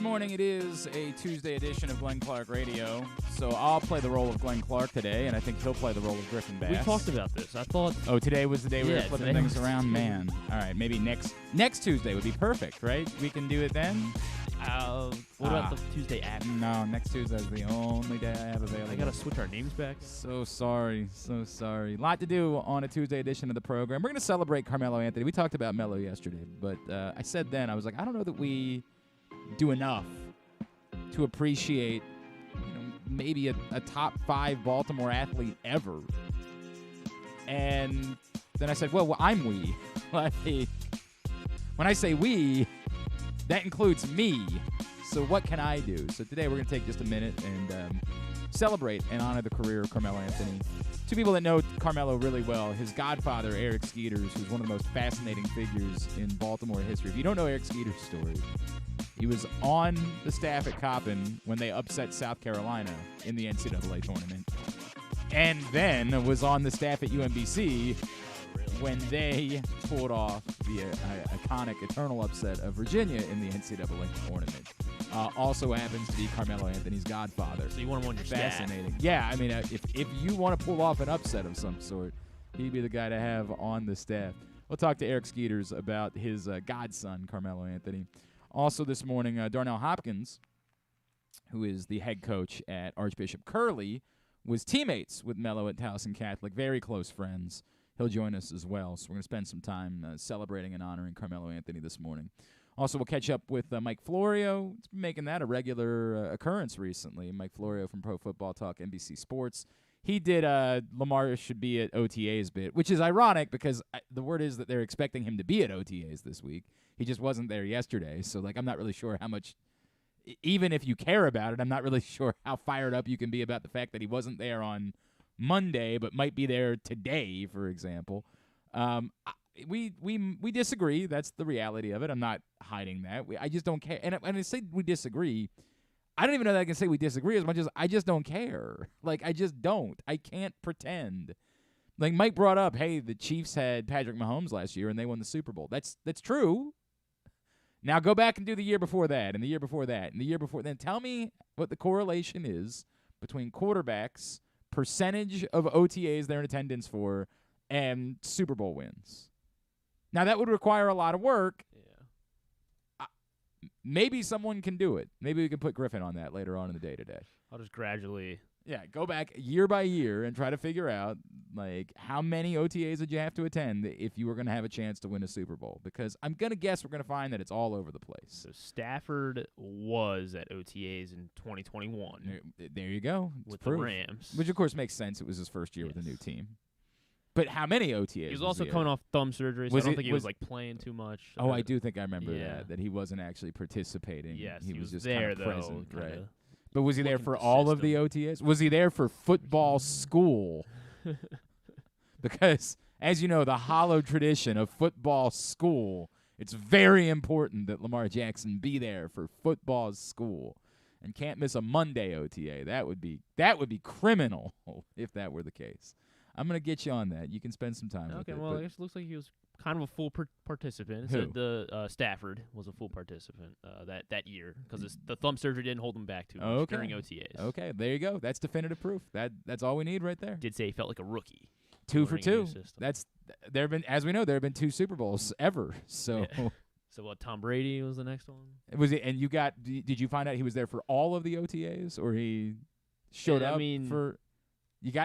morning. It is a Tuesday edition of Glenn Clark Radio. So I'll play the role of Glenn Clark today, and I think he'll play the role of Griffin Bass. We talked about this. I thought... Oh, today was the day we were flipping things around? Man. All right, maybe next Tuesday would be perfect, right? We can do it then? What about the Tuesday after? No, next Tuesday is the only day I have available. I got to switch our names back. So sorry. A lot to do on a Tuesday edition of the program. We're going to celebrate Carmelo Anthony. We talked about Melo yesterday, but I said then, I was like, I don't know that we do enough to appreciate, maybe a top 5 Baltimore athlete ever. And then I said, well, I'm we. Like, when I say we, that includes me. So what can I do? So today we're going to take just a minute and celebrate and honor the career of Carmelo Anthony. Two people that know Carmelo really well. His godfather, Eric Skeeters, who's one of the most fascinating figures in Baltimore history. If you don't know Eric Skeeters' story, he was on the staff at Coppin when they upset South Carolina in the NCAA tournament. And then was on the staff at UMBC when they pulled off the iconic eternal upset of Virginia in the NCAA tournament. Also happens to be Carmelo Anthony's godfather. So you want him on your Fascinating. staff. Yeah, I mean, if you want to pull off an upset of some sort, he'd be the guy to have on the staff. We'll talk to Eric Skeeters about his godson, Carmelo Anthony. Also this morning, Darnell Hopkins, who is the head coach at Archbishop Curley, was teammates with Melo at Towson Catholic, very close friends. He'll join us as well, so we're going to spend some time celebrating and honoring Carmelo Anthony this morning. Also, we'll catch up with Mike Florio. He's been making that a regular occurrence recently. Mike Florio from Pro Football Talk, NBC Sports. He did Lamar should be at OTAs bit, which is ironic because the word is that they're expecting him to be at OTAs this week. He just wasn't there yesterday, so I'm not really sure how much, even if you care about it, I'm not really sure how fired up you can be about the fact that he wasn't there on Monday, but might be there today, for example. We disagree. That's the reality of it. I'm not hiding that. I just don't care. And I say we disagree. I don't even know that I can say we disagree as much as I just don't care. I just don't. I can't pretend. Mike brought up, hey, the Chiefs had Patrick Mahomes last year and they won the Super Bowl. That's true. Now go back and do the year before that and the year before that and the year before. Then tell me what the correlation is between quarterbacks, percentage of OTAs they're in attendance for, and Super Bowl wins. Now, that would require a lot of work. Yeah. Maybe someone can do it. Maybe we can put Griffin on that later on in the day today. I'll just gradually... Yeah, go back year by year and try to figure out, how many OTAs did you have to attend if you were going to have a chance to win a Super Bowl? Because I'm going to guess we're going to find that it's all over the place. So Stafford was at OTAs in 2021. There you go. With the Rams. Which, of course, makes sense. It was his first year with a new team. But how many OTAs? He was also coming off thumb surgery, so I don't think he was playing too much. Oh, I do think I remember that he wasn't actually participating. Yes, he was just there, kind of present, right? But was he there for all of the OTAs? Was he there for football school? Because, as you know, the hollow tradition of football school, it's very important that Lamar Jackson be there for football school and can't miss a Monday OTA. That would be criminal if that were the case. I'm going to get you on that. You can spend some time with it. Okay, well, it looks like he was kind of a full participant. Who? The Stafford was a full participant that year because the thumb surgery didn't hold him back too much during OTAs. Okay, there you go. That's definitive proof. That's all we need right there. Did say he felt like a rookie. 2 for 2. There have been 2 Super Bowls ever. So. Yeah. So what? Tom Brady was the next one. Was it? And did you find out he was there for all of the OTAs, or he showed up for?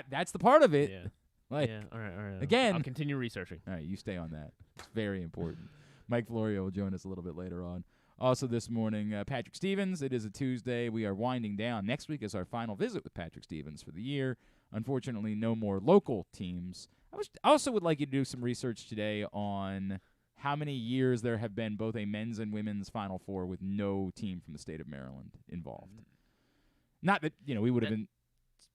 That's the part of it. Yeah. All right. Again, I'll continue researching. All right, you stay on that. It's very important. Mike Florio will join us a little bit later on. Also this morning, Patrick Stevens. It is a Tuesday. We are winding down. Next week is our final visit with Patrick Stevens for the year. Unfortunately, no more local teams. I also would like you to do some research today on how many years there have been both a men's and women's Final Four with no team from the state of Maryland involved. Not that, we would have been...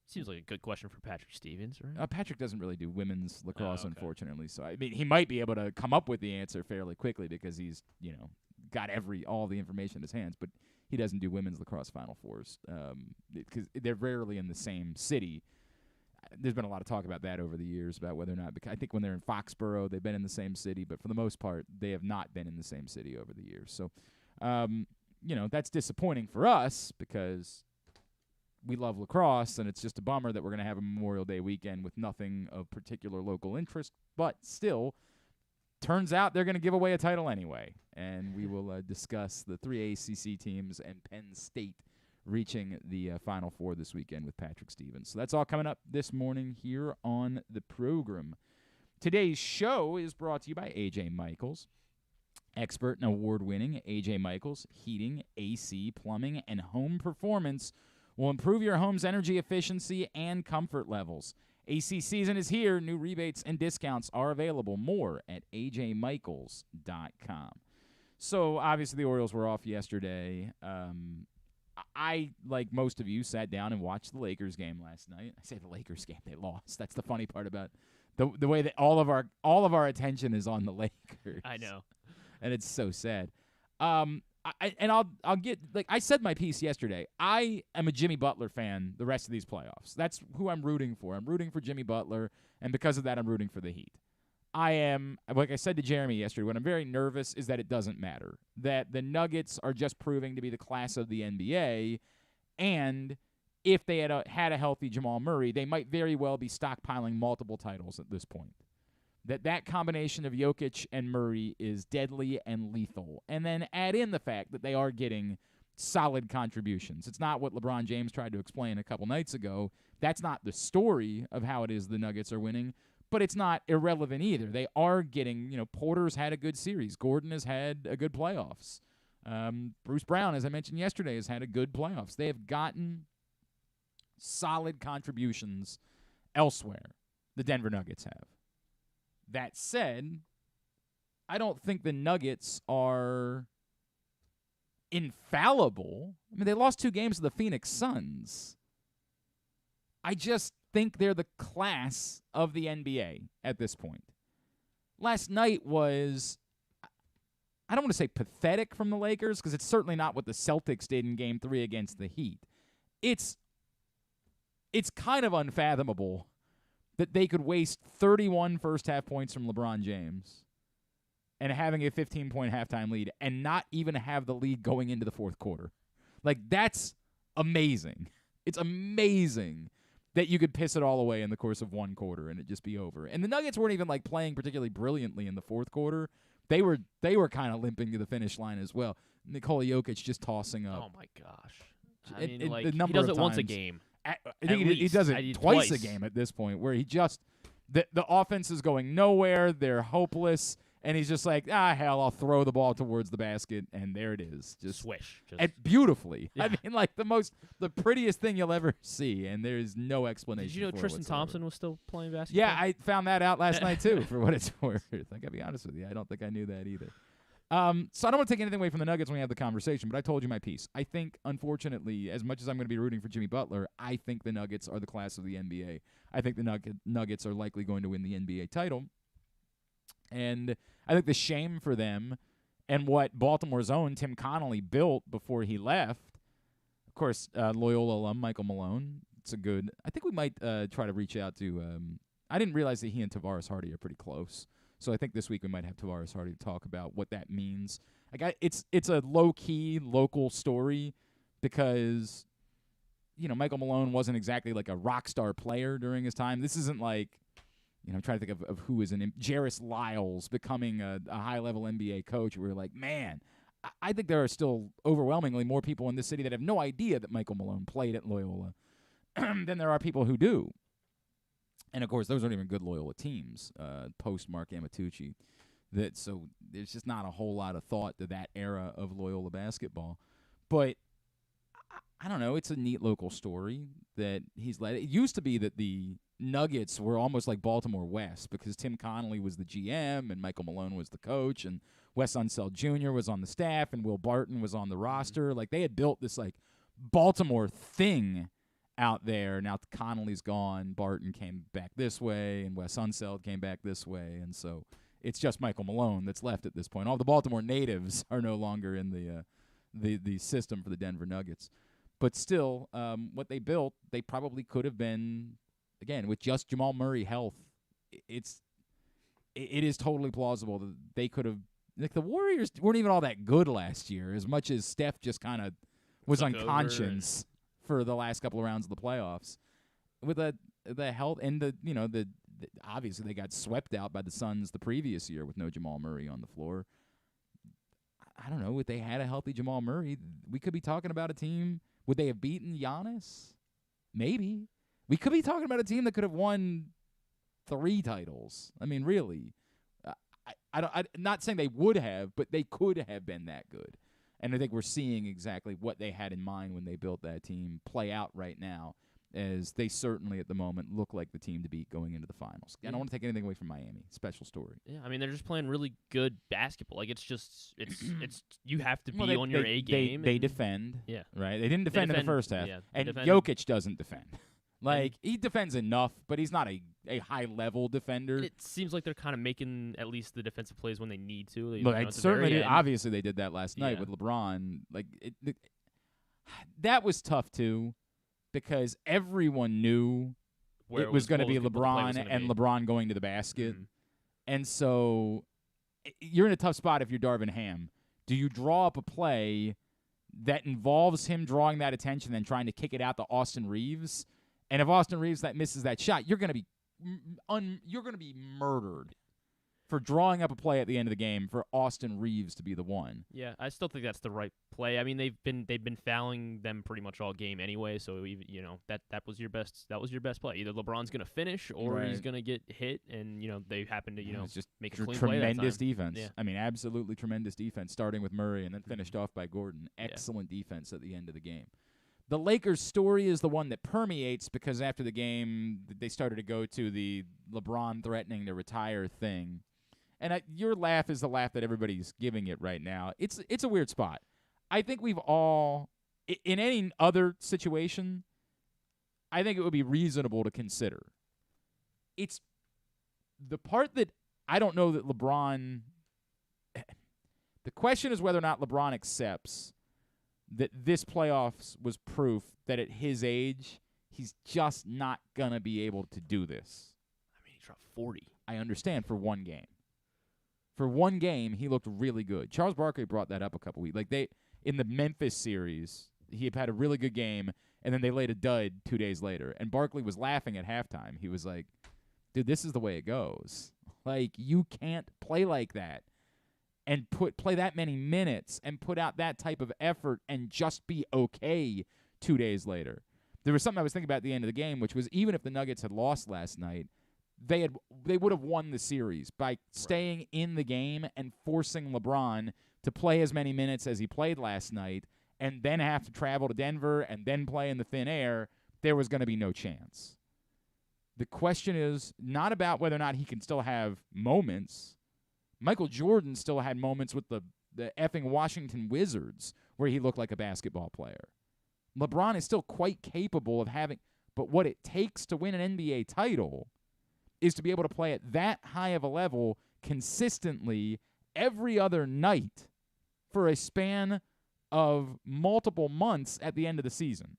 Seems like a good question for Patrick Stevens, right? Patrick doesn't really do women's lacrosse, unfortunately. So, he might be able to come up with the answer fairly quickly because he's, got all the information in his hands. But he doesn't do women's lacrosse Final Fours because they're rarely in the same city. There's been a lot of talk about that over the years about whether or not, because I think when they're in Foxborough, they've been in the same city. But for the most part, they have not been in the same city over the years. So, that's disappointing for us because we love lacrosse, and it's just a bummer that we're going to have a Memorial Day weekend with nothing of particular local interest. But still, turns out they're going to give away a title anyway, and we will discuss the 3 ACC teams and Penn State reaching the Final Four this weekend with Patrick Stevens. So that's all coming up this morning here on the program. Today's show is brought to you by A.J. Michaels. Expert and award-winning A.J. Michaels Heating, AC, Plumbing, and Home Performance will improve your home's energy efficiency and comfort levels. AC season is here. New rebates and discounts are available. More at ajmichaels.com. So, obviously, the Orioles were off yesterday. I, like most of you, sat down and watched the Lakers game last night. I say the Lakers game, they lost. That's the funny part about the way that all of our attention is on the Lakers. I know. And it's so sad. I'll get, like I said my piece yesterday, I am a Jimmy Butler fan the rest of these playoffs. That's who I'm rooting for. I'm rooting for Jimmy Butler, and because of that, I'm rooting for the Heat. I am, like I said to Jeremy yesterday, what I'm very nervous is that it doesn't matter, that the Nuggets are just proving to be the class of the NBA, and if they had a healthy Jamal Murray, they might very well be stockpiling multiple titles at this point. That combination of Jokic and Murray is deadly and lethal. And then add in the fact that they are getting solid contributions. It's not what LeBron James tried to explain a couple nights ago. That's not the story of how it is the Nuggets are winning, but it's not irrelevant either. They are getting, Porter's had a good series. Gordon has had a good playoffs. Bruce Brown, as I mentioned yesterday, has had a good playoffs. They have gotten solid contributions elsewhere. The Denver Nuggets have. That said, I don't think the Nuggets are infallible. I mean, they lost 2 games to the Phoenix Suns. I just think they're the class of the NBA at this point. Last night was, I don't want to say pathetic from the Lakers, because it's certainly not what the Celtics did in Game 3 against the Heat. It's kind of unfathomable that they could waste 31 first-half points from LeBron James and having a 15-point halftime lead and not even have the lead going into the fourth quarter. Like, that's amazing. It's amazing that you could piss it all away in the course of one quarter and it just be over. And the Nuggets weren't even, playing particularly brilliantly in the fourth quarter. They were kind of limping to the finish line as well. Nikola Jokic just tossing up. Oh, my gosh. The he number does of it once a times. game. I think he does it twice a game at this point, where he just the offense is going nowhere. They're hopeless, and he's just like, hell, I'll throw the ball towards the basket, and there it is, just swish, beautifully. Yeah. I mean, the prettiest thing you'll ever see, and there is no explanation. Did you know for Tristan it whatsoever. Thompson was still playing basketball? Yeah, I found that out last night too. For what it's worth, I gotta be honest with you, I don't think I knew that either. So I don't want to take anything away from the Nuggets when we have the conversation, but I told you my piece. I think, unfortunately, as much as I'm going to be rooting for Jimmy Butler, I think the Nuggets are the class of the NBA. I think the Nuggets are likely going to win the NBA title. And I think the shame for them and what Baltimore's own Tim Connolly built before he left, of course, Loyola alum Michael Malone, it's a good – I think we might try to reach out to I didn't realize that he and Tavares Hardy are pretty close. So I think this week we might have Tavares Hardy to talk about what that means. It's a low-key local story because, Michael Malone wasn't exactly like a rock star player during his time. This isn't like, I'm trying to think of who is Jarris Lyles becoming a high-level NBA coach. We're like, man, I think there are still overwhelmingly more people in this city that have no idea that Michael Malone played at Loyola than there are people who do. And, of course, those aren't even good Loyola teams, post Mark Amatucci. So there's just not a whole lot of thought to that era of Loyola basketball. But, I don't know, it's a neat local story that he's led. It used to be that the Nuggets were almost like Baltimore West because Tim Connolly was the GM and Michael Malone was the coach and Wes Unseld Jr. was on the staff and Will Barton was on the roster. Like, they had built this, Baltimore thing out there. Now Connolly's gone, Barton came back this way, and Wes Unseld came back this way, and so it's just Michael Malone that's left at this point. All the Baltimore natives are no longer in the system for the Denver Nuggets. But still, what they built, they probably could have been, again, with just Jamal Murray health, it is totally plausible that they could have like the Warriors weren't even all that good last year, as much as Steph just kind of was unconscious for the last couple of rounds of the playoffs. With the health and the obviously they got swept out by the Suns the previous year with no Jamal Murray on the floor. I don't know, if they had a healthy Jamal Murray, we could be talking about a team. Would they have beaten Giannis? Maybe. We could be talking about a team that could have won 3 titles. I mean, really. I'm not saying they would have, but they could have been that good. And I think we're seeing exactly what they had in mind when they built that team play out right now, as they certainly at the moment look like the team to beat going into the finals. I don't want to take anything away from Miami. Special story. Yeah, I mean, they're just playing really good basketball. Like, it's you have to be on your A game. They defend. Yeah. Right? They didn't defend in the first half. Yeah, and Jokic doesn't defend. He defends enough, but he's not a high-level defender. It seems like they're kind of making at least the defensive plays when they need to. Certainly, obviously they did that last night with LeBron. That was tough, too, because everyone knew it was going to be LeBron and LeBron going to the basket. Mm-hmm. And so you're in a tough spot if you're Darvin Ham. Do you draw up a play that involves him drawing that attention and trying to kick it out to Austin Reeves? And if Austin Reeves misses that shot, you're going to be murdered for drawing up a play at the end of the game for Austin Reeves to be the one. Yeah, I still think that's the right play. I mean, they've been fouling them pretty much all game anyway, so that was your best play. Either LeBron's going to finish or he's going to get hit, and they happen to just make a clean play that time. Tremendous defense. Yeah. I mean, absolutely tremendous defense, starting with Murray and then finished off by Gordon. Excellent defense at the end of the game. The Lakers' story is the one that permeates because after the game, they started to go to the LeBron threatening to retire thing. And your laugh is the laugh that everybody's giving it right now. It's a weird spot. I think we've all, in any other situation, I think it would be reasonable to consider. It's the part that I don't know that LeBron, the question is whether or not LeBron accepts that this playoffs was proof that at his age, he's just not going to be able to do this. I mean, he dropped 40. I understand, for one game. For one game, he looked really good. Charles Barkley brought that up a couple weeks. In the Memphis series, he had a really good game, and then they laid a dud 2 days later. And Barkley was laughing at halftime. He was like, dude, this is the way it goes. You can't play like that and play that many minutes and put out that type of effort and just be okay 2 days later. There was something I was thinking about at the end of the game, which was even if the Nuggets had lost last night, they would have won the series by staying in the game and forcing LeBron to play as many minutes as he played last night and then have to travel to Denver and then play in the thin air. There was going to be no chance. The question is not about whether or not he can still have moments. Michael Jordan still had moments with the effing Washington Wizards where he looked like a basketball player. LeBron is still quite capable of having, but what it takes to win an NBA title is to be able to play at that high of a level consistently every other night for a span of multiple months at the end of the season.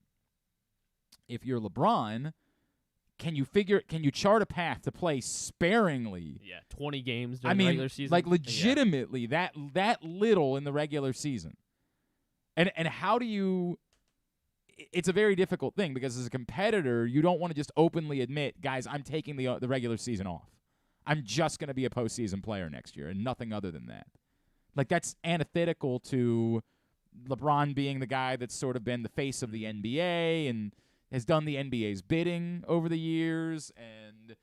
If you're LeBron, can you chart a path to play sparingly? Yeah, 20 games during the regular season. Legitimately that little in the regular season. And how do you it's a very difficult thing because as a competitor, you don't want to just openly admit, guys, I'm taking the regular season off. I'm just going to be a postseason player next year and nothing other than that. That's antithetical to LeBron being the guy that's sort of been the face of the NBA and has done the NBA's bidding over the years and,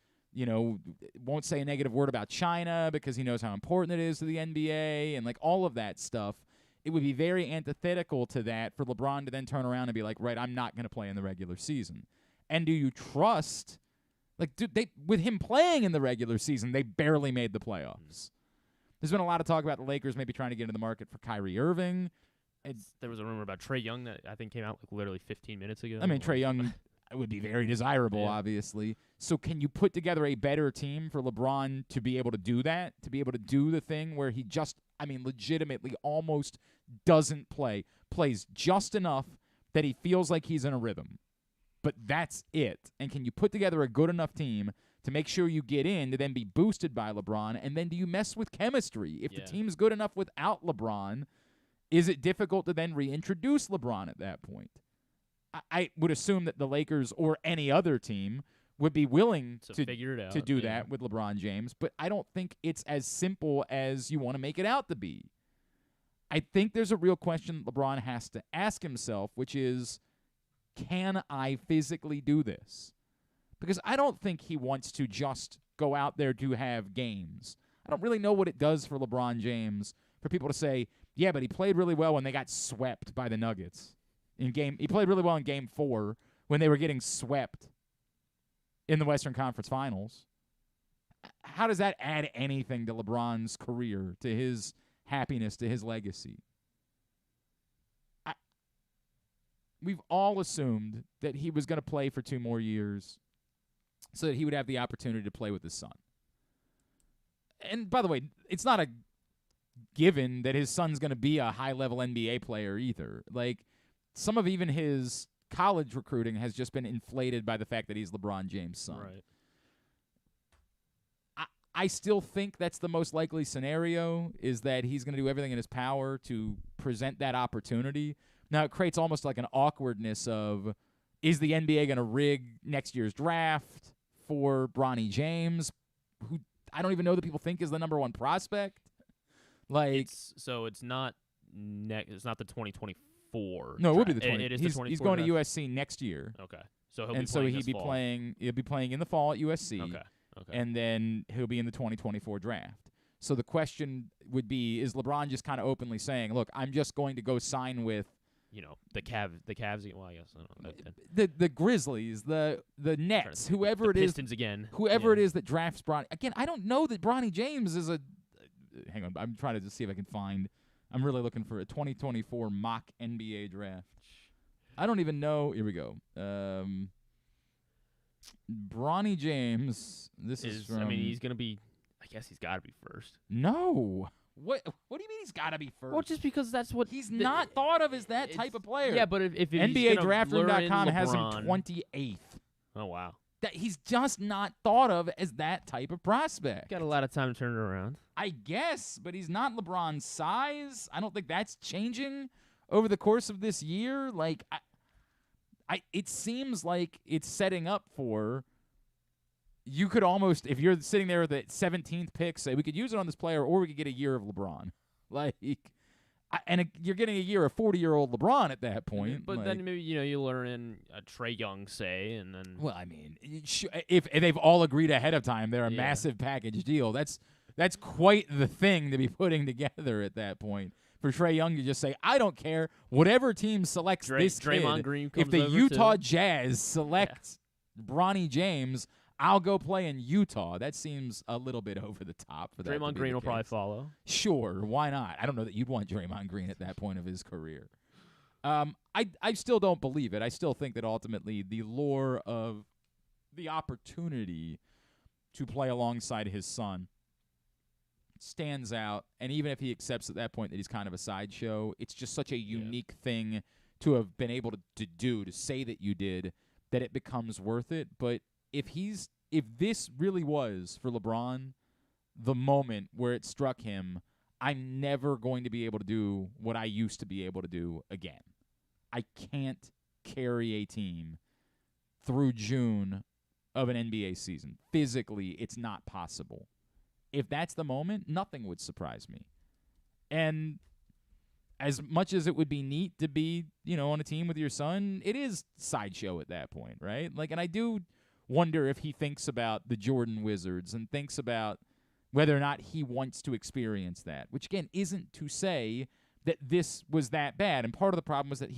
won't say a negative word about China because he knows how important it is to the NBA and, all of that stuff. It would be very antithetical to that for LeBron to then turn around and be like, right, I'm not going to play in the regular season. And do you trust, with him playing in the regular season, they barely made the playoffs. There's been a lot of talk about the Lakers maybe trying to get into the market for Kyrie Irving. There was a rumor about Trae Young that I think came out literally 15 minutes ago. I mean, Trae Young would be very desirable, obviously. So can you put together a better team for LeBron to be able to do that, to be able to do the thing where he legitimately almost doesn't plays just enough that he feels like he's in a rhythm. But that's it. And can you put together a good enough team to make sure you get in, to then be boosted by LeBron, and then do you mess with chemistry? If the team's good enough without LeBron, is it difficult to then reintroduce LeBron at that point? I would assume that the Lakers or any other team would be willing to figure it out, to do that with LeBron James, but I don't think it's as simple as you want to make it out to be. I think there's a real question LeBron has to ask himself, which is, can I physically do this? Because I don't think he wants to just go out there to have games. I don't really know what it does for LeBron James for people to say, yeah, but he played really well when they got swept by the Nuggets. He played really well in Game 4 when they were getting swept in the Western Conference Finals. How does that add anything to LeBron's career, to his happiness, to his legacy? We've all assumed that he was going to play for 2 more years so that he would have the opportunity to play with his son. And by the way, it's not a given that his son's going to be a high-level NBA player either. Like, some of even his college recruiting has just been inflated by the fact that he's LeBron James' son. Right. I still think that's the most likely scenario, is that he's going to do everything in his power to present that opportunity. Now, it creates almost like an awkwardness of, is the NBA going to rig next year's draft for Bronny James, who I don't even know that people think is the number 1 prospect? Like, it's not the 2024. No, it would be the draft. 20. It is he's the 24 he's going draft? to USC next year. Okay. So He'll be playing in the fall at USC. Okay. And then he'll be in the 2024 draft. So the question would be, is LeBron just kind of openly saying, look, I'm just going to go sign with, the Cavs. Well, I guess I don't know. the Grizzlies, the Nets, whoever it is. Pistons again. Whoever it is that drafts Bronny. Again, I don't know that Bronny James is a. Hang on, I'm trying to just see if I can find. I'm really looking for a 2024 mock NBA draft. I don't even know. Here we go. Bronny James. This is from. I mean, he's gonna be. I guess he's got to be first. No. What do you mean he's got to be first? Well, just because that's what he's not thought of as that type of player. Yeah, but if NBADraftRoom.com has him 28th. Oh wow. That he's just not thought of as that type of prospect. Got a lot of time to turn it around. I guess, but he's not LeBron's size. I don't think that's changing over the course of this year. Like, it seems like it's setting up for. You could almost, if you're sitting there with the 17th pick, say we could use it on this player, or we could get a year of LeBron. Like, you're getting a year of 40-year-old LeBron at that point. But then maybe you learn in a Trae Young, say, and then. Well, I mean, if they've all agreed ahead of time, they're a massive package deal. That's quite the thing to be putting together at that point. For Trae Young to just say, I don't care, whatever team selects this Draymond kid, Green comes if the over Utah too. Jazz select Bronny James, I'll go play in Utah. That seems a little bit over the top for that. Draymond Green will probably follow. Sure, why not? I don't know that you'd want Draymond Green at that point of his career. I still don't believe it. I still think that ultimately the lure of the opportunity to play alongside his son stands out, and even if he accepts at that point that he's kind of a sideshow, it's just such a unique thing to have been able to do, to say that you did, that it becomes worth it. But if this really was for LeBron the moment where it struck him, I'm never going to be able to do what I used to be able to do again. I can't carry a team through June of an NBA season. Physically, it's not possible. If that's the moment, nothing would surprise me. And as much as it would be neat to be, on a team with your son, it is sideshow at that point, right? Like, and I do wonder if he thinks about the Jordan Wizards and thinks about whether or not he wants to experience that, which, again, isn't to say that this was that bad. And part of the problem was that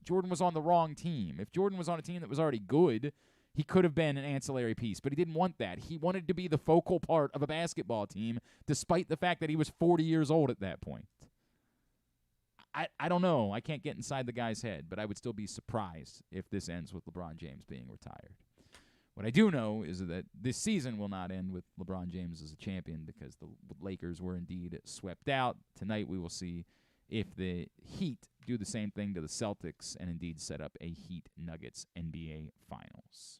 Jordan was on the wrong team. If Jordan was on a team that was already good, he could have been an ancillary piece, but he didn't want that. He wanted to be the focal part of a basketball team, despite the fact that he was 40 years old at that point. I don't know. I can't get inside the guy's head, but I would still be surprised if this ends with LeBron James being retired. What I do know is that this season will not end with LeBron James as a champion, because the Lakers were indeed swept out. Tonight we will see if the Heat do the same thing to the Celtics and indeed set up a Heat-Nuggets NBA Finals.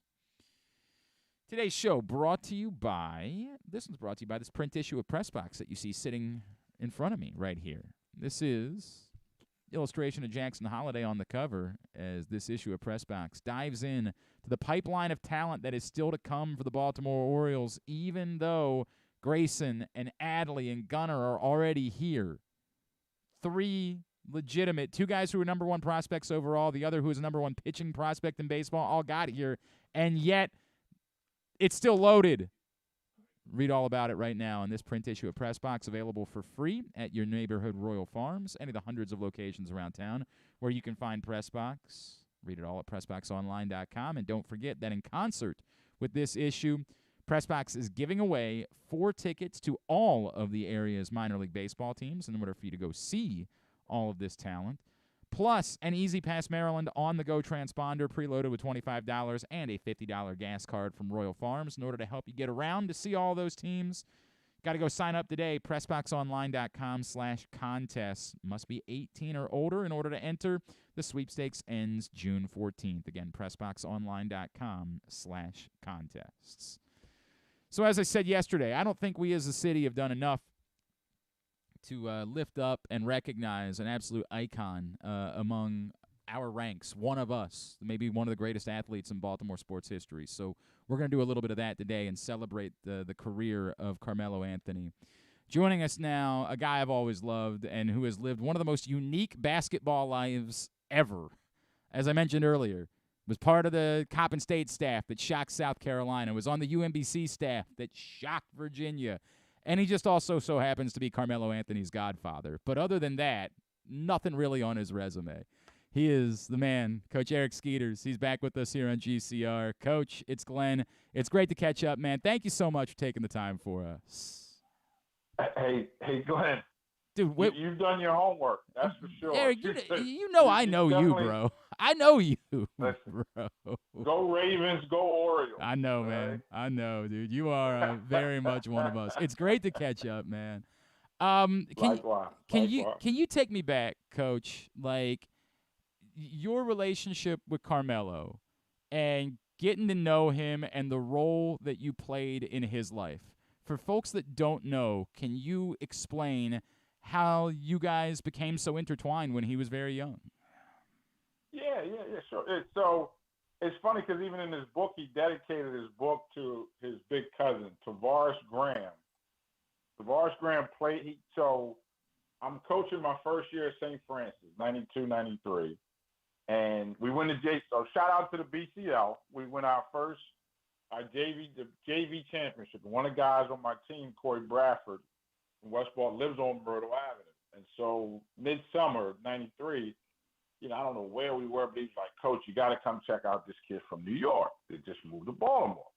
Today's show brought to you by this print issue of Press Box that you see sitting in front of me right here. This is illustration of Jackson Holiday on the cover as this issue of Press Box dives in to the pipeline of talent that is still to come for the Baltimore Orioles, even though Grayson and Adley and Gunnar are already here. Two guys who were number one prospects overall, the other who is number one pitching prospect in baseball, all got here, and yet it's still loaded. Read all about it right now in this print issue of Press Box, available for free at your neighborhood Royal Farms, any of the hundreds of locations around town where you can find Press Box. Read it all at PressBoxOnline.com. And don't forget that in concert with this issue, Press Box is giving away 4 tickets to all of the area's minor league baseball teams in order for you to go see all of this talent, plus an Easy Pass Maryland on-the-go transponder preloaded with $25 and a $50 gas card from Royal Farms in order to help you get around to see all those teams. Got to go sign up today, PressBoxOnline.com/contests. Must be 18 or older in order to enter. The sweepstakes ends June 14th. Again, PressBoxOnline.com/contests. So as I said yesterday, I don't think we as a city have done enough to lift up and recognize an absolute icon among our ranks, one of us, maybe one of the greatest athletes in Baltimore sports history. So we're going to do a little bit of that today and celebrate the career of Carmelo Anthony. Joining us now, a guy I've always loved and who has lived one of the most unique basketball lives ever. As I mentioned earlier, was part of the Coppin State staff that shocked South Carolina, was on the UMBC staff that shocked Virginia, and he just also so happens to be Carmelo Anthony's godfather. But other than that, nothing really on his resume. He is the man, Coach Eric Skeeters. He's back with us here on GCR. Coach, it's Glenn. It's great to catch up, man. Thank you so much for taking the time for us. Hey, Glenn. Dude, you've done your homework. That's for sure. Eric, I know you, bro. I know you, listen, bro. Go Ravens, go Orioles. I know, man. Right? I know, dude. You are very much one of us. It's great to catch up, man. Can you take me back, Coach? Like your relationship with Carmelo and getting to know him and the role that you played in his life. For folks that don't know, can you explain how you guys became so intertwined when he was very young? Yeah, sure. So it's funny because even in his book, he dedicated his book to his big cousin, Tavares Graham. Tavares Graham played. So I'm coaching my first year at St. Francis, 92, 93. And we went to so shout out to the BCL. We won our first JV championship. One of the guys on my team, Corey Bradford, from West Baltimore, lives on Myrtle Avenue. And so midsummer of 93, I don't know where we were, but he's like, Coach, you got to come check out this kid from New York. They just moved to Baltimore.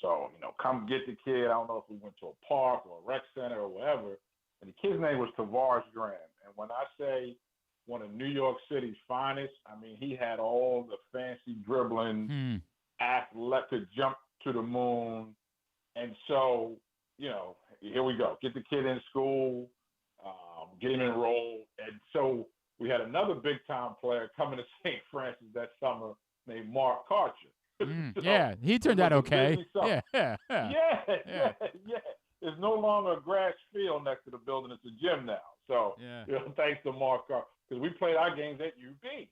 So, come get the kid. I don't know if we went to a park or a rec center or whatever. And the kid's name was Tavares Graham. And when I say one of New York City's finest, I mean, he had all the fancy dribbling, athletic jump to the moon. And so, here we go. Get the kid in school, get him enrolled. And so we had another big-time player coming to St. Francis that summer named Mark Karcher. Yeah, he turned out okay. Yeah. There's no longer a grass field next to the building. It's a gym now. So, thanks to Mark Karcher. Because we played our games at UB.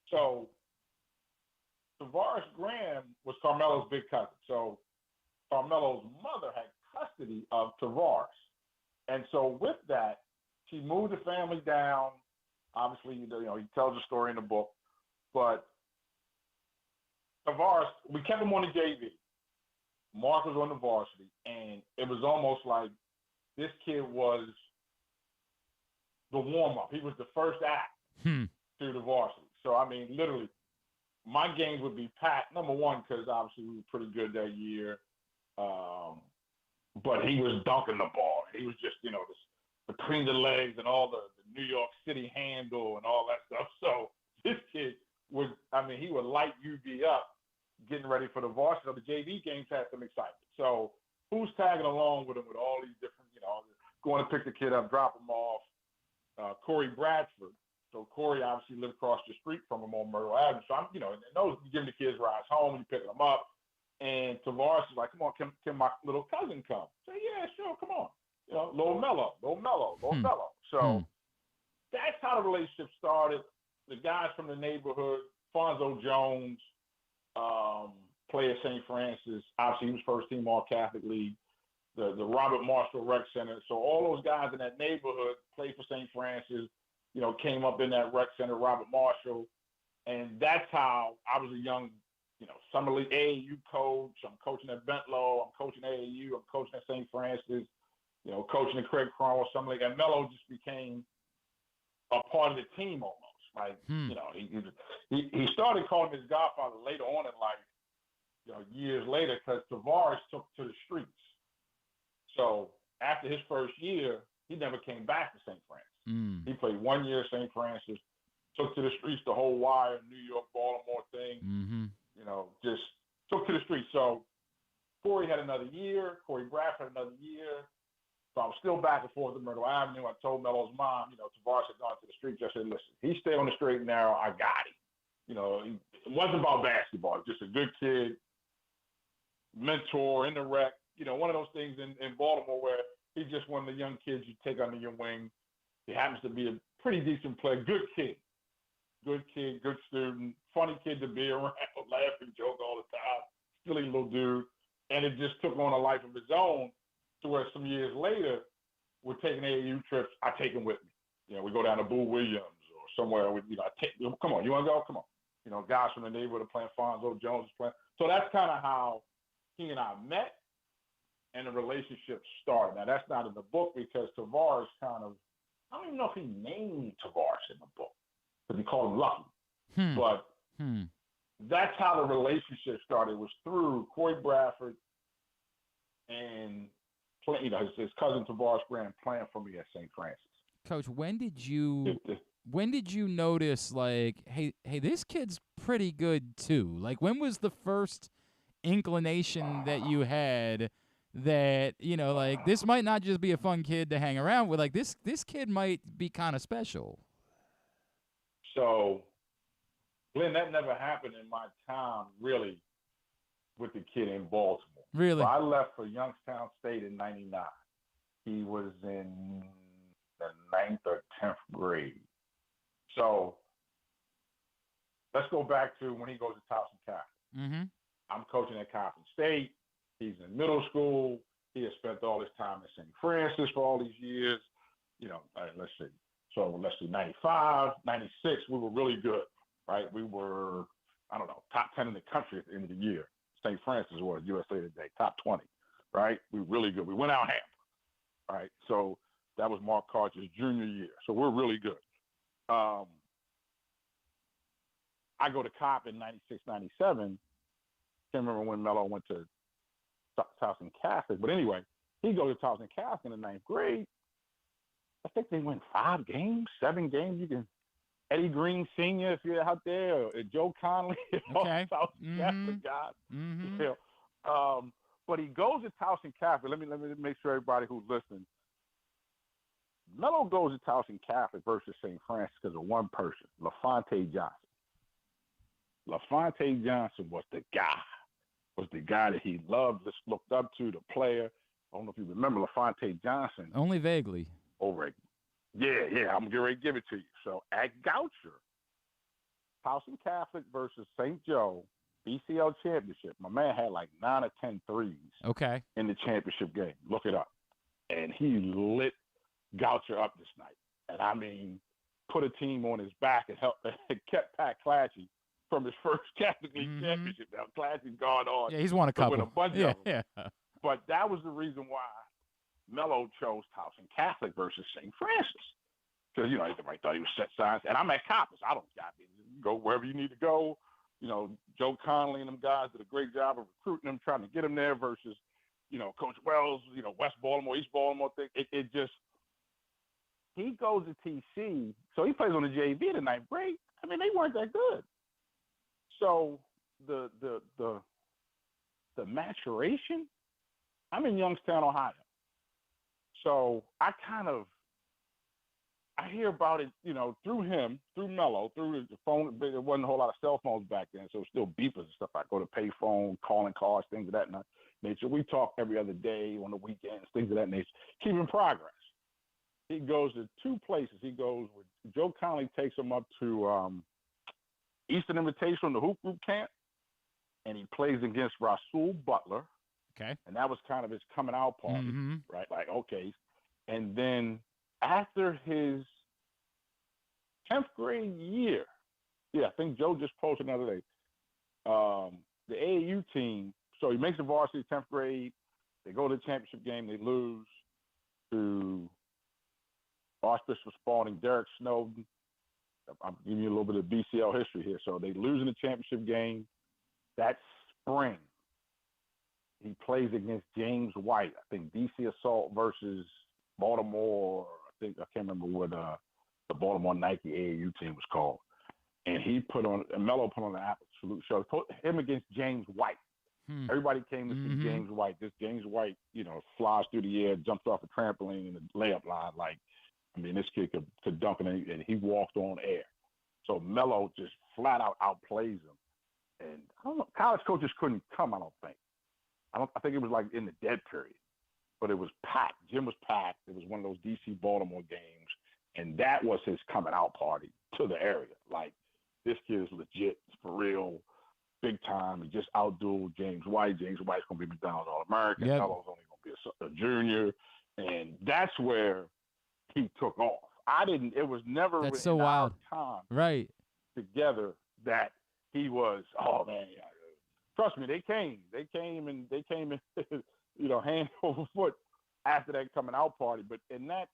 So Tavares Graham was Carmelo's big cousin. So Carmelo's mother had custody of Tavares. And so with that, she moved the family down. Obviously, he tells the story in the book. But Tavares, we kept him on the JV. Mark was on the varsity. And it was almost like this kid was the warm-up. He was the first act through the varsity. So, I mean, literally, my games would be packed. Number one, because obviously we were pretty good that year. But he was dunking the ball. He was just, this between the legs and all the New York City handle and all that stuff. So this kid he would light UB up getting ready for the varsity. So the JV games had some excitement. So who's tagging along with him with all these different, going to pick the kid up, drop him off? Corey Bradford. So Corey obviously lived across the street from him on Myrtle Avenue. So I'm, and those, you giving the kids rides home, you picking them up. And Tavares is like, come on, can my little cousin come? I say, yeah, sure, come on. You know, little Melo. So that's how the relationship started. The guys from the neighborhood, Fonzo Jones, played at St. Francis. Obviously, he was first team All-Catholic League. The Robert Marshall Rec Center. So all those guys in that neighborhood played for St. Francis, you know, came up in that rec center, Robert Marshall. And that's how I was a young, you know, Summer League AAU coach. I'm coaching at Bentlow. I'm coaching AAU. I'm coaching at St. Francis, you know, coaching at Craig Cromwell, Summer League. And Melo just became a part of the team almost. Like, you know, he started calling him his godfather later on in life, you know, years later, because Tavares took to the streets. So after his first year, he never came back to St. Francis. He played 1 year at St. Francis, took to the streets the whole wire, New York, Baltimore thing, you know, just took to the streets. So Corey had another year. Corey Bradford had another year. So I was still back and forth to Myrtle Avenue. I told Melo's mom, you know, Tavares had gone to the streets. I said, listen, he stayed on the straight and narrow. I got him. You know, it wasn't about basketball. It was just a good kid, mentor in the rec. You know, one of those things in Baltimore where he's just one of the young kids you take under your wing. He happens to be a pretty decent player, good kid, good student, funny kid to be around, laugh and joke all the time, silly little dude. And it just took on a life of its own to where some years later, we're taking AAU trips. I take him with me. You know, we go down to Boo Williams or somewhere. You know, come on, you want to go? Come on. You know, guys from the neighborhood are playing. Fonzo Jones is playing. So that's kind of how he and I met. And the relationship started. Now, that's not in the book because Tavares kind of, I don't even know if he named Tavares in the book because he called him Lucky. But that's how the relationship started. It was through Corey Bradford and, you know, his cousin Tavares Graham playing for me at St. Francis. Coach, when did you notice, like, hey, this kid's pretty good too? Like, when was the first inclination that you had that, you know, like, this might not just be a fun kid to hang around with, like, this kid might be kind of special? So, Glenn, that never happened in my time, really, with the kid in Baltimore. Really? So I left for Youngstown State in 99. He was in the 9th or 10th grade. So, let's go back to when he goes to Towson Catholic. I'm coaching at Coppin State. He's in middle school. He has spent all his time at St. Francis for all these years. You know, let's see. So let's see, 95, 96, we were really good, right? We were, I don't know, top 10 in the country at the end of the year. St. Francis was USA Today, top 20, right? We were really good. We went out hamper, right? So that was Mark Carter's junior year. So we're really good. I go to Cop in 96, 97. Can't remember when Melo went to Towson Catholic. But anyway, he goes to Towson Catholic in the 9th grade. I think they win 5 games, 7 games. You can Eddie Green Sr., if you're out there, or Joe Conley, okay. Towson Catholic guys. You know, but he goes to Towson Catholic. Let me make sure everybody who's listening. Melo goes to Towson Catholic versus St. Francis because of one person, LaFontae Johnson. LaFontae Johnson was the guy that he loved, just looked up to, the player. I don't know if you remember LaFontae Johnson. Only vaguely. Yeah, I'm getting ready to give it to you. So at Goucher, Towson Catholic versus St. Joe, BCL championship, my man had like 9 or 10 threes in the championship game. Look it up. And he lit Goucher up this night. And I mean, put a team on his back and kept Pat Clatchy from his first Catholic League championship. Now, Clatchy's gone on. Yeah, he's won a couple. Win a bunch of them. Yeah. But that was the reason why Melo chose Towson Catholic versus St. Francis. Because, you know, everybody thought he was set signs. And I'm at Coppin. I don't got me. Go wherever you need to go. You know, Joe Conley and them guys did a great job of recruiting them, trying to get them there versus, you know, Coach Wells, you know, West Baltimore, East Baltimore thing. It just, he goes to TC. So he plays on the JV in the 9th grade. I mean, they weren't that good. So the maturation, I'm in Youngstown, Ohio. So I I hear about it, through him, through Melo, through the phone. There wasn't a whole lot of cell phones back then, so it was still beepers and stuff. I go to pay phone, calling cars, things of that nature. We talk every other day on the weekends, things of that nature. Keeping progress. He goes to two places. He goes with Joe Connolly, takes him up to Eastern Invitational, the hoop group camp, and he plays against Rasul Butler. Okay. And that was kind of his coming out party, Mm-hmm. right? Like, okay. And then after his 10th grade year, I think Joe just posted another day, the AAU team, so he makes the varsity 10th grade. They go to the championship game. They lose to Archbishop Spalding, Derek Snowden. I'm giving you a little bit of BCL history here. So they lose in the championship game. That spring, he plays against James White. I think DC Assault versus Baltimore. I can't remember what the Baltimore Nike AAU team was called. And Melo put on an absolute show. Put him against James White. Everybody came to see James White. This James White, flies through the air, jumps off a trampoline in the layup line. This kid could dunk it, and he walked on air. So Melo just flat out outplays him. And I don't know, college coaches couldn't come, I don't think. I think it was like in the dead period. But it was packed. Gym was packed. It was one of those DC Baltimore games. And that was his coming out party to the area. Like, this kid is legit, for real, big time. He just outdueled James White. James White's going to be McDonald's All-American. Yep. Melo's only going to be a junior. And that's where he took off. It was never That's in so wild. our time Right. together that he was, oh, man. Trust me, they came and hand over foot after that coming out party. But in that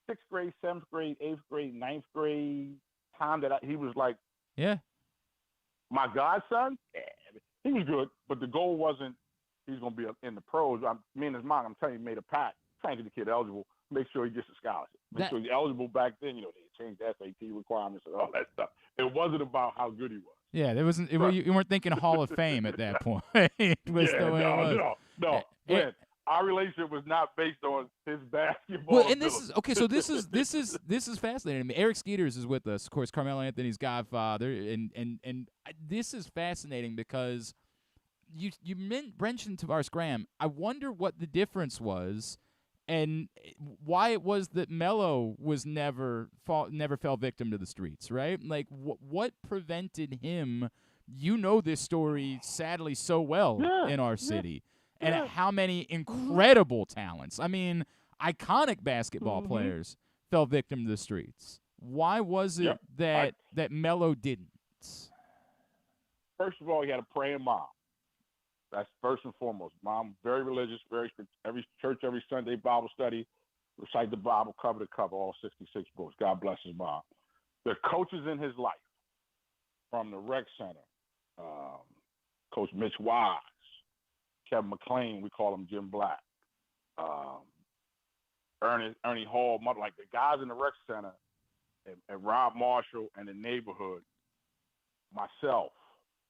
6th grade, 7th grade, 8th grade, 9th grade time he was like, yeah, my godson, he was good, but the goal wasn't he's going to be in the pros. Me and his mom, I'm telling you, made a pact, trying to get the kid eligible, make sure he gets a scholarship. Make sure he's eligible back then. They changed the SAT requirements and all that stuff. It wasn't about how good he was. Yeah, there wasn't. You weren't thinking Hall of Fame at that point. It was the way it was. No. And, our relationship was not based on his basketball. Well, and this is okay. So this is fascinating. I mean, Eric Skeeters is with us, of course, Carmelo Anthony's godfather, and this is fascinating because you mentioned Tavares Graham. I wonder what the difference was, and why it was that Melo was never fell victim to the streets, right? Like, what prevented him? This story sadly so well in our city. And how many incredible talents, I mean, iconic basketball players fell victim to the streets. Why was it that Melo didn't? First of all, he had a praying mom. That's first and foremost. Mom, very religious, very every church, every Sunday, Bible study, recite the Bible cover to cover, all 66 books. God bless his mom. The coaches in his life, from the rec center, Coach Mitch Wise, Kevin McClain, we call him Jim Black, Ernie Hall, like the guys in the rec center, and Rob Marshall and the neighborhood, myself,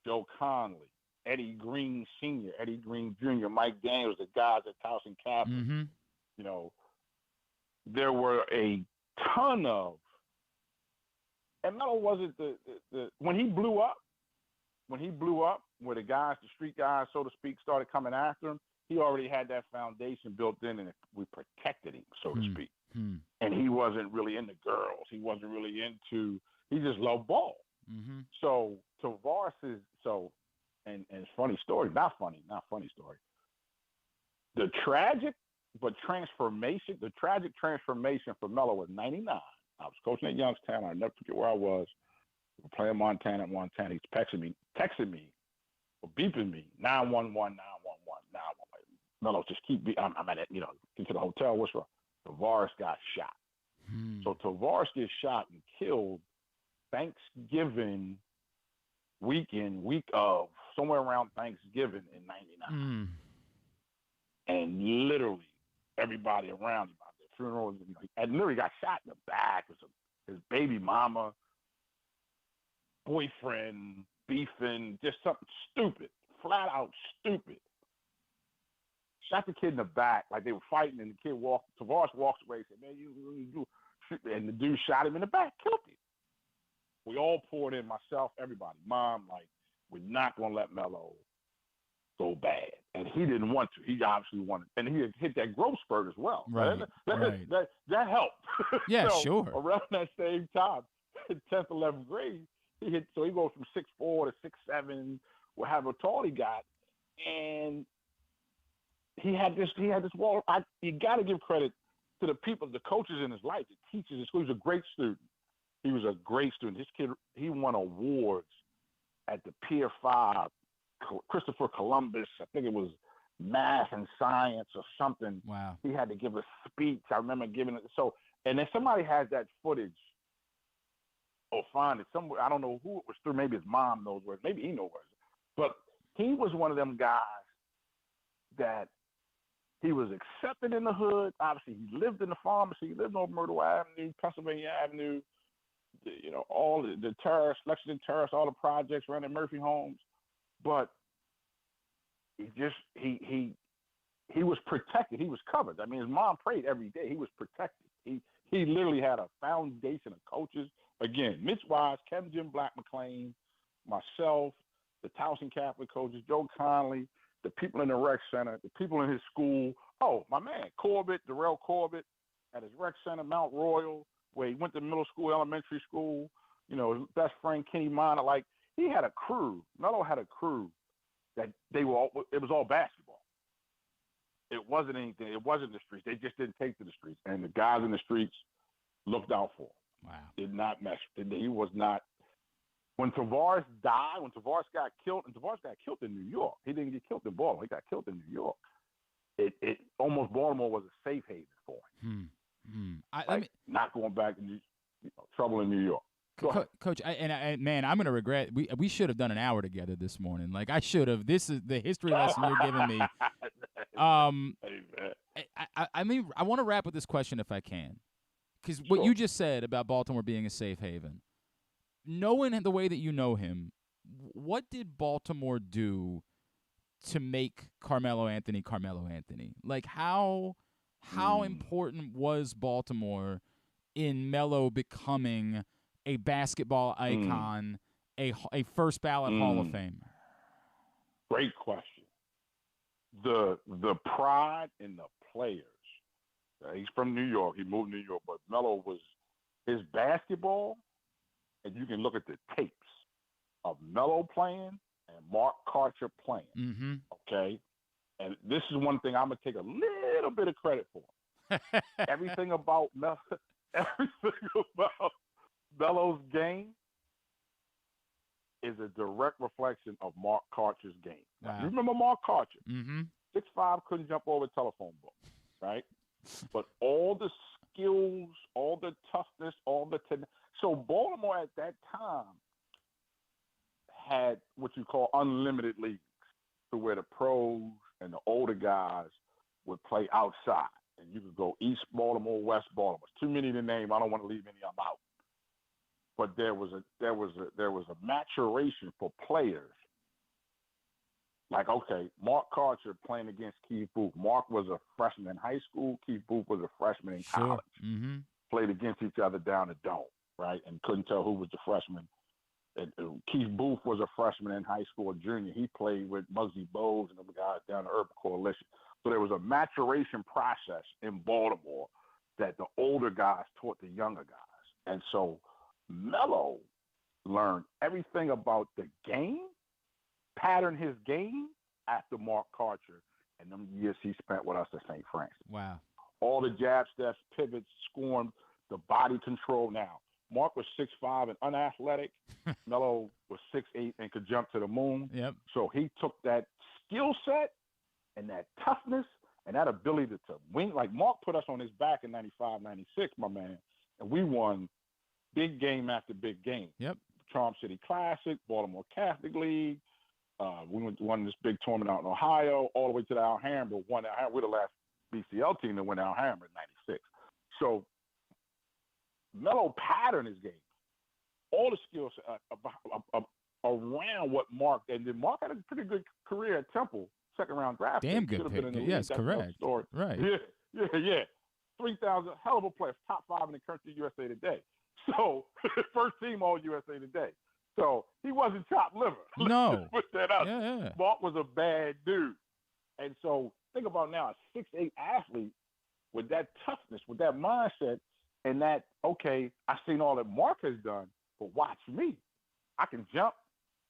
Joe Conley, Eddie Green Sr., Eddie Green Jr., Mike Daniels, the guys at Towson Catholic. There were a ton of, and Melo wasn't the when he blew up, where the guys, the street guys, so to speak, started coming after him, he already had that foundation built in, and we protected him, so to speak. And he wasn't really into girls. He wasn't really into, he just loved ball. So Tavares is, and it's funny story, not funny story. The tragic transformation for Melo was 99. I was coaching at Youngstown. I'll never forget where I was. We were playing Montana. He's texting me, or beeping me, 911, 911, 911. Melo, just keep I'm at it, get to the hotel. What's wrong? Tavares got shot. So Tavares gets shot and killed Thanksgiving weekend, week of somewhere around Thanksgiving in 99. And literally everybody around him at the funeral, and literally got shot in the back. His baby mama, boyfriend, beefing, just something stupid, flat out stupid. Shot the kid in the back like they were fighting, and the kid Tavares walks away and said, man, you and the dude shot him in the back, killed him. We all poured in, myself, everybody. Mom, like, we're not going to let Melo go bad. And he didn't want to. He obviously wanted. And he had hit that growth spurt as well. Right, that helped. Yeah, so sure. Around that same time, in 10th, 11th grade, he goes from 6'4" to 6'7", however tall he got. And he had this wall. You got to give credit to the people, the coaches in his life, the teachers in school. He was a great student. He was a great student. This kid, he won awards at the Pier 5, Christopher Columbus. I think it was math and science or something. Wow. He had to give a speech. I remember giving it. So, and then somebody has that footage or find it somewhere. I don't know who it was through. Maybe his mom knows where. Maybe he knows where. But he was one of them guys that he was accepted in the hood. Obviously, he lived in the pharmacy. He lived on Myrtle Avenue, Pennsylvania Avenue. All the terrace, Lexington Terrace, all the projects around at Murphy Homes. But he was protected. He was covered. I mean, his mom prayed every day. He was protected. He literally had a foundation of coaches. Again, Mitch Wise, Kevin Jim Black McLean, myself, the Towson Catholic coaches, Joe Conley, the people in the rec center, the people in his school. Oh, my man, Darrell Corbett at his rec center, Mount Royal, where he went to middle school, elementary school. His best friend, Kenny Minor. Like, he had a crew. Melo had a crew that it was all basketball. It wasn't anything. It wasn't the streets. They just didn't take to the streets. And the guys in the streets looked out for him. Wow. Did not mess. He was not. When Tavares died, when Tavares got killed, and Tavares got killed in New York. He didn't get killed in Baltimore. He got killed in New York. It almost Baltimore was a safe haven for him. Not going back to trouble in New York. Coach, man, I'm gonna regret. We should have done an hour together this morning. Like, I should have. This is the history lesson you're giving me. I mean, I want to wrap with this question if I can, because what you just said about Baltimore being a safe haven, knowing the way that you know him, what did Baltimore do to make Carmelo Anthony Carmelo Anthony? Like, how important was Baltimore in Melo becoming a basketball icon, a first ballot Hall of Famer? Great question. The pride in the players. He's from New York. He moved to New York, but Melo was his basketball, and you can look at the tapes of Melo playing and Mark Karcher playing. Mm-hmm. Okay, and this is one thing I'm gonna take a little bit of credit for. Everything about Melo's game is a direct reflection of Mark Karcher's game. Wow. You remember Mark Karcher? Mm-hmm. 6'5", couldn't jump over a telephone book, right? But all the skills, all the toughness, so Baltimore at that time had what you call unlimited leagues, to where the pros and the older guys would play outside, and you could go East Baltimore, West Baltimore. It's too many to name. I don't want to leave any of them out. But there was a maturation for players. Like, okay, Mark Karcher playing against Keith Booth. Mark was a freshman in high school. Keith Booth was a freshman in college. Mm-hmm. Played against each other down the dome, right? And couldn't tell who was the freshman. And Keith Booth was a freshman in high school, a junior. He played with Muggsy Bogues and the guys down the Urban Coalition. So there was a maturation process in Baltimore that the older guys taught the younger guys. And so Melo learned everything about the game, patterned his game after Mark Karcher and them years he spent with us at St. Francis. Wow. All the jab steps, pivots, scoring, the body control. Now, Mark was 6'5" and unathletic. Melo was 6'8" and could jump to the moon. Yep. So he took that skill set and that toughness and that ability to win. Like, Mark put us on his back in 95, 96, my man, and we won big game after big game. Yep. Charm City Classic, Baltimore Catholic League. We won this big tournament out in Ohio, all the way to the Alhambra. We're the last BCL team that went to Alhambra in 96. So Melo patterned his game. All the skills around what Mark, and then Mark had a pretty good career at Temple, second-round draft. Damn good pick. Yes, correct. Story. Right. Yeah. 3,000, hell of a player, top 5 in the country, USA Today. So, first team All USA Today. So, he wasn't chopped liver. No. Let's put that out. Yeah. Mark was a bad dude. And so, think about now a 6'8" athlete with that toughness, with that mindset, and that, okay, I've seen all that Mark has done, but watch me. I can jump.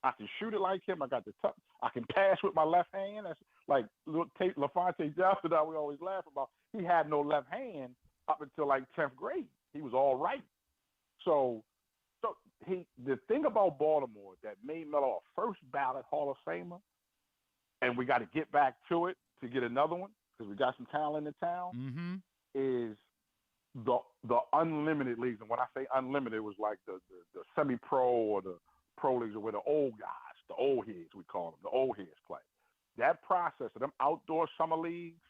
I can shoot it like him. I got the tough. I can pass with my left hand. That's like LaFonte Johnson that we always laugh about. He had no left hand up until like 10th grade. He was all right. So the thing about Baltimore that made Melo a first ballot Hall of Famer, and we got to get back to it to get another one because we got some talent in town, is the unlimited leagues. And when I say unlimited, it was like the semi-pro or the pro leagues where the old guys, the old heads, we call them, the old heads play. That process of them outdoor summer leagues,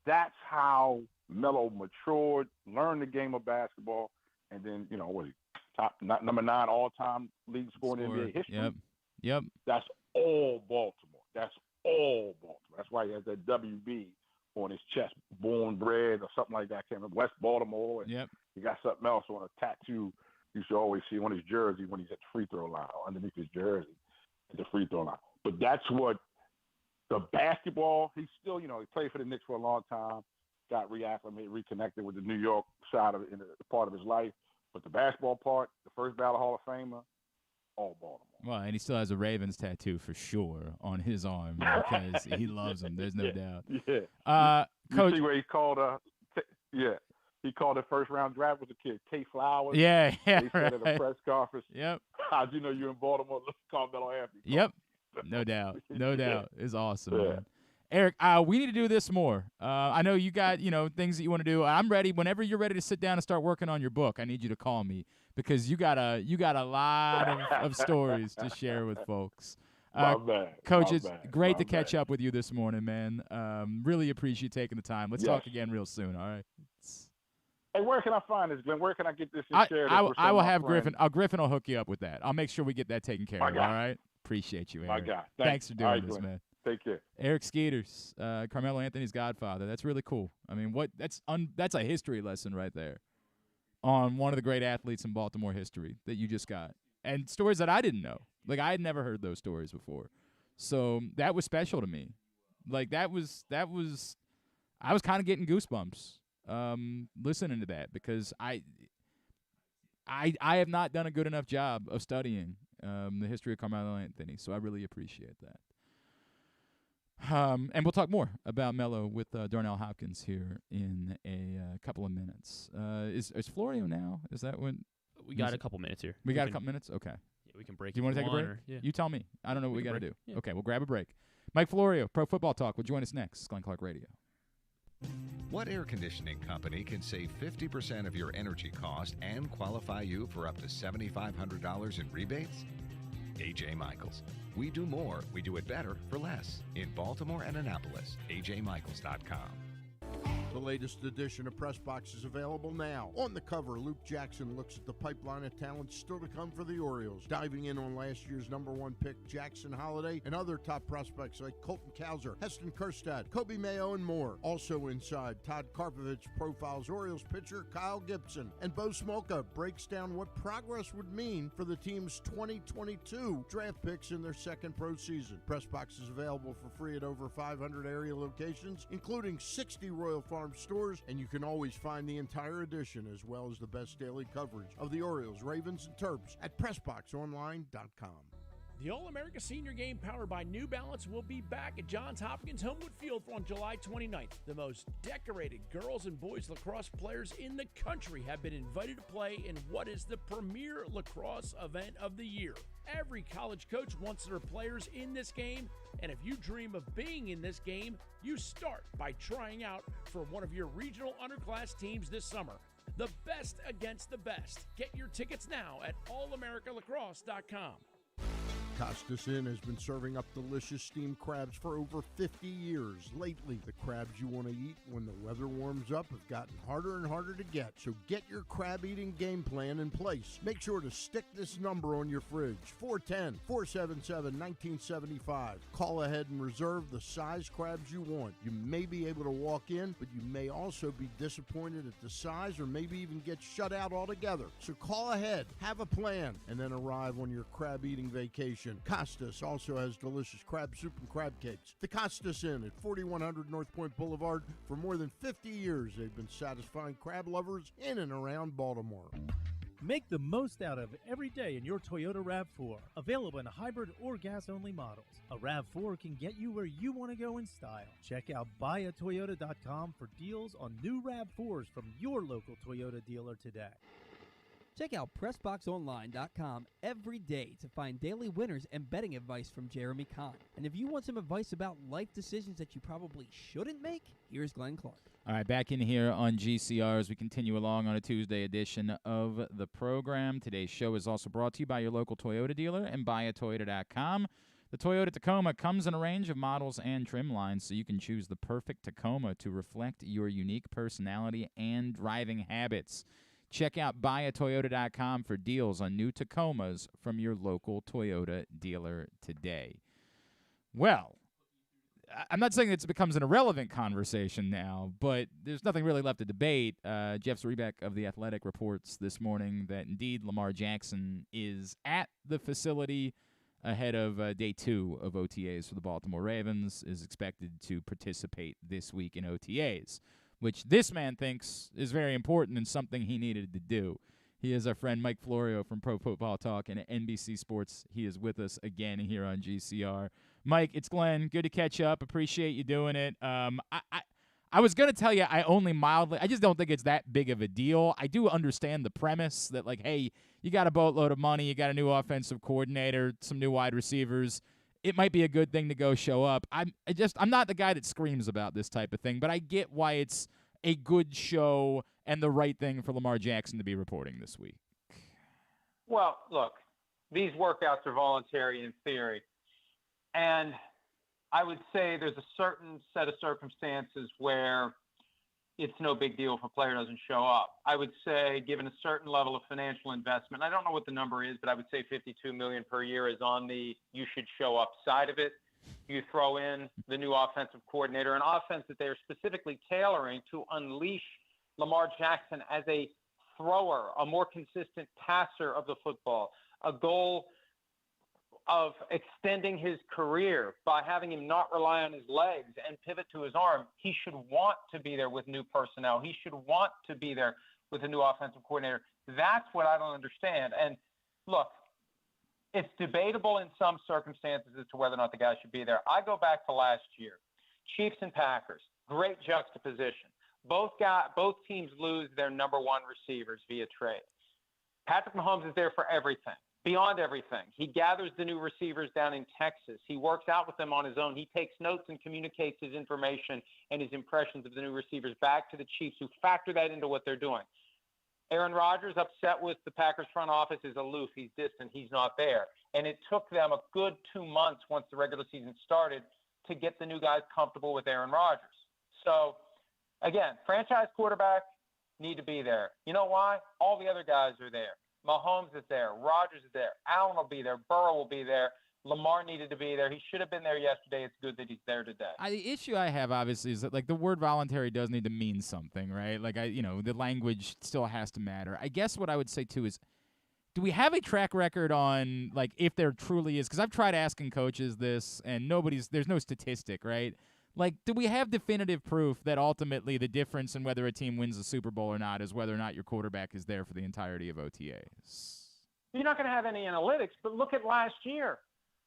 that's how Melo matured, learned the game of basketball, and then, was he number 9 all-time league scorer in NBA history? Yep. That's all Baltimore. That's why he has that WB on his chest, born bred or something like that. I can't remember, West Baltimore. And he got something else on a tattoo you should always see on his jersey when he's at the free throw line, or underneath his jersey at the free throw line. But that's what the basketball, he's still, he played for the Knicks for a long time, got reacclimated, reconnected with the New York side of it in the part of his life. But the basketball part, the first ballot Hall of Famer, all Baltimore. Well, and he still has a Ravens tattoo for sure on his arm because he loves them. There's no doubt. Yeah. Coach, you see where he called he called the first round draft with a kid, K. Flowers. Yeah, He said at a press conference. Yep. How'd you know you're in Baltimore? Let's call Carmelo Anthony. Yep. No doubt. No doubt. It's awesome, man. Eric, we need to do this more. I know you got, things that you want to do. I'm ready. Whenever you're ready to sit down and start working on your book, I need you to call me because you got a lot of stories to share with folks. Coach, it's great to catch up with you this morning, man. Really appreciate you taking the time. Let's talk again real soon, all right? Hey, where can I find this, Glenn? Where can I get this shared? I will have Griffin. Griffin will hook you up with that. I'll make sure we get that taken care of, all right? Appreciate you, Eric. My guy. Thanks for doing this, man. Take care. Eric Skeeters, Carmelo Anthony's godfather. That's really cool. I mean, that's a history lesson right there on one of the great athletes in Baltimore history that you just got. And stories that I didn't know. Like, I had never heard those stories before. So that was special to me. Like, I was kind of getting goosebumps listening to that because I have not done a good enough job of studying the history of Carmelo Anthony, so I really appreciate that. And we'll talk more about Melo with Darnell Hopkins here in a couple of minutes. Is Florio now? Is that when we got a couple minutes here? We got a couple minutes? Okay. Yeah, we can break. Do you want to take a break? Yeah. You tell me. I don't know what we got to do. Yeah. Okay, we'll grab a break. Mike Florio, Pro Football Talk, will join us next. Glenn Clark Radio. What air conditioning company can save 50% of your energy cost and qualify you for up to $7,500 in rebates? A.J. Michaels. We do more, we do it better for less. In Baltimore and Annapolis, ajmichaels.com. The latest edition of Press Box is available now. On the cover, Luke Jackson looks at the pipeline of talent still to come for the Orioles, diving in on last year's #1 pick Jackson Holiday and other top prospects like Colton Cowser, Heston Kjerstad, Kobe Mayo, and more. Also inside, Todd Karpovich profiles Orioles pitcher Kyle Gibson, and Bo Smolka breaks down what progress would mean for the team's 2022 draft picks in their second pro season. Press Box is available for free at over 500 area locations, including 60 Royal Farm stores, and you can always find the entire edition as well as the best daily coverage of the Orioles, Ravens, and Terps at PressBoxOnline.com. The All-America Senior Game powered by New Balance will be back at Johns Hopkins Homewood Field on July 29th. The most decorated girls and boys lacrosse players in the country have been invited to play in what is the premier lacrosse event of the year. Every college coach wants their players in this game, and if you dream of being in this game, you start by trying out for one of your regional underclass teams this summer. The best against the best. Get your tickets now at allamericalacrosse.com. Costas Inn has been serving up delicious steamed crabs for over 50 years. Lately, the crabs you want to eat when the weather warms up have gotten harder and harder to get. So get your crab-eating game plan in place. Make sure to stick this number on your fridge, 410-477-1975. Call ahead and reserve the size crabs you want. You may be able to walk in, but you may also be disappointed at the size or maybe even get shut out altogether. So call ahead, have a plan, and then arrive on your crab-eating vacation. Costas also has delicious crab soup and crab cakes. The Costas Inn at 4100 North Point Boulevard. For more than 50 years, they've been satisfying crab lovers in and around Baltimore. Make the most out of every day in your Toyota RAV4. Available in hybrid or gas-only models. A RAV4 can get you where you want to go in style. Check out buyatoyota.com for deals on new RAV4s from your local Toyota dealer today. Check out PressBoxOnline.com every day to find daily winners and betting advice from Jeremy Kahn. And if you want some advice about life decisions that you probably shouldn't make, here's Glenn Clark. All right, back in here on GCR as we continue along on a Tuesday edition of the program. Today's show is also brought to you by your local Toyota dealer and buyatoyota.com. The Toyota Tacoma comes in a range of models and trim lines, so you can choose the perfect Tacoma to reflect your unique personality and driving habits. Check out buyatoyota.com for deals on new Tacomas from your local Toyota dealer today. Well, I'm not saying it becomes an irrelevant conversation now, but there's nothing really left to debate. Jeff Zrebeck of The Athletic reports this morning that indeed Lamar Jackson is at the facility ahead of day 2 of OTAs for the Baltimore Ravens, is expected to participate this week in OTAs, which this man thinks is very important and something he needed to do. He is our friend Mike Florio from Pro Football Talk and NBC Sports. He is with us again here on GCR. Mike, it's Glenn. Good to catch up. Appreciate you doing it. I was going to tell you I just don't think it's that big of a deal. I do understand the premise that, like, hey, you got a boatload of money, you got a new offensive coordinator, some new wide receivers. It might be a good thing to go show up. I'm not the guy that screams about this type of thing, but I get why it's a good show and the right thing for Lamar Jackson to be reporting this week. Well, look, these workouts are voluntary in theory. And I would say there's a certain set of circumstances where it's no big deal if a player doesn't show up. I would say, given a certain level of financial investment, I don't know what the number is, but I would say $52 million per year is on the you should show up side of it. You throw in the new offensive coordinator, an offense that they are specifically tailoring to unleash Lamar Jackson as a thrower, a more consistent passer of the football, a goal of extending his career by having him not rely on his legs and pivot to his arm. He should want to be there with new personnel. He should want to be there with a new offensive coordinator. That's what I don't understand. And look, it's debatable in some circumstances as to whether or not the guy should be there. I go back to last year, Chiefs and Packers, great juxtaposition. Both teams lose their number one receivers via trade. Patrick Mahomes is there for everything. Beyond everything. He gathers the new receivers down in Texas. He works out with them on his own. He takes notes and communicates his information and his impressions of the new receivers back to the Chiefs, who factor that into what they're doing. Aaron Rodgers, upset with the Packers front office, is aloof. He's distant. He's not there. And it took them a good 2 months once the regular season started to get the new guys comfortable with Aaron Rodgers. So, again, franchise quarterback need to be there. You know why? All the other guys are there. Mahomes is there. Rodgers is there. Allen will be there. Burrow will be there. Lamar needed to be there. He should have been there yesterday. It's good that he's there today. The issue I have, obviously, is that, like, the word voluntary does need to mean something, right? Like, the language still has to matter. I guess what I would say, too, is do we have a track record on, like, if there truly is? Because I've tried asking coaches this, and there's no statistic, right? Like, do we have definitive proof that ultimately the difference in whether a team wins the Super Bowl or not is whether or not your quarterback is there for the entirety of OTAs? You're not going to have any analytics, but look at last year.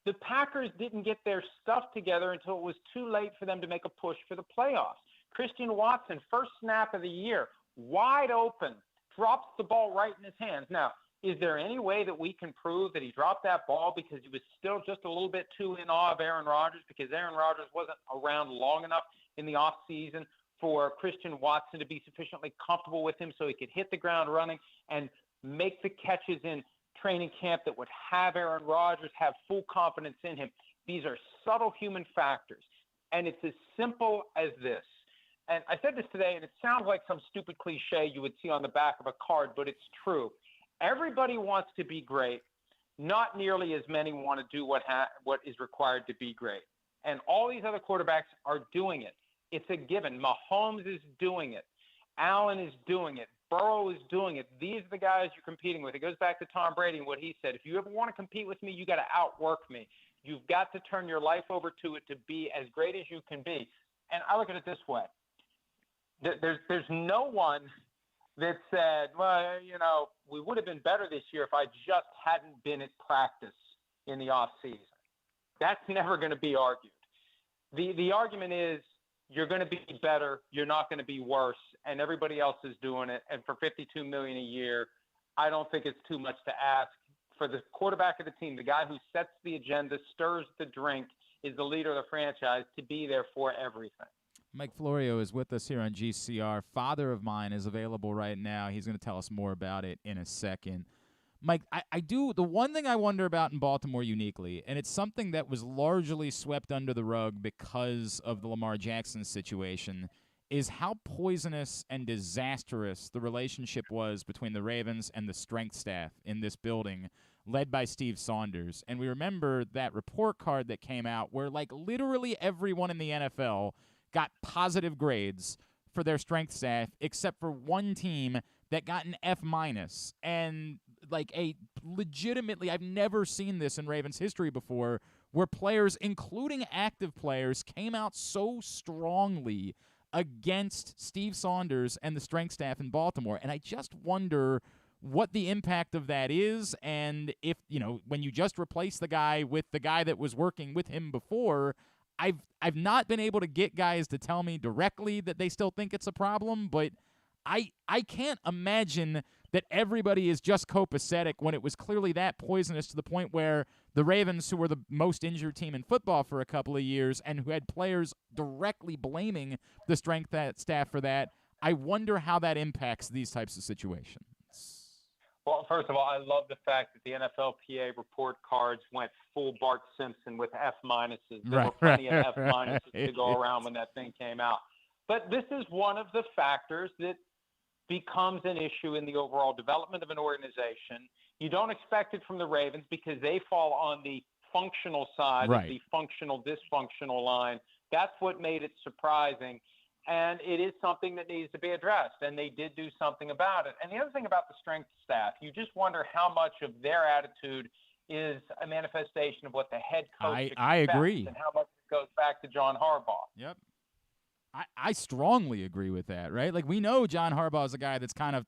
The Packers didn't get their stuff together until it was too late for them to make a push for the playoffs. Christian Watson, first snap of the year, wide open, drops the ball right in his hands. Now, is there any way that we can prove that he dropped that ball because he was still just a little bit too in awe of Aaron Rodgers, because Aaron Rodgers wasn't around long enough in the offseason for Christian Watson to be sufficiently comfortable with him so he could hit the ground running and make the catches in training camp that would have Aaron Rodgers, have full confidence in him. These are subtle human factors. And it's as simple as this. And I said this today, and it sounds like some stupid cliche you would see on the back of a card, but it's true. Everybody wants to be great. Not nearly as many want to do what is required to be great. And all these other quarterbacks are doing it. It's a given. Mahomes is doing it. Allen is doing it. Burrow is doing it. These are the guys you're competing with. It goes back to Tom Brady and what he said. If you ever want to compete with me, you got to outwork me. You've got to turn your life over to it to be as great as you can be. And I look at it this way. There's no one that said, well, we would have been better this year if I just hadn't been at practice in the off season. That's never going to be argued. The argument is you're going to be better, you're not going to be worse, and everybody else is doing it. And for $52 million a year, I don't think it's too much to ask. For the quarterback of the team, the guy who sets the agenda, stirs the drink, is the leader of the franchise, to be there for everything. Mike Florio is with us here on GCR. Father of Mine is available right now. He's going to tell us more about it in a second. Mike, the one thing I wonder about in Baltimore uniquely, and it's something that was largely swept under the rug because of the Lamar Jackson situation, is how poisonous and disastrous the relationship was between the Ravens and the strength staff in this building, led by Steve Saunders. And we remember that report card that came out where, like, literally everyone in the NFL got positive grades for their strength staff except for one team that got an F-. And, like, legitimately, I've never seen this in Ravens history before, where players, including active players, came out so strongly against Steve Saunders and the strength staff in Baltimore. And I just wonder what the impact of that is, and if, when you just replace the guy with the guy that was working with him before, I've not been able to get guys to tell me directly that they still think it's a problem, but I can't imagine that everybody is just copacetic when it was clearly that poisonous to the point where the Ravens, who were the most injured team in football for a couple of years and who had players directly blaming the strength staff for that, I wonder how that impacts these types of situations. Well, first of all, I love the fact that the NFLPA report cards went full Bart Simpson with F-. There were plenty of F- to go around when that thing came out. But this is one of the factors that becomes an issue in the overall development of an organization. You don't expect it from the Ravens because they fall on the functional side of the functional, dysfunctional line. That's what made it surprising. And it is something that needs to be addressed, and they did do something about it. And the other thing about the strength staff, you just wonder how much of their attitude is a manifestation of what the head coach expects. I agree. And how much it goes back to John Harbaugh. Yep. I strongly agree with that, right? Like, we know John Harbaugh is a guy that's kind of,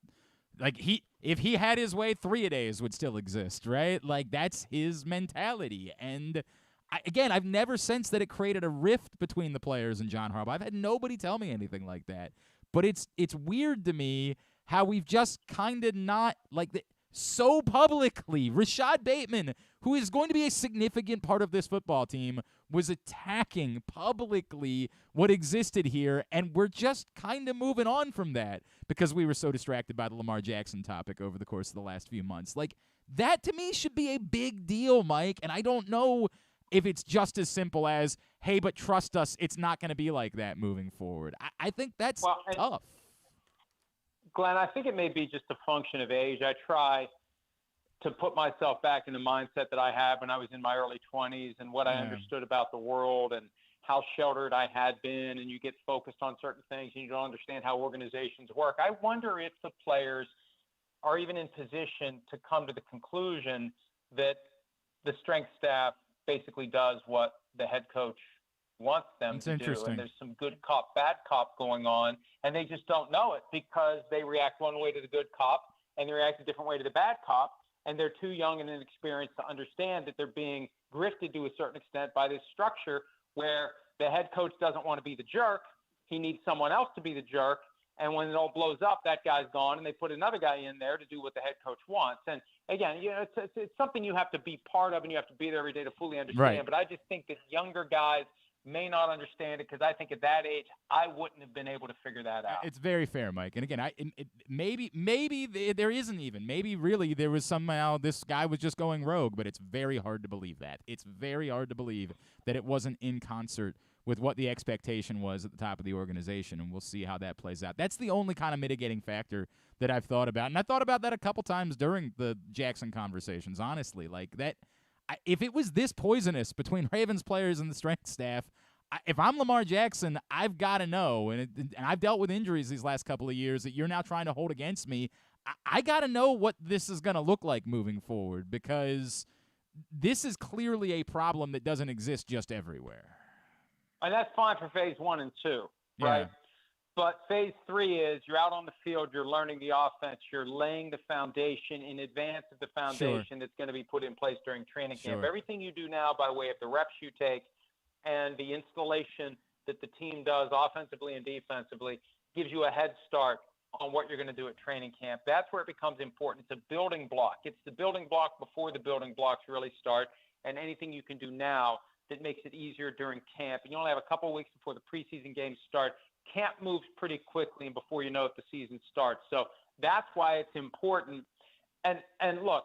like, if he had his way, 3-a-days would still exist, right? Like, that's his mentality. And I've never sensed that it created a rift between the players and John Harbaugh. I've had nobody tell me anything like that. But it's weird to me how we've just kind of not, like, so publicly, Rashad Bateman, who is going to be a significant part of this football team, was attacking publicly what existed here, and we're just kind of moving on from that because we were so distracted by the Lamar Jackson topic over the course of the last few months. Like, that to me should be a big deal, Mike, and I don't know if it's just as simple as, hey, but trust us, it's not going to be like that moving forward. I think that's tough. Glenn, I think it may be just a function of age. I try to put myself back in the mindset that I had when I was in my early 20s and what I understood about the world and how sheltered I had been, and you get focused on certain things and you don't understand how organizations work. I wonder if the players are even in position to come to the conclusion that the strength staff basically does what the head coach wants them to do. And there's some good cop, bad cop going on, and they just don't know it because they react one way to the good cop and they react a different way to the bad cop. And they're too young and inexperienced to understand that they're being grifted to a certain extent by this structure where the head coach doesn't want to be the jerk. He needs someone else to be the jerk. And when it all blows up, that guy's gone, and they put another guy in there to do what the head coach wants. And again, it's something you have to be part of, and you have to be there every day to fully understand. Right. But I just think that younger guys may not understand it, because I think at that age I wouldn't have been able to figure that out. It's very fair, Mike. And again, maybe there isn't even. Maybe really there was somehow this guy was just going rogue, but it's very hard to believe that. It's very hard to believe that it wasn't in concert with what the expectation was at the top of the organization, and we'll see how that plays out. That's the only kind of mitigating factor that I've thought about, and I thought about that a couple times during the Jackson conversations, honestly. Like that, if it was this poisonous between Ravens players and the strength staff, if I'm Lamar Jackson, I've got to know, and I've dealt with injuries these last couple of years that you're now trying to hold against me. I got to know what this is going to look like moving forward, because this is clearly a problem that doesn't exist just everywhere. And that's fine for phase 1 and 2, right? Yeah. But phase 3 is you're out on the field, you're learning the offense, you're laying the foundation in advance of the foundation that's going to be put in place during training camp. Everything you do now by way of the reps you take and the installation that the team does offensively and defensively gives you a head start on what you're going to do at training camp. That's where it becomes important. It's a building block. It's the building block before the building blocks really start, and anything you can do now that makes it easier during camp. And you only have a couple of weeks before the preseason games start. Camp moves pretty quickly, and before you know it, the season starts. So that's why it's important. And look,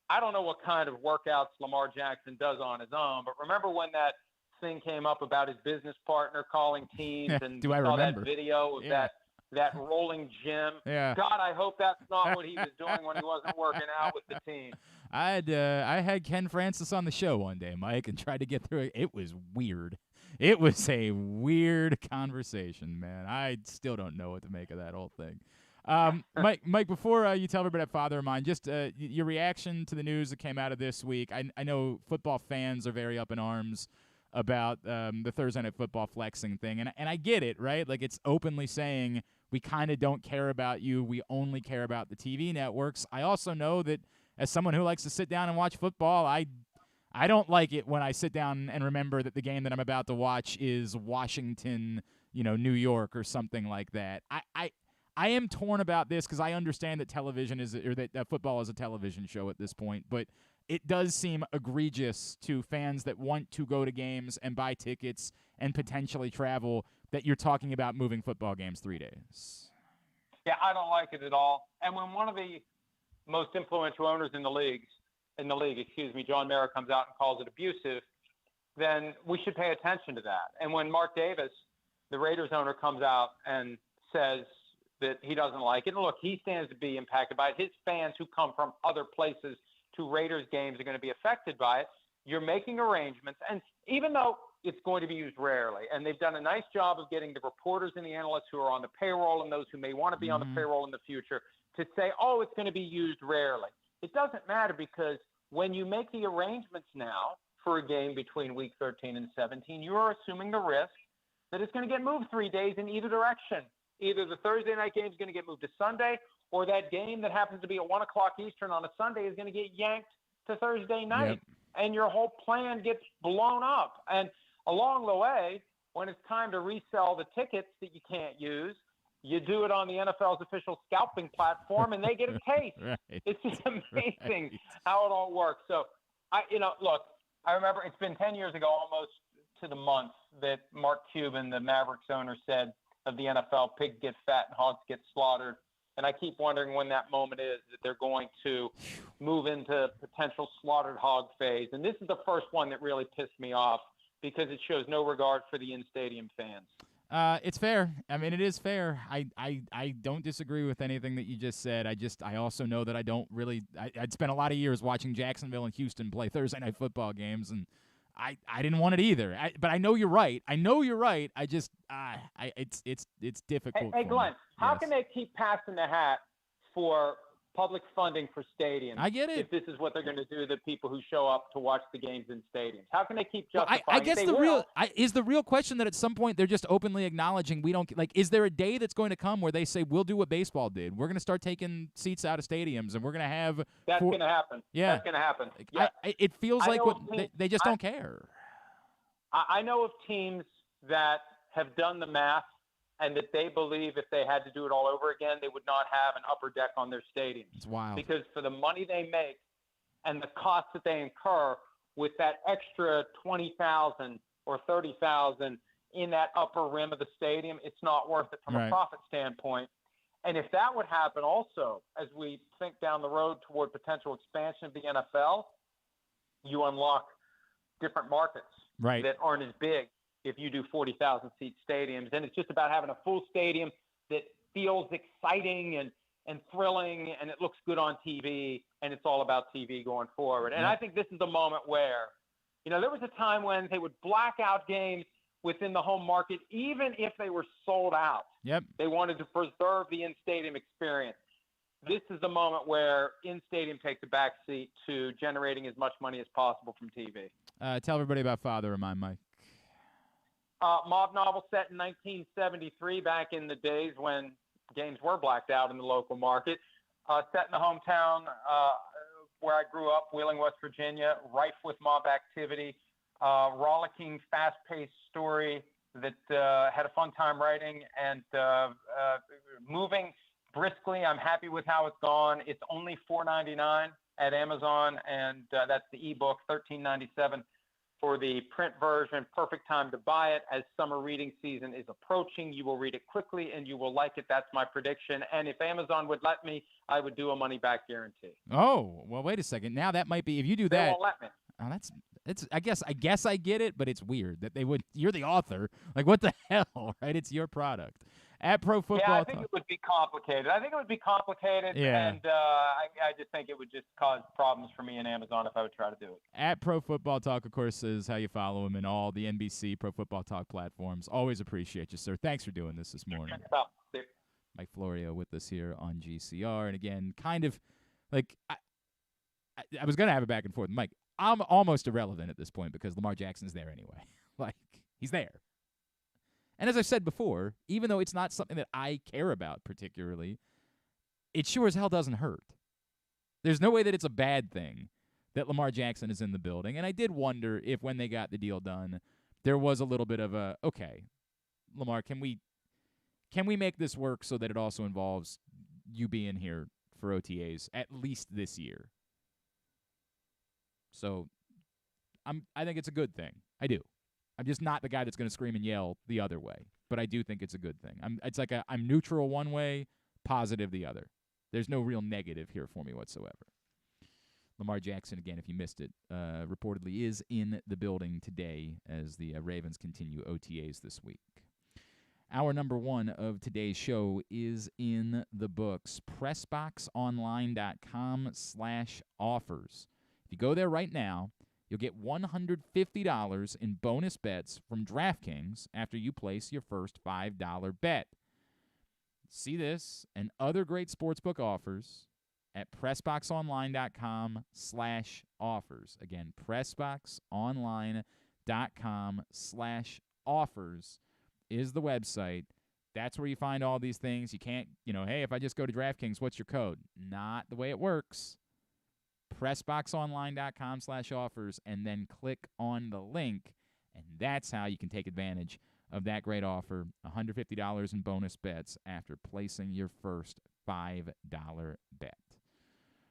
I don't know what kind of workouts Lamar Jackson does on his own, but remember when that thing came up about his business partner calling teams and Do I saw remember? that video of that rolling gym? Yeah. God, I hope that's not what he was doing when he wasn't working out with the team. I had Ken Francis on the show one day, Mike, and tried to get through it. It was weird. It was a weird conversation, man. I still don't know what to make of that whole thing. Mike, before you tell everybody that Father of Mine, just your reaction to the news that came out of this week. I know football fans are very up in arms about the Thursday Night Football flexing thing, and I get it, right? Like, it's openly saying we kind of don't care about you. We only care about the TV networks. I also know that as someone who likes to sit down and watch football, I don't like it when I sit down and remember that the game that I'm about to watch is Washington, New York or something like that. I am torn about this because I understand that television that football is a television show at this point, but it does seem egregious to fans that want to go to games and buy tickets and potentially travel that you're talking about moving football games 3 days. Yeah, I don't like it at all. And when one of the most influential owners in the league, John Mara, comes out and calls it abusive, then we should pay attention to that. And when Mark Davis, the Raiders owner, comes out and says that he doesn't like it, and look, he stands to be impacted by it. His fans who come from other places to Raiders games are going to be affected by it. You're making arrangements, and even though it's going to be used rarely, and they've done a nice job of getting the reporters and the analysts who are on the payroll and those who may want to be on the payroll in the future to say, oh, it's going to be used rarely. It doesn't matter, because when you make the arrangements now for a game between week 13 and 17, you are assuming the risk that it's going to get moved 3 days in either direction. Either the Thursday night game is going to get moved to Sunday, or that game that happens to be at 1 o'clock Eastern on a Sunday is going to get yanked to Thursday night. And your whole plan gets blown up. And along the way, when it's time to resell the tickets that you can't use, you do it on the NFL's official scalping platform, and they get a case. It's just amazing how it all works. So, look, I remember it's been 10 years ago, almost to the month, that Mark Cuban, the Mavericks owner, said of the NFL, pigs get fat and hogs get slaughtered. And I keep wondering when that moment is that they're going to move into potential slaughtered hog phase. And this is the first one that really pissed me off, because it shows no regard for the in-stadium fans. It's fair. I mean, it is fair. I don't disagree with anything that you just said. I also know that I don't really – I'd spent a lot of years watching Jacksonville and Houston play Thursday night football games, and I didn't want it either. But I know you're right. I just it's difficult. Hey Glenn, how can they keep passing the hat for public funding for stadiums? I get it. If this is what they're going to do to the people who show up to watch the games in stadiums, how can they keep justifying? I guess the real question that at some point they're just openly acknowledging we don't like. Is there a day that's going to come where they say we'll do what baseball did? We're going to start taking seats out of stadiums, and we're going to have. That's going to happen. Yeah, that's going to happen. Yeah. It feels like they just don't care. I know of teams that have done the math, and that they believe if they had to do it all over again, they would not have an upper deck on their stadiums. It's wild. Because for the money they make and the costs that they incur with that extra $20,000 or 30,000 in that upper rim of the stadium, it's not worth it from a profit standpoint. And if that would happen also, as we think down the road toward potential expansion of the NFL, you unlock different markets that aren't as big if you do 40,000 seat stadiums. And it's just about having a full stadium that feels exciting and thrilling, and it looks good on TV, and it's all about TV going forward. And I think this is a moment where, there was a time when they would black out games within the home market, even if they were sold out. They wanted to preserve the in-stadium experience. This is the moment where in-stadium takes a back seat to generating as much money as possible from TV. Tell everybody about Father of Mine, Mike. Mob novel set in 1973, back in the days when games were blacked out in the local market. Set in the hometown where I grew up, Wheeling, West Virginia, rife with mob activity. Rollicking, fast-paced story that had a fun time writing and moving briskly. I'm happy with how it's gone. It's only $4.99 at Amazon, and that's the ebook, $13.97 for the print version. Perfect time to buy it as summer reading season is approaching. You will read it quickly and you will like it. That's my prediction. And if Amazon would let me, I would do a money-back guarantee. Oh, well, wait a second. Now that might be, if you do that. They won't let me. Oh, it's. I guess I get it, but it's weird that they would. You're the author. Like, what the hell, right? It's your product. At Pro Football Yeah, I think it would be complicated. And I just think it would just cause problems for me and Amazon if I would try to do it. At Pro Football Talk, of course, is how you follow him in all the NBC Pro Football Talk platforms. Always appreciate you, sir. Thanks for doing this morning. Mike Florio with us here on GCR. And again, kind of like I was going to have a back and forth. Mike, I'm almost irrelevant at this point because Lamar Jackson's there anyway. Like, he's there. And as I've said before, even though it's not something that I care about particularly, it sure as hell doesn't hurt. There's no way that it's a bad thing that Lamar Jackson is in the building. And I did wonder if when they got the deal done, there was a little bit of a, okay, Lamar, can we make this work so that it also involves you being here for OTAs at least this year? So I think it's a good thing. I do. I'm just not the guy that's going to scream and yell the other way, but I do think it's a good thing. I'm neutral one way, positive the other. There's no real negative here for me whatsoever. Lamar Jackson, again, if you missed it, reportedly is in the building today as the Ravens continue OTAs this week. Hour number one of today's show is in the books, PressBoxOnline.com/offers. If you go there right now, you'll get $150 in bonus bets from DraftKings after you place your first $5 bet. See this and other great sportsbook offers at PressBoxOnline.com/offers. Again, PressBoxOnline.com/offers is the website. That's where you find all these things. You can't, hey, if I just go to DraftKings, what's your code? Not the way it works. PressBoxOnline.com/offers and then click on the link, and that's how you can take advantage of that great offer, $150 in bonus bets after placing your first $5 bet.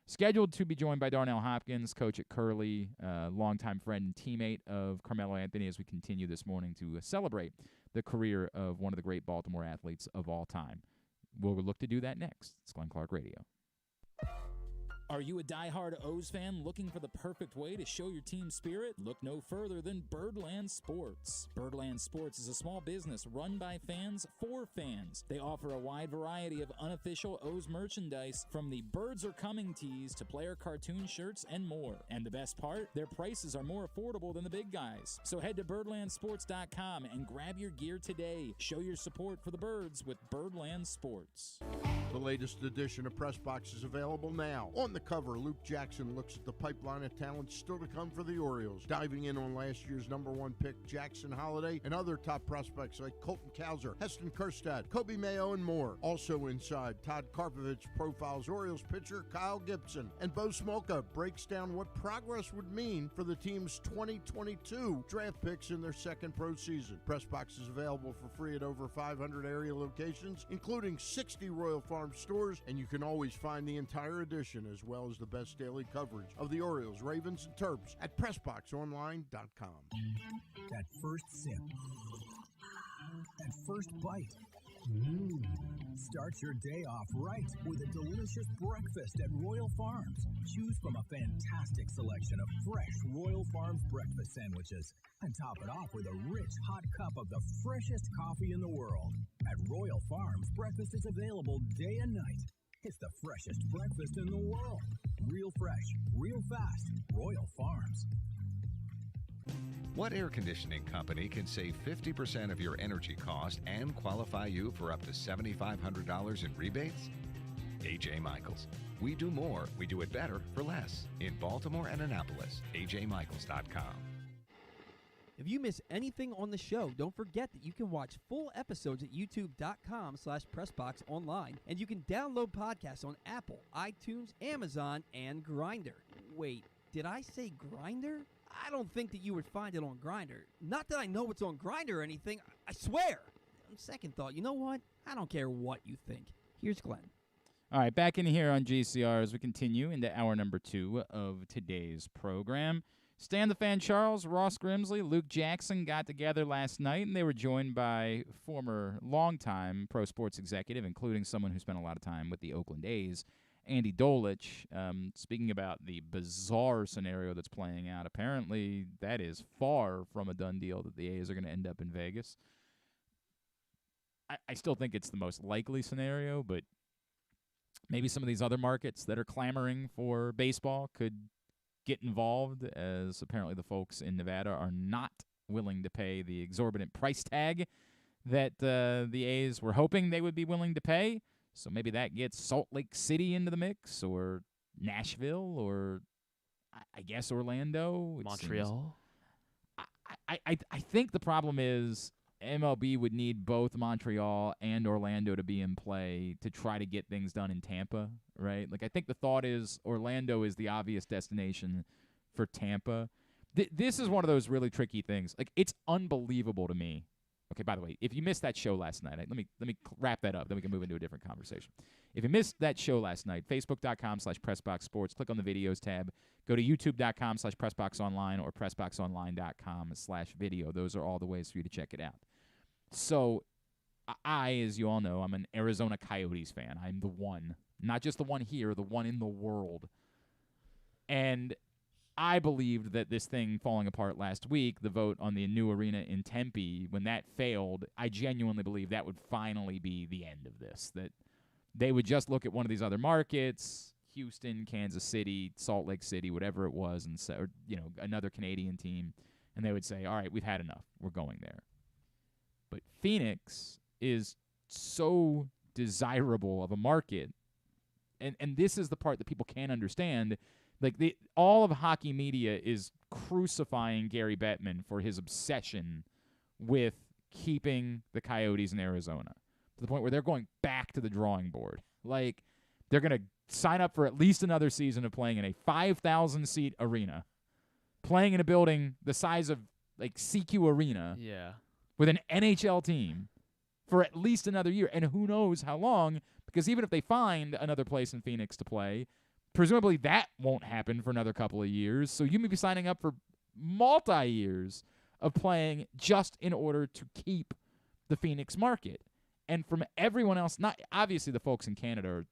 Scheduled to be joined by Darnell Hopkins, coach at Curley, longtime friend and teammate of Carmelo Anthony, as we continue this morning to celebrate the career of one of the great Baltimore athletes of all time. We'll look to do that next. It's Glenn Clark Radio. Are you a diehard O's fan looking for the perfect way to show your team spirit? Look no further than Birdland Sports. Birdland Sports is a small business run by fans for fans. They offer a wide variety of unofficial O's merchandise, from the Birds Are Coming tees to player cartoon shirts and more. And the best part? Their prices are more affordable than the big guys. So head to birdlandsports.com and grab your gear today. Show your support for the Birds with Birdland Sports. The latest edition of Press Box is available now. On the cover, Luke Jackson looks at the pipeline of talent still to come for the Orioles, diving in on last year's #1 pick Jackson Holiday and other top prospects like Colton Cowser, Heston Kjerstad, Kobe Mayo, and more. Also inside, Todd Karpovich profiles Orioles pitcher Kyle Gibson, and Bo Smolka breaks down what progress would mean for the team's 2022 draft picks in their second pro season. Press Box is available for free at over 500 area locations, including 60 Royal Farm Farms stores, and you can always find the entire edition as well as the best daily coverage of the Orioles, Ravens, and Terps at PressBoxOnline.com. That first sip. That first bite. Start your day off right with a delicious breakfast at Royal Farms. Choose from a fantastic selection of fresh Royal Farms breakfast sandwiches and top it off with a rich hot cup of the freshest coffee in the world. At Royal Farms, breakfast is available day and night. It's the freshest breakfast in the world. Real fresh, real fast. Royal Farms. What air conditioning company can save 50% of your energy cost and qualify you for up to $7,500 in rebates? AJ Michaels. We do more, we do it better for less. In Baltimore and Annapolis, ajmichaels.com. If you miss anything on the show, don't forget that you can watch full episodes at youtube.com/PressBoxOnline, and you can download podcasts on Apple, iTunes, Amazon, and Grindr. Wait, did I say Grindr? I don't think that you would find it on Grindr. Not that I know it's on Grindr or anything. I swear. On second thought, you know what? I don't care what you think. Here's Glenn. All right, back in here on GCR as we continue into hour number 2 of today's program. Stan the Fan Charles, Ross Grimsley, Luke Jackson got together last night, and they were joined by former longtime pro sports executive, including someone who spent a lot of time with the Oakland A's, Andy Dolich, speaking about the bizarre scenario that's playing out. Apparently, that is far from a done deal that the A's are going to end up in Vegas. I still think it's the most likely scenario, but maybe some of these other markets that are clamoring for baseball could get involved, as apparently the folks in Nevada are not willing to pay the exorbitant price tag that the A's were hoping they would be willing to pay. So maybe that gets Salt Lake City into the mix, or Nashville, or I guess Orlando. Montreal. I think the problem is MLB would need both Montreal and Orlando to be in play to try to get things done in Tampa, right? Like, I think the thought is Orlando is the obvious destination for Tampa. This is one of those really tricky things. Like, it's unbelievable to me. Okay, by the way, if you missed that show last night, let me wrap that up, then we can move into a different conversation. If you missed that show last night, facebook.com/PressBoxSports, click on the videos tab, go to youtube.com/PressBoxOnline or PressBoxOnline.com/video. Those are all the ways for you to check it out. So I, as you all know, I'm an Arizona Coyotes fan. I'm the one, not just the one here, the one in the world. And I believed that this thing falling apart last week, the vote on the new arena in Tempe, when that failed, I genuinely believe that would finally be the end of this, that they would just look at one of these other markets, Houston, Kansas City, Salt Lake City, whatever it was, and or, another Canadian team, and they would say, all right, we've had enough. We're going there. But Phoenix is so desirable of a market, and this is the part that people can't understand. Like, all of hockey media is crucifying Gary Bettman for his obsession with keeping the Coyotes in Arizona, to the point where they're going back to the drawing board. Like, they're going to sign up for at least another season of playing in a 5,000-seat arena, playing in a building the size of, like, CQ Arena, with an NHL team for at least another year. And who knows how long, because even if they find another place in Phoenix to play, presumably that won't happen for another couple of years. So you may be signing up for multi-years of playing just in order to keep the Phoenix market. And from everyone else, not obviously the folks in Canada are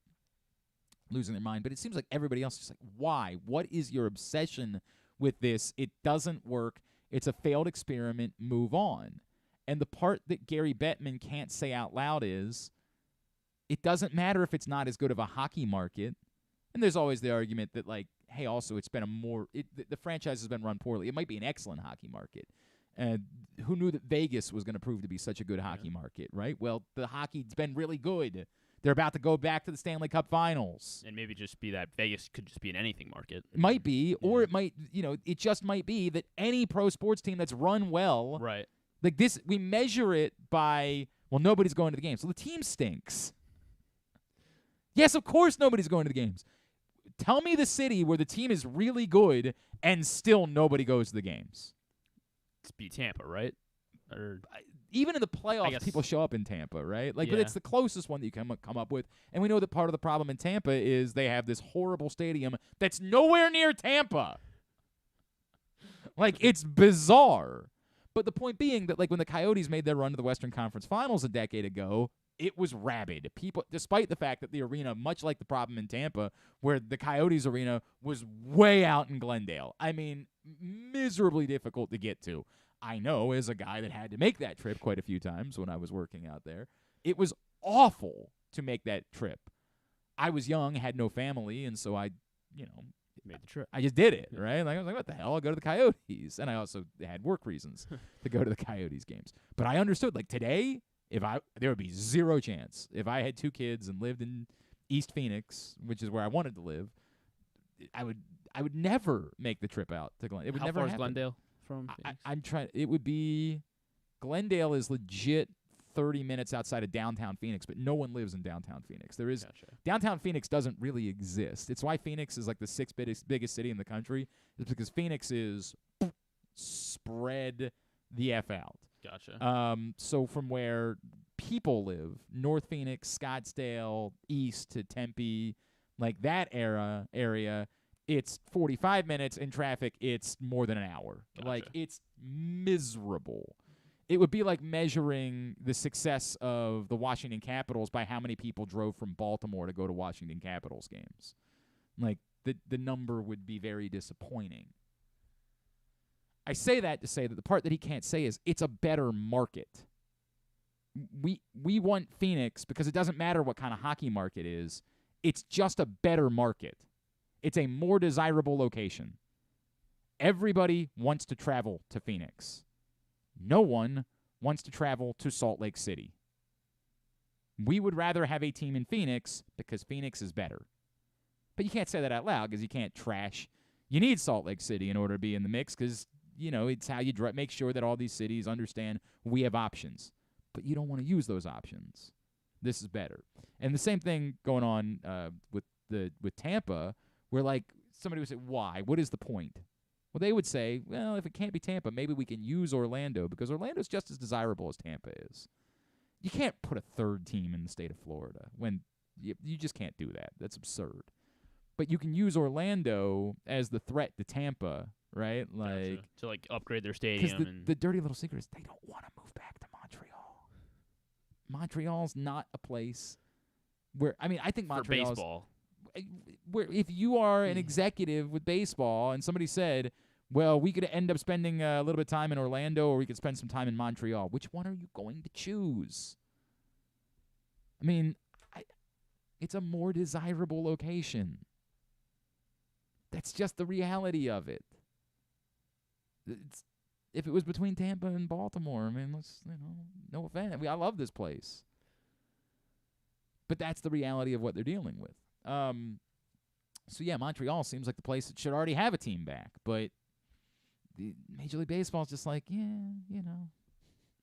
losing their mind, but it seems like everybody else is just like, why? What is your obsession with this? It doesn't work. It's a failed experiment. Move on. And the part that Gary Bettman can't say out loud is, it doesn't matter if it's not as good of a hockey market. And there's always the argument that, like, hey, also it's been the franchise has been run poorly. It might be an excellent hockey market. Who knew that Vegas was going to prove to be such a good hockey market, right? Well, the hockey's been really good. They're about to go back to the Stanley Cup Finals. And maybe just be that Vegas could just be an anything market. It might be, or it might, it just might be that any pro sports team that's run well, right? Like this, we measure it by, well, nobody's going to the game, so the team stinks. Yes, of course nobody's going to the games. Tell me the city where the team is really good and still nobody goes to the games. It's be Tampa, right? Or even in the playoffs, guess- people show up in Tampa, right? Like, but Yeah. it's the closest one that you can come up with. And we know that part of the problem in Tampa is they have this horrible stadium that's nowhere near Tampa. Like, it's bizarre. But the point being that, like, when the Coyotes made their run to the Western Conference Finals a decade ago, it was rabid. People, despite the fact that the arena, much like the problem in Tampa, where the Coyotes arena was way out in Glendale. I mean, miserably difficult to get to. I know, as a guy that had to make that trip quite a few times when I was working out there, it was awful to make that trip. I was young, had no family, and so I, Made the trip. I just did it, right? Like, I was like, what the hell? I'll go to the Coyotes. And I also had work reasons to go to the Coyotes games. But I understood, like, today, there would be zero chance. If I had 2 kids and lived in East Phoenix, which is where I wanted to live, I would never make the trip out to Glendale. It would How never far is happen. Glendale from? I'm trying. It would be Glendale is legit 30 minutes outside of downtown Phoenix, but no one lives in downtown Phoenix. Downtown Phoenix doesn't really exist. It's why Phoenix is like the 6th biggest city in the country. It's because Phoenix is spread the F out. Gotcha. So from where people live, North Phoenix, Scottsdale, east to Tempe, like that area, it's 45 minutes in traffic. It's more than an hour. Gotcha. Like, it's miserable. It would be like measuring the success of the Washington Capitals by how many people drove from Baltimore to go to Washington Capitals games. Like, the number would be very disappointing. I say that to say that the part that he can't say is it's a better market. We want Phoenix because it doesn't matter what kind of hockey market is. It's just a better market. It's a more desirable location. Everybody wants to travel to Phoenix. No one wants to travel to Salt Lake City. We would rather have a team in Phoenix because Phoenix is better. But you can't say that out loud because you can't trash. You need Salt Lake City in order to be in the mix because, it's how you make sure that all these cities understand we have options. But you don't want to use those options. This is better. And the same thing going on with Tampa, where, like, somebody would say, why? What is the point? Well, they would say, well, if it can't be Tampa, maybe we can use Orlando because Orlando's just as desirable as Tampa is. You can't put a 3rd team in the state of Florida when you just can't do that. That's absurd. But you can use Orlando as the threat to Tampa, right? Like, gotcha. To like upgrade their stadium. Because the dirty little secret is they don't want to move back to Montreal. Montreal's not a place where, I think Montreal's for baseball. Where if you are an executive with baseball and somebody said, well, we could end up spending a little bit of time in Orlando or we could spend some time in Montreal, which one are you going to choose? It's a more desirable location. That's just the reality of it. If it was between Tampa and Baltimore, no offense. I love this place. But that's the reality of what they're dealing with. So yeah, Montreal seems like the place that should already have a team back, but the Major League Baseball is just like,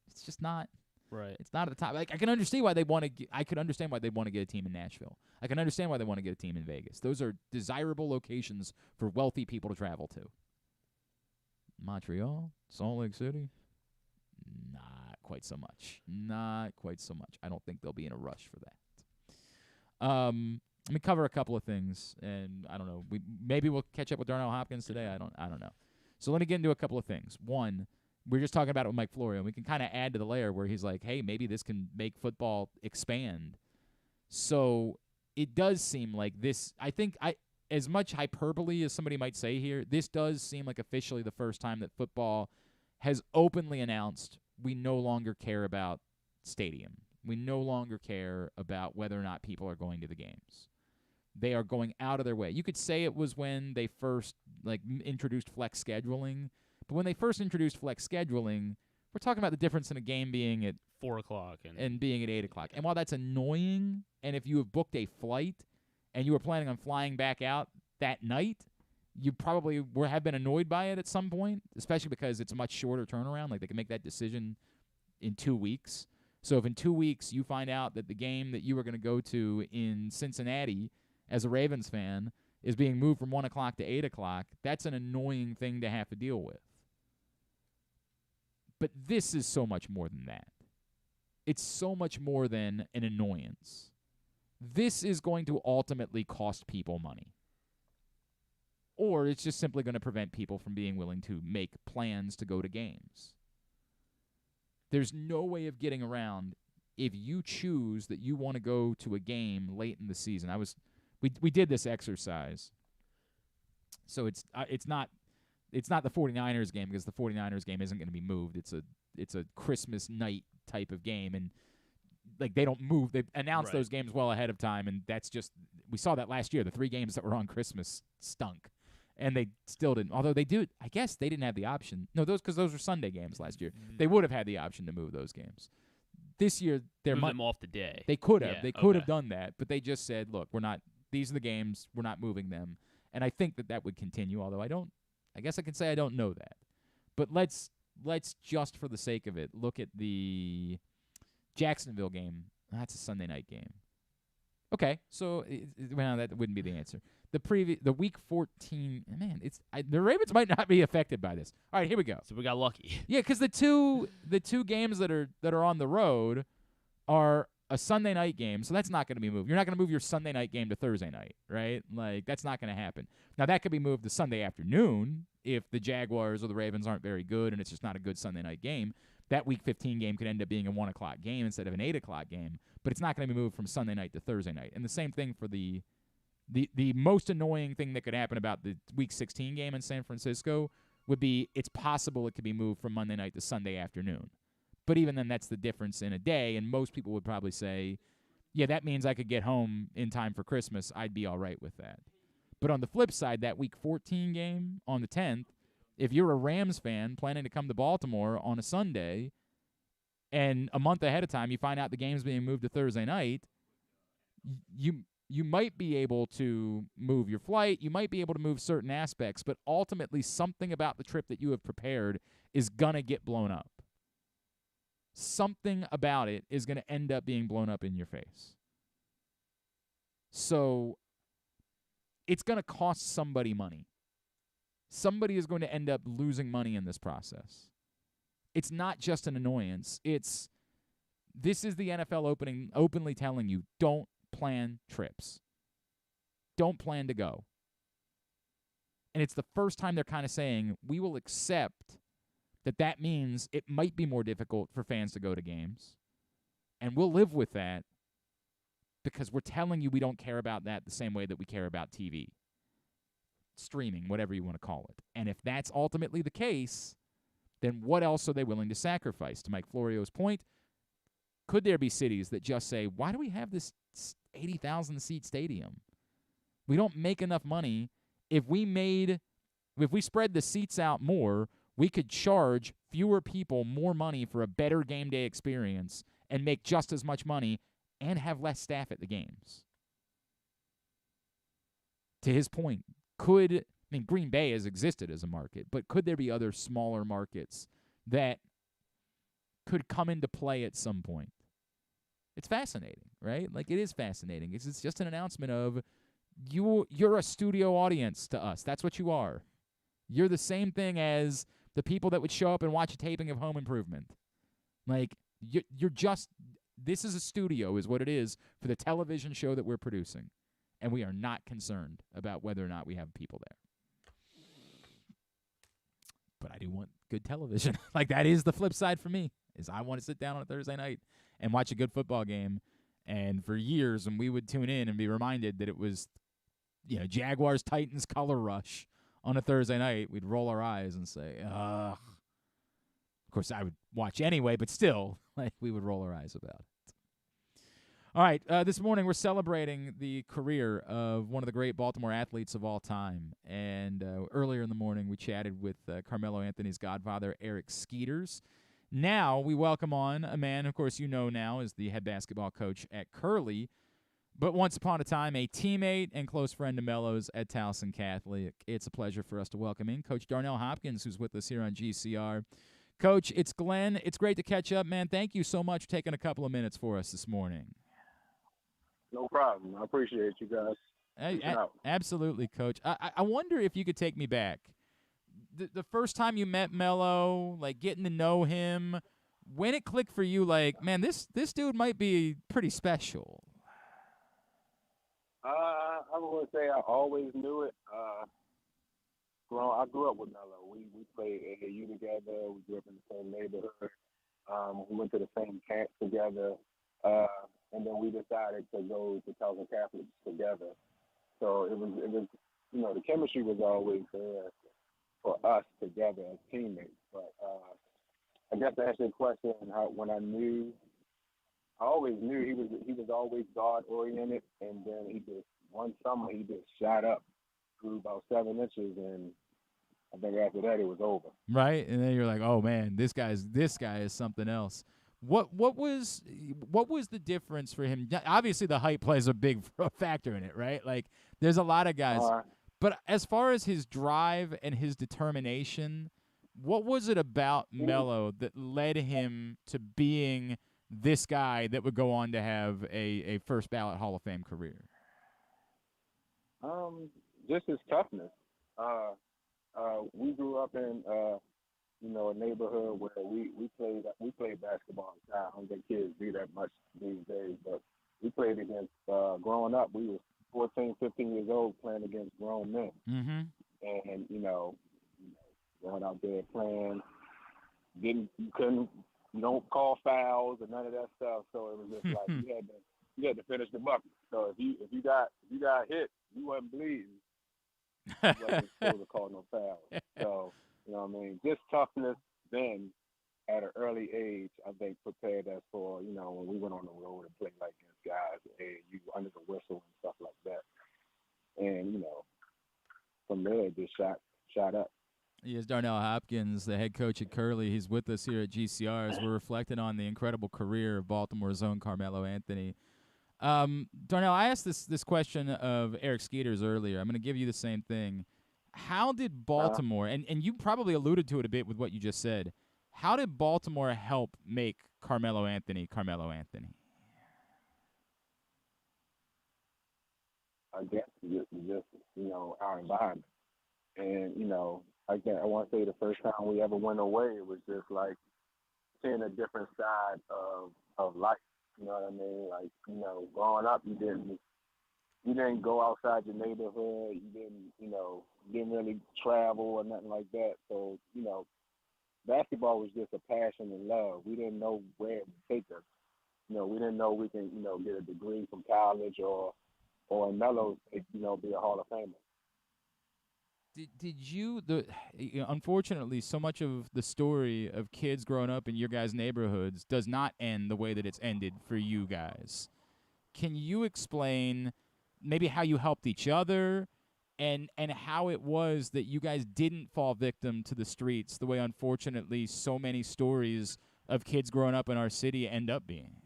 it's just not right. It's not at the top. Like, I can understand why they want to. I could understand why they want to get a team in Nashville. I can understand why they want to get a team in Vegas. Those are desirable locations for wealthy people to travel to. Montreal, Salt Lake City, not quite so much. Not quite so much. I don't think they'll be in a rush for that. Let me cover a couple of things, and I don't know. Maybe we'll catch up with Darnell Hopkins today. I don't know. So let me get into a couple of things. One, we're just talking about it with Mike Florio. We can kind of add to the layer where he's like, hey, maybe this can make football expand. So it does seem like this. I think as much hyperbole as somebody might say here, this does seem like officially the first time that football has openly announced we no longer care about stadium. We no longer care about whether or not people are going to the games. They are going out of their way. You could say it was when they first introduced flex scheduling, but when they first introduced flex scheduling, we're talking about the difference in a game being at 4 o'clock and being at 8 o'clock. And while that's annoying, and if you have booked a flight and you were planning on flying back out that night, you probably have been annoyed by it at some point, especially because it's a much shorter turnaround. Like, they can make that decision in 2 weeks. So if in 2 weeks you find out that the game that you were going to go to in Cincinnati as a Ravens fan is being moved from 1 o'clock to 8 o'clock, that's an annoying thing to have to deal with. But this is so much more than that. It's so much more than an annoyance. This is going to ultimately cost people money. Or it's just simply going to prevent people from being willing to make plans to go to games. There's no way of getting around if you choose that you want to go to a game late in the season. We did this exercise. So it's not the 49ers game, because the 49ers game isn't going to be moved. It's a Christmas night type of game, and like they don't move. They announce those games well ahead of time, and that's just, we saw that last year. The 3 games that were on Christmas stunk, and they still didn't. Although they do, I guess they didn't have the option. No, because those were Sunday games last year. They would have had the option to move those games. This year, move them off the day. They could have. They could have done that, but they just said, "Look, we're not. These are the games. We're not moving them." And I think that would continue. Although I guess I can say I don't know that. But let's just for the sake of it look at the Jacksonville game. That's a Sunday night game. Okay, so well, that wouldn't be the answer. The week 14, man, the Ravens might not be affected by this. All right, here we go. So we got lucky. Yeah, because the two games that are on the road are a Sunday night game, so that's not going to be moved. You're not going to move your Sunday night game to Thursday night, right? Like, that's not going to happen. Now, that could be moved to Sunday afternoon if the Jaguars or the Ravens aren't very good and it's just not a good Sunday night game. That Week 15 game could end up being a 1 o'clock game instead of an 8 o'clock game, but it's not going to be moved from Sunday night to Thursday night. And the same thing for the most annoying thing that could happen about the Week 16 game in San Francisco would be it's possible it could be moved from Monday night to Sunday afternoon. But even then, that's the difference in a day, and most people would probably say, yeah, that means I could get home in time for Christmas. I'd be all right with that. But on the flip side, that Week 14 game on the 10th, if you're a Rams fan planning to come to Baltimore on a Sunday, and a month ahead of time you find out the game's being moved to Thursday night, you might be able to move your flight, you might be able to move certain aspects, but ultimately something about the trip that you have prepared is going to get blown up. Something about it is going to end up being blown up in your face. So it's going to cost somebody money. Somebody is going to end up losing money in this process. It's not just an annoyance. This is the NFL openly telling you, don't plan trips. Don't plan to go. And it's the first time they're kind of saying, we will accept that means it might be more difficult for fans to go to games. And we'll live with that because we're telling you we don't care about that the same way that we care about TV. Streaming, whatever you want to call it. And if that's ultimately the case, then what else are they willing to sacrifice? To Mike Florio's point, could there be cities that just say, why do we have this 80,000-seat stadium? We don't make enough money. If we spread the seats out more, we could charge fewer people more money for a better game day experience and make just as much money and have less staff at the games. To his point, Green Bay has existed as a market, but could there be other smaller markets that could come into play at some point? It's fascinating, right? Like, it is fascinating. It's just an announcement of you're a studio audience to us. That's what you are. You're the same thing as the people that would show up and watch a taping of Home Improvement. Like, you're just, this is a studio is what it is for the television show that we're producing. And we are not concerned about whether or not we have people there. But I do want good television. Like, that is the flip side for me, is I want to sit down on a Thursday night and watch a good football game. And for years, when we would tune in and be reminded that it was, Jaguars-Titans color rush on a Thursday night, we'd roll our eyes and say, ugh. Of course, I would watch anyway, but still, we would roll our eyes about it. All right, this morning we're celebrating the career of one of the great Baltimore athletes of all time. And earlier in the morning, we chatted with Carmelo Anthony's godfather, Eric Skeeters. Now we welcome on a man, of course, you know now is the head basketball coach at Curley, but once upon a time a teammate and close friend of Melo's at Towson Catholic. It's a pleasure for us to welcome in Coach Darnell Hopkins, who's with us here on GCR. Coach, it's Glenn. It's great to catch up, man. Thank you so much for taking a couple of minutes for us this morning. No problem. I appreciate you guys. Absolutely, Coach. I wonder if you could take me back. The first time you met Melo, like getting to know him, when it clicked for you, like, man, this dude might be pretty special? I would say I always knew it. I grew up with Melo. We played AAU together. We grew up in the same neighborhood. We went to the same camp together, and then we decided to go to Southern Catholic together. So it was, the chemistry was always there for us together as teammates. But I guess to answer your question, when I always knew he was always guard oriented, and then one summer he just shot up, grew about 7 inches, and I think after that it was over. Right, and then you're like, oh man, this guy is something else. What was the difference for him? Obviously, the height plays a big factor in it, right? Like, there's a lot of guys, but as far as his drive and his determination, what was it about Melo that led him to being this guy that would go on to have a first ballot Hall of Fame career? Just his toughness. We grew up in a neighborhood where we played basketball inside. I don't think kids do that much these days, but we played against growing up. We were 14, 15 years old playing against grown men, and going out there playing. You don't call fouls or none of that stuff. So it was just like you had to finish the bucket. So if you got hit, you wasn't bleeding. You wasn't supposed to call no fouls. So you know what I mean. Just toughness then at an early age, I think prepared us for when we went on the road and played like against guys, you under the whistle and stuff like that. And from there it just shot up. He is Darnell Hopkins, the head coach at Curley. He's with us here at GCR as we're reflecting on the incredible career of Baltimore's own Carmelo Anthony. Darnell, I asked this question of Eric Skeeters earlier. I'm going to give you the same thing. How did Baltimore, and you probably alluded to it a bit with what you just said, how did Baltimore help make Carmelo Anthony Carmelo Anthony? I guess just our environment. And, I want to say the first time we ever went away, it was just like seeing a different side of life. You know what I mean? Like, growing up, you didn't go outside your neighborhood. You didn't really travel or nothing like that. So, basketball was just a passion and love. We didn't know where it would take us. We didn't know we can, get a degree from college or in Melo's, be a Hall of Famer. Did you unfortunately, so much of the story of kids growing up in your guys' neighborhoods does not end the way that it's ended for you guys. Can you explain maybe how you helped each other and how it was that you guys didn't fall victim to the streets the way, unfortunately, so many stories of kids growing up in our city end up being?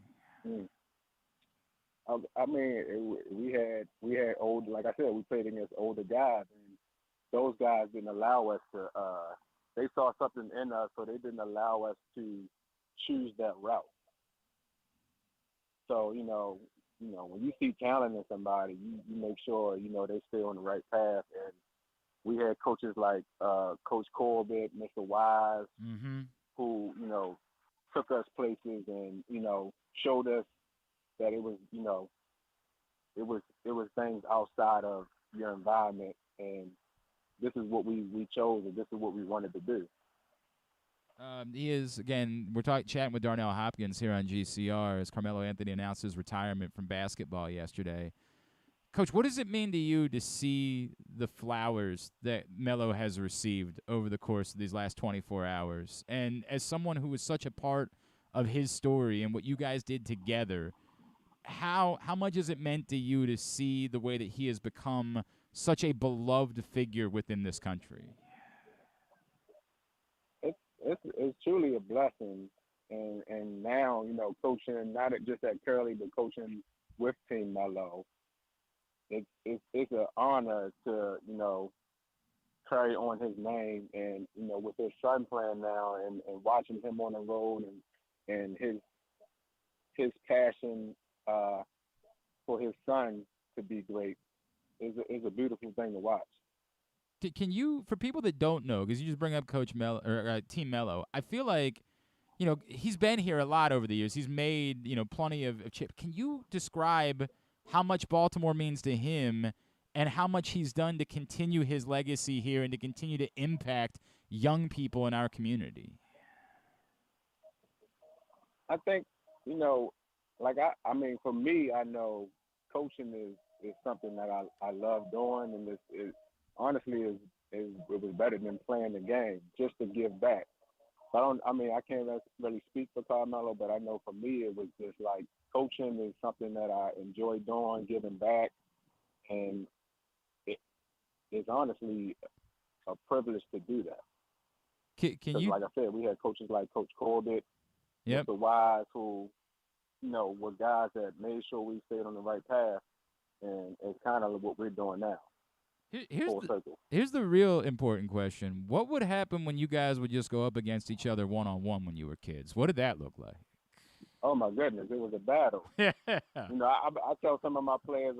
I mean, we had old, like I said, we played against older guys, and those guys didn't allow us to. They saw something in us, so they didn't allow us to choose that route. So when you see talent in somebody, you make sure they stay on the right path. And we had coaches like Coach Corbett, Mr. Wise, who took us places and showed us that it was things outside of your environment, and this is what we chose, and this is what we wanted to do. He is, again, we're chatting with Darnell Hopkins here on GCR as Carmelo Anthony announced his retirement from basketball yesterday. Coach, what does it mean to you to see the flowers that Melo has received over the course of these last 24 hours? And as someone who was such a part of his story and what you guys did together, how much has it meant to you to see the way that he has become such a beloved figure within this country? It's truly a blessing, and now coaching not just at Curley but coaching with Team Melo, it's an honor to carry on his name, and with his son playing now and watching him on the road and his passion for his son to be great is a beautiful thing to watch. Can you, for people that don't know, because you just bring up Coach Melo or Team Melo, I feel like he's been here a lot over the years. He's made, plenty of chip. Can you describe how much Baltimore means to him and how much he's done to continue his legacy here and to continue to impact young people in our community? I think, I mean, for me, I know coaching is something that I love doing, and it was better than playing the game, just to give back. I can't really speak for Carmelo, but I know for me it was just like coaching is something that I enjoy doing, giving back, and it's honestly a privilege to do that. Can you? Like I said, we had coaches like Coach Corbett, yep. Mr. Wise, who were guys that made sure we stayed on the right path, and it's kind of what we're doing now. Here's the real important question. What would happen when you guys would just go up against each other one-on-one when you were kids? What did that look like? Oh, my goodness. It was a battle. Yeah. I tell some of my players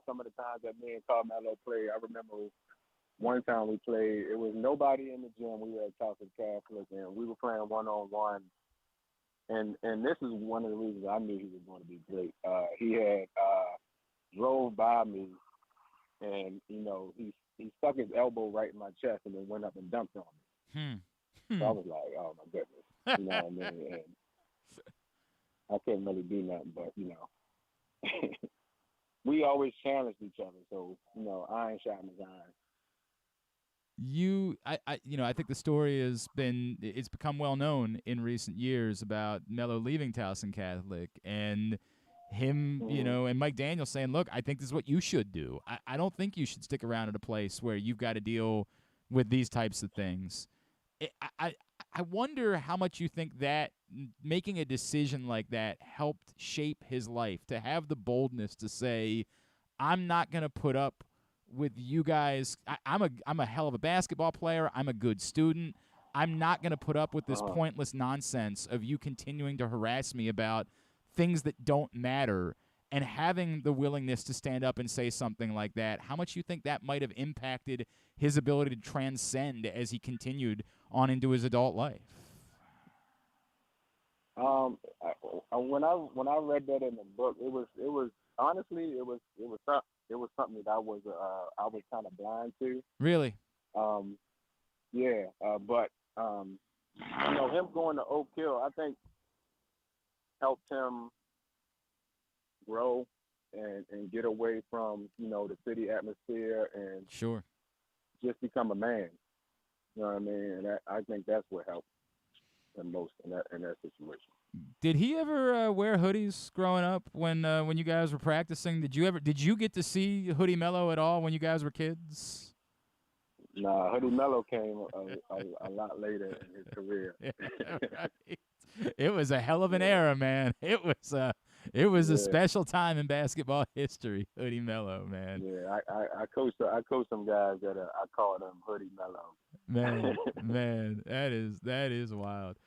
some of the times that me and Carmelo played. I remember one time we played. It was nobody in the gym. We were at Towson Catholic, and we were playing one-on-one. And this is one of the reasons I knew he was going to be great. He had drove by me, and he stuck his elbow right in my chest and then went up and dunked on me. So I was like, oh my goodness, you know what I mean? And I couldn't really do nothing, but we always challenged each other. So iron sharpens iron. I think the story it's become well known in recent years about Melo leaving Towson Catholic and him, and Mike Daniels saying, look, I think this is what you should do. I don't think you should stick around at a place where you've got to deal with these types of things. I wonder how much you think that making a decision like that helped shape his life, to have the boldness to say, I'm not going to put up with you guys. I'm a hell of a basketball player. I'm a good student. I'm not going to put up with this pointless nonsense of you continuing to harass me about things that don't matter, and having the willingness to stand up and say something like that. How much you think that might have impacted his ability to transcend as he continued on into his adult life? When I read that in the book, it was honestly something that I was kind of blind to. Really? But him going to Oak Hill, I think helped him grow and get away from the city atmosphere and sure just become a man. You know what I mean? And I think that's what helped him most in that situation. Did he ever wear hoodies growing up when you guys were practicing? Did you get to see Hoodie Melo at all when you guys were kids? Nah, Hoodie Melo came a lot later in his career. Right. It was a hell of an era, man. It was a special time in basketball history. Hoodie Melo, man. Yeah, I coached some guys that I called them Hoodie Melo. Man, that is wild.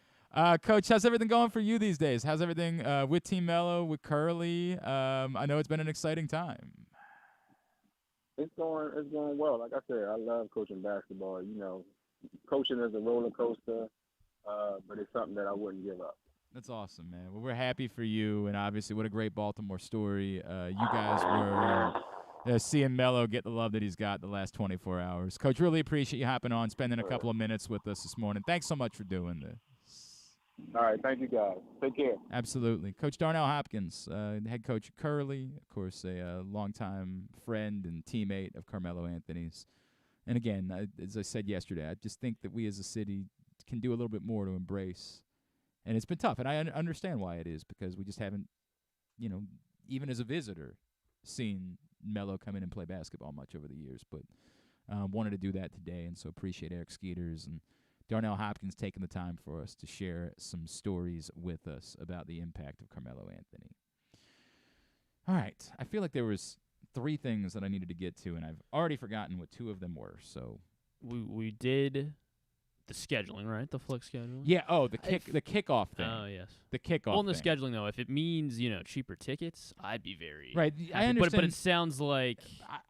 Coach, how's everything going for you these days? How's everything with Team Melo, with Curley? I know it's been an exciting time. It's going well. Like I said, I love coaching basketball. Coaching is a roller coaster, but it's something that I wouldn't give up. That's awesome, man. Well, we're happy for you, and obviously what a great Baltimore story. You guys were seeing Melo get the love that he's got the last 24 hours. Coach, really appreciate you hopping on, spending a couple of minutes with us this morning. Thanks so much for doing this. All right, thank you, guys. Take care. Absolutely. Coach Darnell Hopkins, head coach of Curley, of course, a longtime friend and teammate of Carmelo Anthony's. And again, as I said yesterday, I just think that we as a city can do a little bit more to embrace. And it's been tough, and I understand why it is, because we just haven't, even as a visitor, seen Melo come in and play basketball much over the years. But wanted to do that today, and so appreciate Eric Skeeters and Darnell Hopkins taking the time for us to share some stories with us about the impact of Carmelo Anthony. All right. I feel like there was 3 things that I needed to get to, and I've already forgotten what 2 of them were. So we did the scheduling, right? The flex scheduling. Yeah. Oh, the kickoff thing. Oh, yes. The kickoff. Well, in the thing. scheduling though, if it means cheaper tickets, I'd be very right. happy. I understand, but it sounds like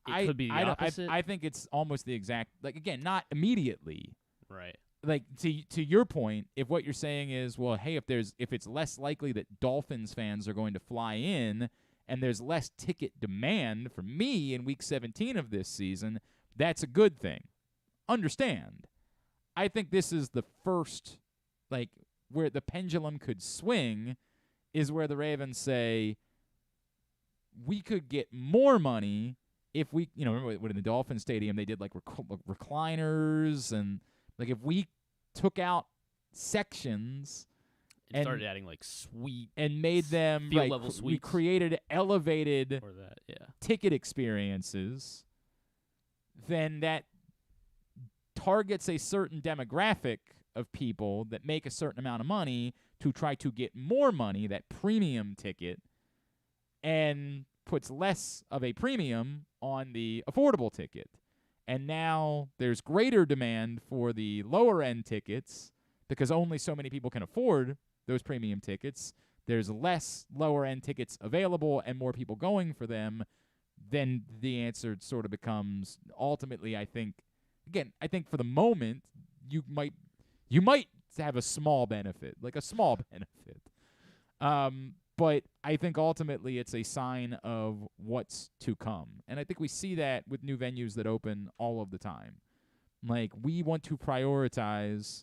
it could be the opposite. I think it's almost the exact. Like again, not immediately. Right. like to your point, if what you're saying is, well, hey, if it's less likely that Dolphins fans are going to fly in and there's less ticket demand for me in week 17 of this season, that's a good thing. Understand. I think this is the first, like, where the pendulum could swing is where the Ravens say, we could get more money if we, remember when in the Dolphin Stadium they did, like, recliners and, like, if we took out sections and started adding, like, suite and made them, field level we suites. created elevated Or that, yeah. ticket experiences, then that targets a certain demographic of people that make a certain amount of money to try to get more money, that premium ticket, and puts less of a premium on the affordable ticket. And now there's greater demand for the lower-end tickets because only so many people can afford those premium tickets. There's less lower-end tickets available and more people going for them. Then the answer sort of becomes, ultimately, I think for the moment, you might have a small benefit, like a small benefit. But I think ultimately it's a sign of what's to come. And I think we see that with new venues that open all of the time. Like, we want to prioritize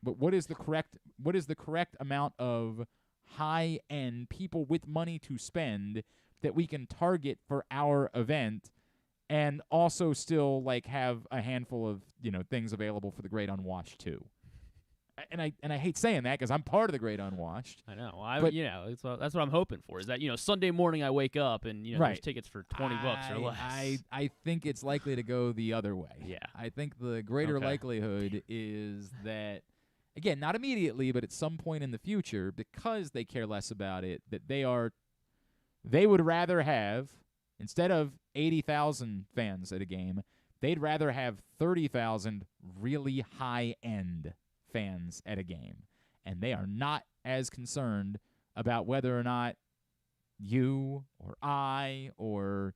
what is the correct amount of high-end people with money to spend that we can target for our event, and also still, like, have a handful of, things available for the great unwashed too. And I hate saying that because I'm part of the great unwashed. I know. That's what I'm hoping for. Is that Sunday morning I wake up and there's tickets for $20 or less. I think it's likely to go the other way. Yeah. I think the greater likelihood is that, again, not immediately, but at some point in the future, because they care less about it, that they would rather have, instead of 80,000 fans at a game, they'd rather have 30,000 really high-end fans at a game. And they are not as concerned about whether or not you or I or,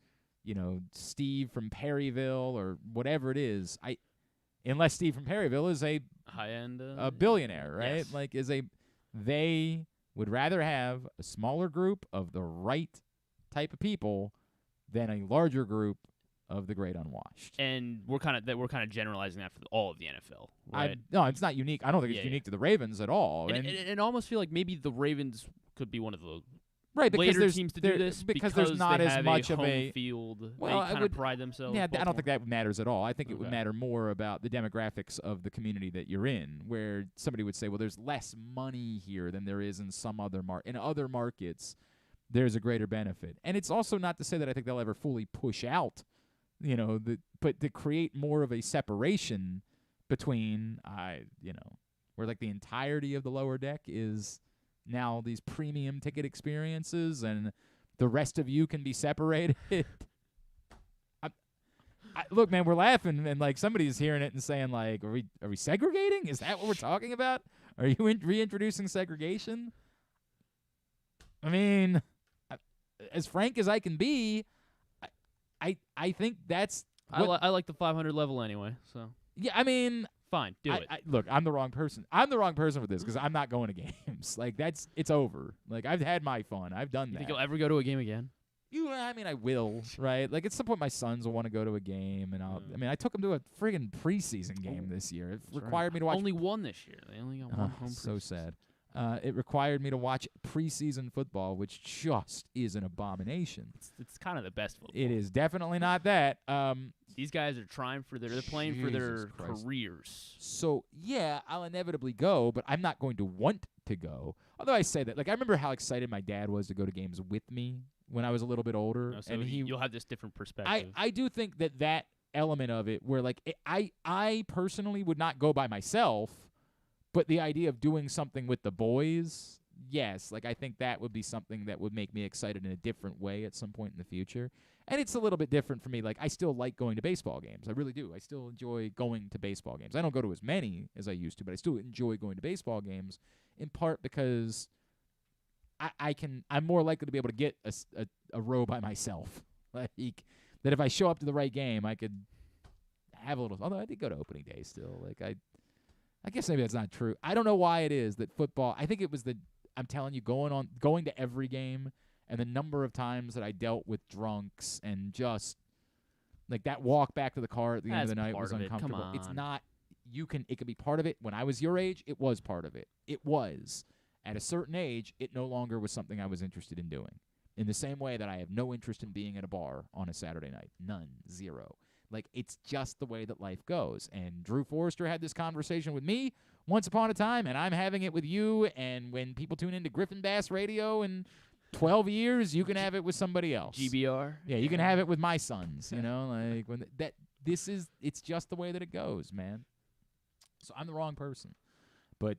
Steve from Perryville or whatever it is. Unless Steve from Perryville is a high-end a billionaire, right? Yes. Like, they would rather have a smaller group of the right type of people than a larger group of the great unwashed. And we're kind of generalizing that for all of the NFL, right? No, it's not unique. I don't think it's unique to the Ravens at all. And I almost feel like maybe the Ravens could be one of the because later teams to do this because there's not as much of a home field. Well, they kind of pride themselves. Yeah, I don't think that matters at all. I think it would matter more about the demographics of the community that you're in, where somebody would say, well, there's less money here than there is in some other in other markets. There's a greater benefit. And it's also not to say that I think they'll ever fully push out, but to create more of a separation between, where, like, the entirety of the lower deck is now these premium ticket experiences and the rest of you can be separated. Look, man, we're laughing and, like, somebody's hearing it and saying, like, are we segregating? Is that what we're talking about? Are you reintroducing segregation? I mean, as frank as I can be, I think that's. I like the 500 level anyway. So yeah, I mean, fine, do it. Look, I'm the wrong person. I'm the wrong person for this because I'm not going to games. Like, it's over. Like, I've had my fun. I've done that. You think you'll ever go to a game again? I will, right? Like, at some point, my sons will want to go to a game, and I took them to a friggin' preseason game this year. It required me to watch. Only one this year. They only got one home. So sad. It required me to watch preseason football, which just is an abomination. It's kind of the best football. It is definitely not that. These guys are trying they're playing for their careers. So, yeah, I'll inevitably go, but I'm not going to want to go. Although I say that, like, I remember how excited my dad was to go to games with me when I was a little bit older. So and you'll have this different perspective. I do think that element of it where, like, I personally would not go by myself, but the idea of doing something with the boys, yes, like, I think that would be something that would make me excited in a different way at some point in the future. And it's a little bit different for me. Like, I still like going to baseball games. I really do. I still enjoy going to baseball games. I don't go to as many as I used to, but I still enjoy going to baseball games, in part because I'm more likely to be able to get a row by myself. Like, that if I show up to the right game, I could have a little. Although I did go to opening day still. Like I guess maybe that's not true. I don't know why it is that football. I think it was I'm telling you, going to every game and the number of times that I dealt with drunks and just like that walk back to the car at the end of the night was uncomfortable. Come on. It's not. It could be part of it. When I was your age, it was part of it. It was. At a certain age, it no longer was something I was interested in doing. In the same way that I have no interest in being at a bar on a Saturday night. None. Zero. Like, it's just the way that life goes. And Drew Forrester had this conversation with me once upon a time, and I'm having it with you. And when people tune into Griffin Bass Radio in 12 years, you can have it with somebody else. GBR. Yeah, you can have it with my sons, like it's just the way that it goes, man. So I'm the wrong person. But,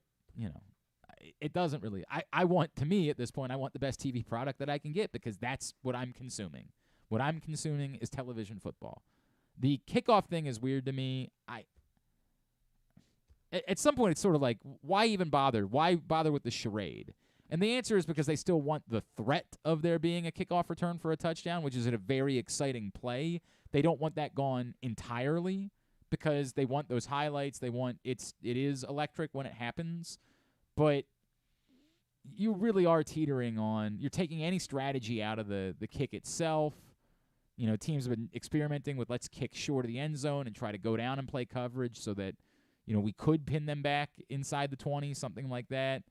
it doesn't really. I want, to me, at this point, I want the best TV product that I can get because that's what I'm consuming. What I'm consuming is television football. The kickoff thing is weird to me. At some point, it's sort of like, why even bother? Why bother with the charade? And the answer is because they still want the threat of there being a kickoff return for a touchdown, which is a very exciting play. They don't want that gone entirely because they want those highlights. They want it is electric when it happens. But you really are teetering on, you're taking any strategy out of the kick itself. Teams have been experimenting with let's kick short of the end zone and try to go down and play coverage so that, we could pin them back inside the 20, something like that.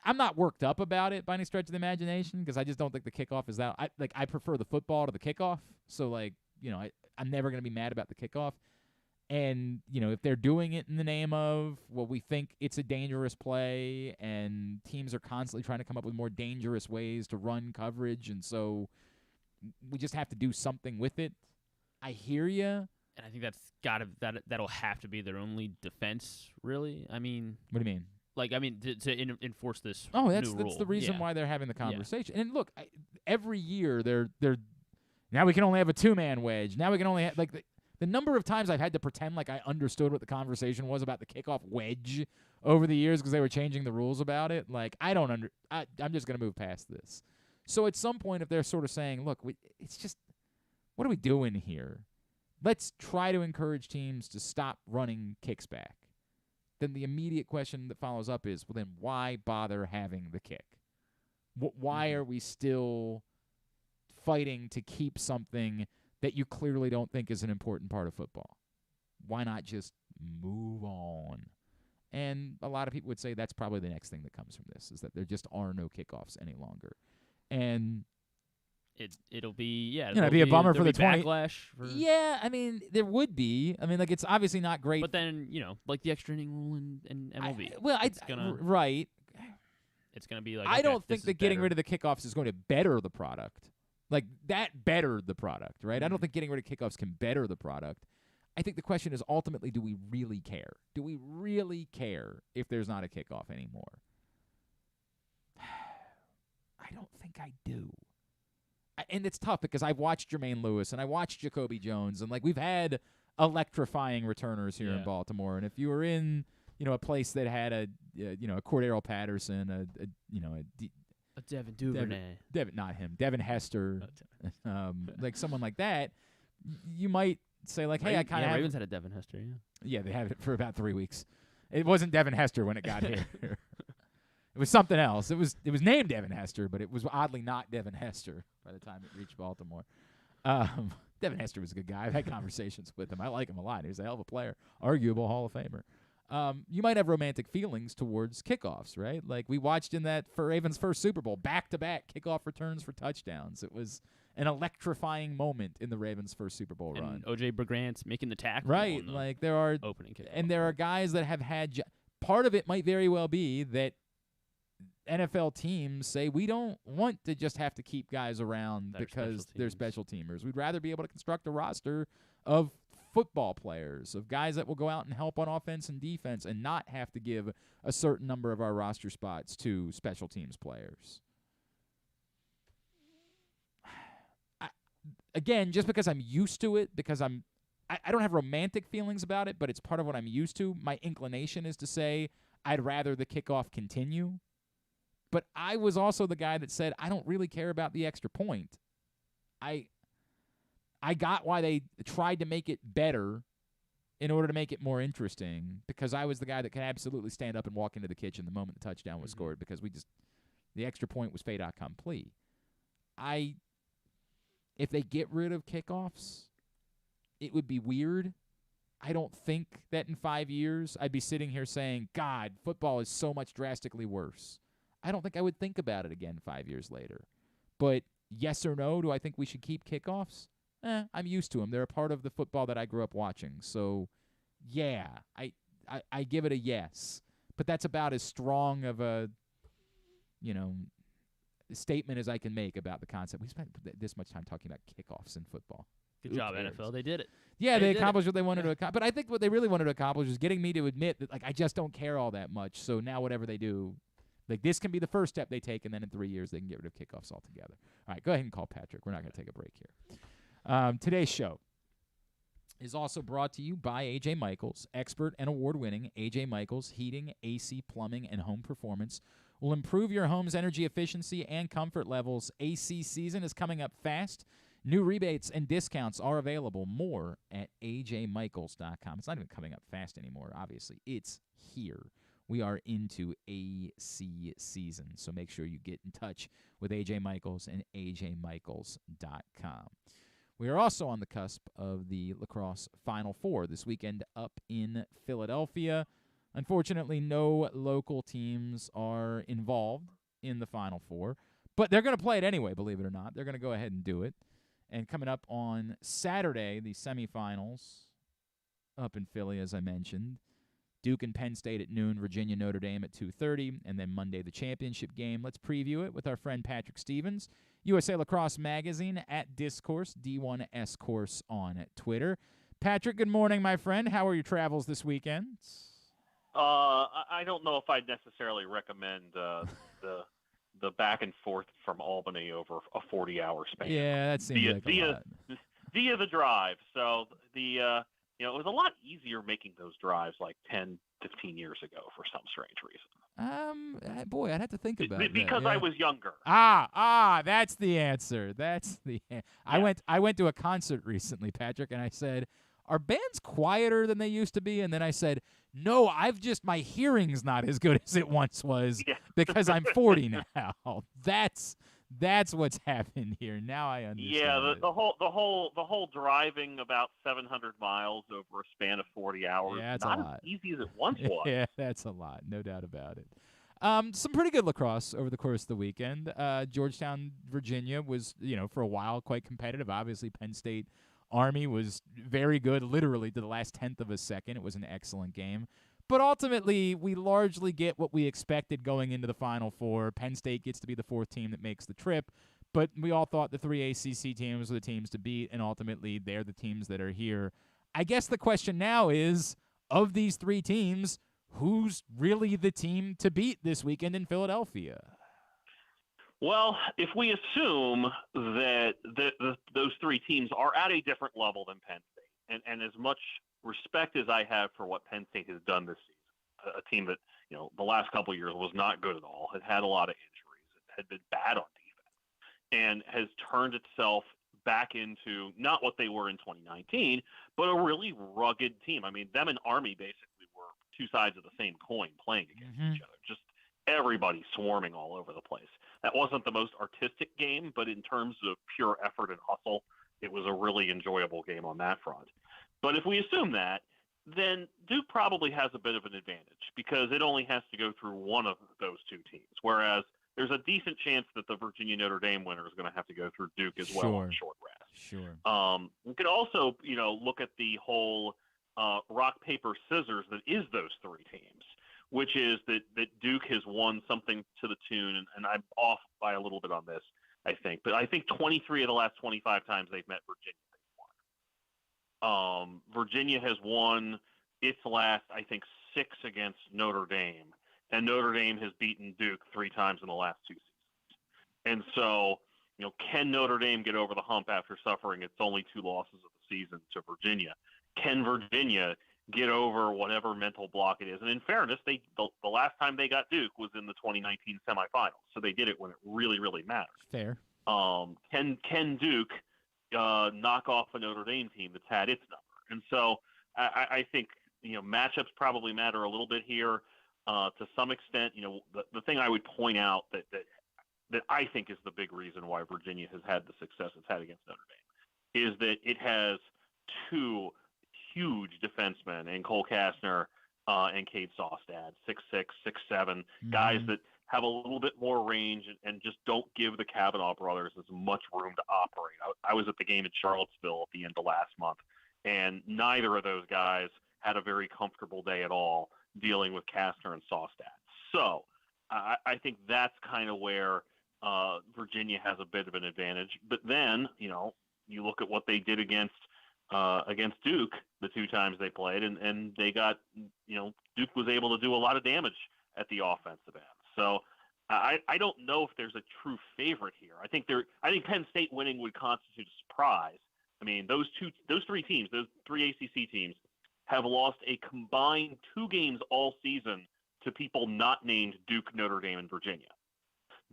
I'm not worked up about it by any stretch of the imagination because I just don't think the kickoff is that. I prefer the football to the kickoff. So, I'm never going to be mad about the kickoff. And, if they're doing it in the name of, we think it's a dangerous play and teams are constantly trying to come up with more dangerous ways to run coverage, and so we just have to do something with it. I hear you. And I think that'll have to be their only defense, really. I mean, what do you mean? To enforce this. That's new rule. the reason why they're having the conversation. Yeah. And look, every year they're now we can only have a 2-man wedge. Now we can only have the number of times I've had to pretend like I understood what the conversation was about the kickoff wedge over the years because they were changing the rules about it. I'm just going to move past this. So at some point, if they're sort of saying, look, it's just, what are we doing here? Let's try to encourage teams to stop running kicks back. Then the immediate question that follows up is, well, then why bother having the kick? Why are we still fighting to keep something that you clearly don't think is an important part of football? Why not just move on? And a lot of people would say that's probably the next thing that comes from this, is that there just are no kickoffs any longer. And it'll be, it'd be a bummer for the 20. Backlash. Yeah, there would be. It's obviously not great. But then, the extra inning rule in MLB. Right. It's going to be I don't think that getting rid of the kickoffs is going to better the product. That bettered the product, right? I don't think getting rid of kickoffs can better the product. I think the question is ultimately, do we really care? Do we really care if there's not a kickoff anymore? I don't think I do. And it's tough because I've watched Jermaine Lewis and I watched Jacoby Jones, and we've had electrifying returners here in Baltimore. And if you were in, a place that had a Cordero Patterson, a Devin Duvernay. Not him. Devin Hester. Someone like that, you might say, hey, I kind of Ravens had a Devin Hester, Yeah, they had it for about 3 weeks. It wasn't Devin Hester when it got here. It was something else. It was named Devin Hester, but it was oddly not Devin Hester by the time it reached Baltimore. Devin Hester was a good guy. I've had conversations with him. I like him a lot. He was a hell of a player. Arguable Hall of Famer. You might have romantic feelings towards kickoffs, right? We watched in that for Ravens' first Super Bowl, back-to-back kickoff returns for touchdowns. It was an electrifying moment in the Ravens' first Super Bowl run. O.J. Brigant's making the tackle. Right. There are opening kickoff. And there are guys that have had part of it might very well be that NFL teams say we don't want to just have to keep guys around because they're special teamers. We'd rather be able to construct a roster of football players, of guys that will go out and help on offense and defense and not have to give a certain number of our roster spots to special teams players. Again, just because I'm used to it, because I don't have romantic feelings about it, but it's part of what I'm used to. My inclination is to say I'd rather the kickoff continue. But I was also the guy that said I don't really care about the extra point. I got why they tried to make it better in order to make it more interesting, because I was the guy that could absolutely stand up and walk into the kitchen the moment the touchdown was scored, because the extra point was fait accompli. If they get rid of kickoffs, it would be weird. I don't think that in 5 years I'd be sitting here saying, God, football is so much drastically worse. I don't think I would think about it again 5 years later. But yes or no, do I think we should keep kickoffs? I'm used to them. They're a part of the football that I grew up watching. So, yeah, I give it a yes. But that's about as strong of a, statement as I can make about the concept. We spent this much time talking about kickoffs in football. Good job, NFL. They did it. Yeah, they accomplished what they wanted to accomplish. But I think what they really wanted to accomplish is getting me to admit that, I just don't care all that much. So now whatever they do, this can be the first step they take, and then in 3 years they can get rid of kickoffs altogether. All right, go ahead and call Patrick. We're not going to take a break here. Today's show is also brought to you by A.J. Michaels, expert and award-winning A.J. Michaels Heating, AC, Plumbing, and Home Performance will improve your home's energy efficiency and comfort levels. AC season is coming up fast. New rebates and discounts are available. More at ajmichaels.com. It's not even coming up fast anymore, obviously. It's here. We are into AC season, so make sure you get in touch with A.J. Michaels and ajmichaels.com. We are also on the cusp of the Lacrosse Final Four this weekend up in Philadelphia. Unfortunately, no local teams are involved in the Final Four, but they're going to play it anyway, believe it or not. They're going to go ahead and do it. And coming up on Saturday, the semifinals up in Philly, as I mentioned. Duke and Penn State at noon, Virginia, Notre Dame at 2:30, and then Monday the championship game. Let's preview it with our friend Patrick Stevens, USA Lacrosse Magazine, at Discourse, D1S Course on Twitter. Patrick, good morning, my friend. How are your travels this weekend? I don't know if I'd necessarily recommend the back and forth from Albany over a 40-hour span. Yeah, that seems like a lot. Via the drive. So it was a lot easier making those drives like 10, 15 years ago for some strange reason. Boy, I'd have to think about it. Because I was younger. That's the answer. I went to a concert recently, Patrick, and I said, are bands quieter than they used to be? And then I said, no, my hearing's not as good as it once was because I'm 40 now. That's what's happened here. Now I understand. Yeah, the whole driving about 700 miles over a span of 40 hours. Yeah, that's not a lot. As easy as it once was. Yeah, that's a lot, no doubt about it. Some pretty good lacrosse over the course of the weekend. Georgetown, Virginia was, for a while quite competitive. Obviously, Penn State Army was very good, literally to the last tenth of a second. It was an excellent game. But ultimately, we largely get what we expected going into the Final Four. Penn State gets to be the fourth team that makes the trip. But we all thought the three ACC teams were the teams to beat, and ultimately they're the teams that are here. I guess the question now is, of these three teams, who's really the team to beat this weekend in Philadelphia? Well, if we assume that those three teams are at a different level than Penn State, and as much respect as I have for what Penn State has done this season, a team that, the last couple of years was not good at all, had a lot of injuries, had been bad on defense, and has turned itself back into not what they were in 2019, but a really rugged team. I mean, them and Army basically were two sides of the same coin playing against each other. Just everybody swarming all over the place. That wasn't the most artistic game, but in terms of pure effort and hustle, it was a really enjoyable game on that front. But if we assume that, then Duke probably has a bit of an advantage because it only has to go through one of those two teams, whereas there's a decent chance that the Virginia-Notre Dame winner is going to have to go through Duke as well on short rest. Sure. We could also, look at the whole rock, paper, scissors that is those three teams, which is that Duke has won something to the tune, and I'm off by a little bit on this, I think, but I think 23 of the last 25 times they've met Virginia, they've won. Virginia has won its last, I think, 6 against Notre Dame, and Notre Dame has beaten Duke 3 times in the last 2 seasons. And so, can Notre Dame get over the hump after suffering its only 2 losses of the season to Virginia? Can Virginia get over whatever mental block it is? And in fairness, the last time they got Duke was in the 2019 semifinals, so they did it when it really, really mattered. Fair. Can Duke knock off a Notre Dame team that's had its number. And so I think, matchups probably matter a little bit here to some extent. The thing I would point out that I think is the big reason why Virginia has had the success it's had against Notre Dame is that it has two huge defensemen in Cole Kastner and Cade Sawstad, 6'6", 6'7", guys that have a little bit more range and just don't give the Kavanaugh brothers as much room to operate. I was at the game in Charlottesville at the end of last month, and neither of those guys had a very comfortable day at all dealing with Kastner and Sawstad. So I think that's kind of where Virginia has a bit of an advantage. But then, you look at what they did against Duke the two times they played, and they got, Duke was able to do a lot of damage at the offensive end. So I don't know if there's a true favorite here. I think Penn State winning would constitute a surprise. I mean, those three teams, those three ACC teams, have lost a combined 2 games all season to people not named Duke, Notre Dame, and Virginia.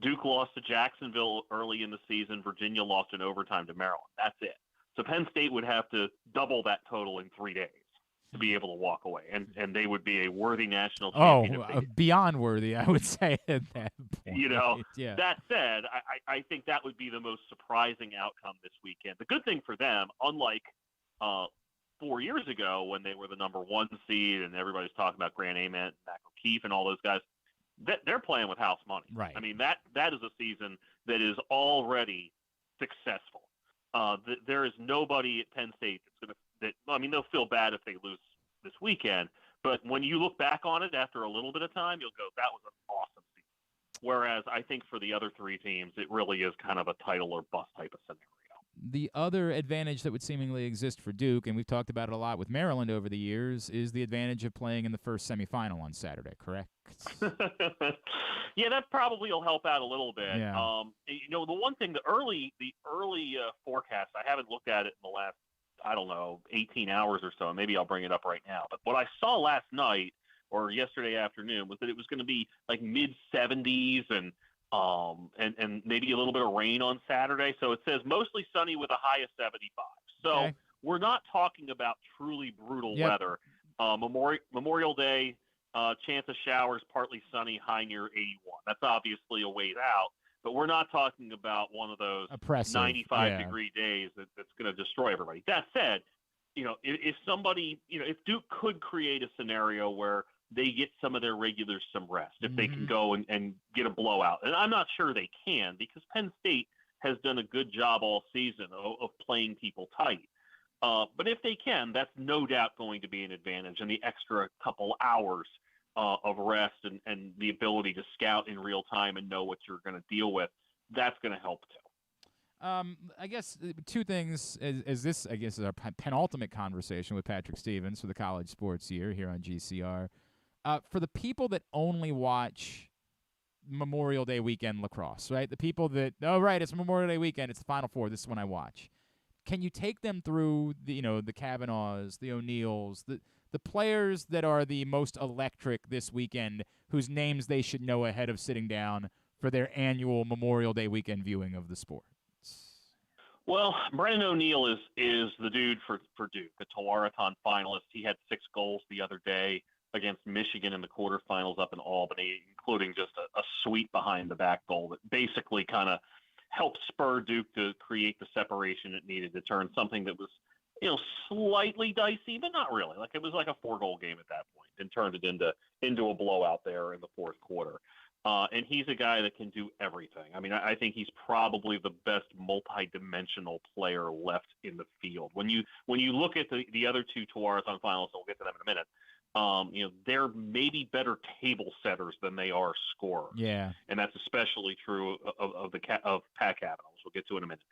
Duke lost to Jacksonville early in the season. Virginia lost in overtime to Maryland. That's it. So Penn State would have to double that total in 3 days to be able to walk away, and they would be a worthy national champion. Beyond worthy, I would say at that point. Yeah. That said, I think that would be the most surprising outcome this weekend. The good thing for them, unlike 4 years ago when they were the number 1 seed and everybody's talking about Grant Ament, Mac O'Keefe, and all those guys, they're playing with house money. Right. I mean, that is a season that is already successful. There is nobody at Penn State they'll feel bad if they lose this weekend, but when you look back on it after a little bit of time, you'll go, that was an awesome season. Whereas I think for the other 3 teams, it really is kind of a title or bust type of scenario. The other advantage that would seemingly exist for Duke, and we've talked about it a lot with Maryland over the years, is the advantage of playing in the first semifinal on Saturday, correct? Yeah, that probably will help out a little bit. Yeah. The one thing, the early forecast, I haven't looked at it in the last, 18 hours or so. Maybe I'll bring it up right now. But what I saw last night or yesterday afternoon was that it was going to be like mid-70s and maybe a little bit of rain on Saturday. So it says mostly sunny with a high of 75. So we're not talking about truly brutal weather. Memorial Day, chance of showers, partly sunny, high near 81. That's obviously a ways out, but we're not talking about one of those 95-degree days that's going to destroy everybody. That said, if Duke could create a scenario where they get some of their regulars some rest, if they can go and get a blowout. And I'm not sure they can, because Penn State has done a good job all season of playing people tight. But if they can, that's no doubt going to be an advantage. And the extra couple hours of rest and the ability to scout in real time and know what you're going to deal with, that's going to help too. I guess 2 things as this, I guess, is our penultimate conversation with Patrick Stevens for the college sports year here on GCR. For the people that only watch Memorial Day weekend lacrosse, right? The people that, it's Memorial Day weekend, it's the Final Four, this is when I watch. Can you take them through the Kavanaughs, the O'Neills, the players that are the most electric this weekend, whose names they should know ahead of sitting down for their annual Memorial Day weekend viewing of the sport? Well, Brennan O'Neill is the dude for Duke, a Tewaaraton finalist. He had 6 goals the other day against Michigan in the quarterfinals up in Albany, including just a sweep behind the back goal that basically kind of helped spur Duke to create the separation it needed to turn something that was, slightly dicey, but not really. Like, it was like a 4-goal game at that point, and turned it into a blowout there in the 4th quarter. And he's a guy that can do everything. I mean, I think he's probably the best multi-dimensional player left in the field. When you look at the other 2 Tewaaraton finalists, we'll get to them in a minute. They're maybe better table setters than they are scorers. Yeah, and that's especially true of Pat Kavanaugh, which we'll get to in a minute.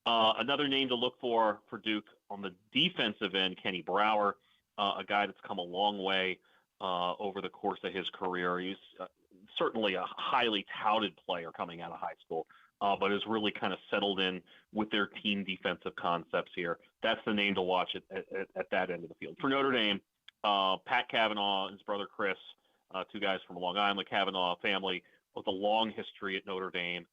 Another name to look for Duke on the defensive end, Kenny Brower, a guy that's come a long way over the course of his career. He's certainly a highly touted player coming out of high school, but has really kind of settled in with their team defensive concepts here. That's the name to watch at that end of the field. For Notre Dame, Pat Kavanaugh and his brother Chris, 2 guys from a Long Island Kavanaugh family with a long history at Notre Dame.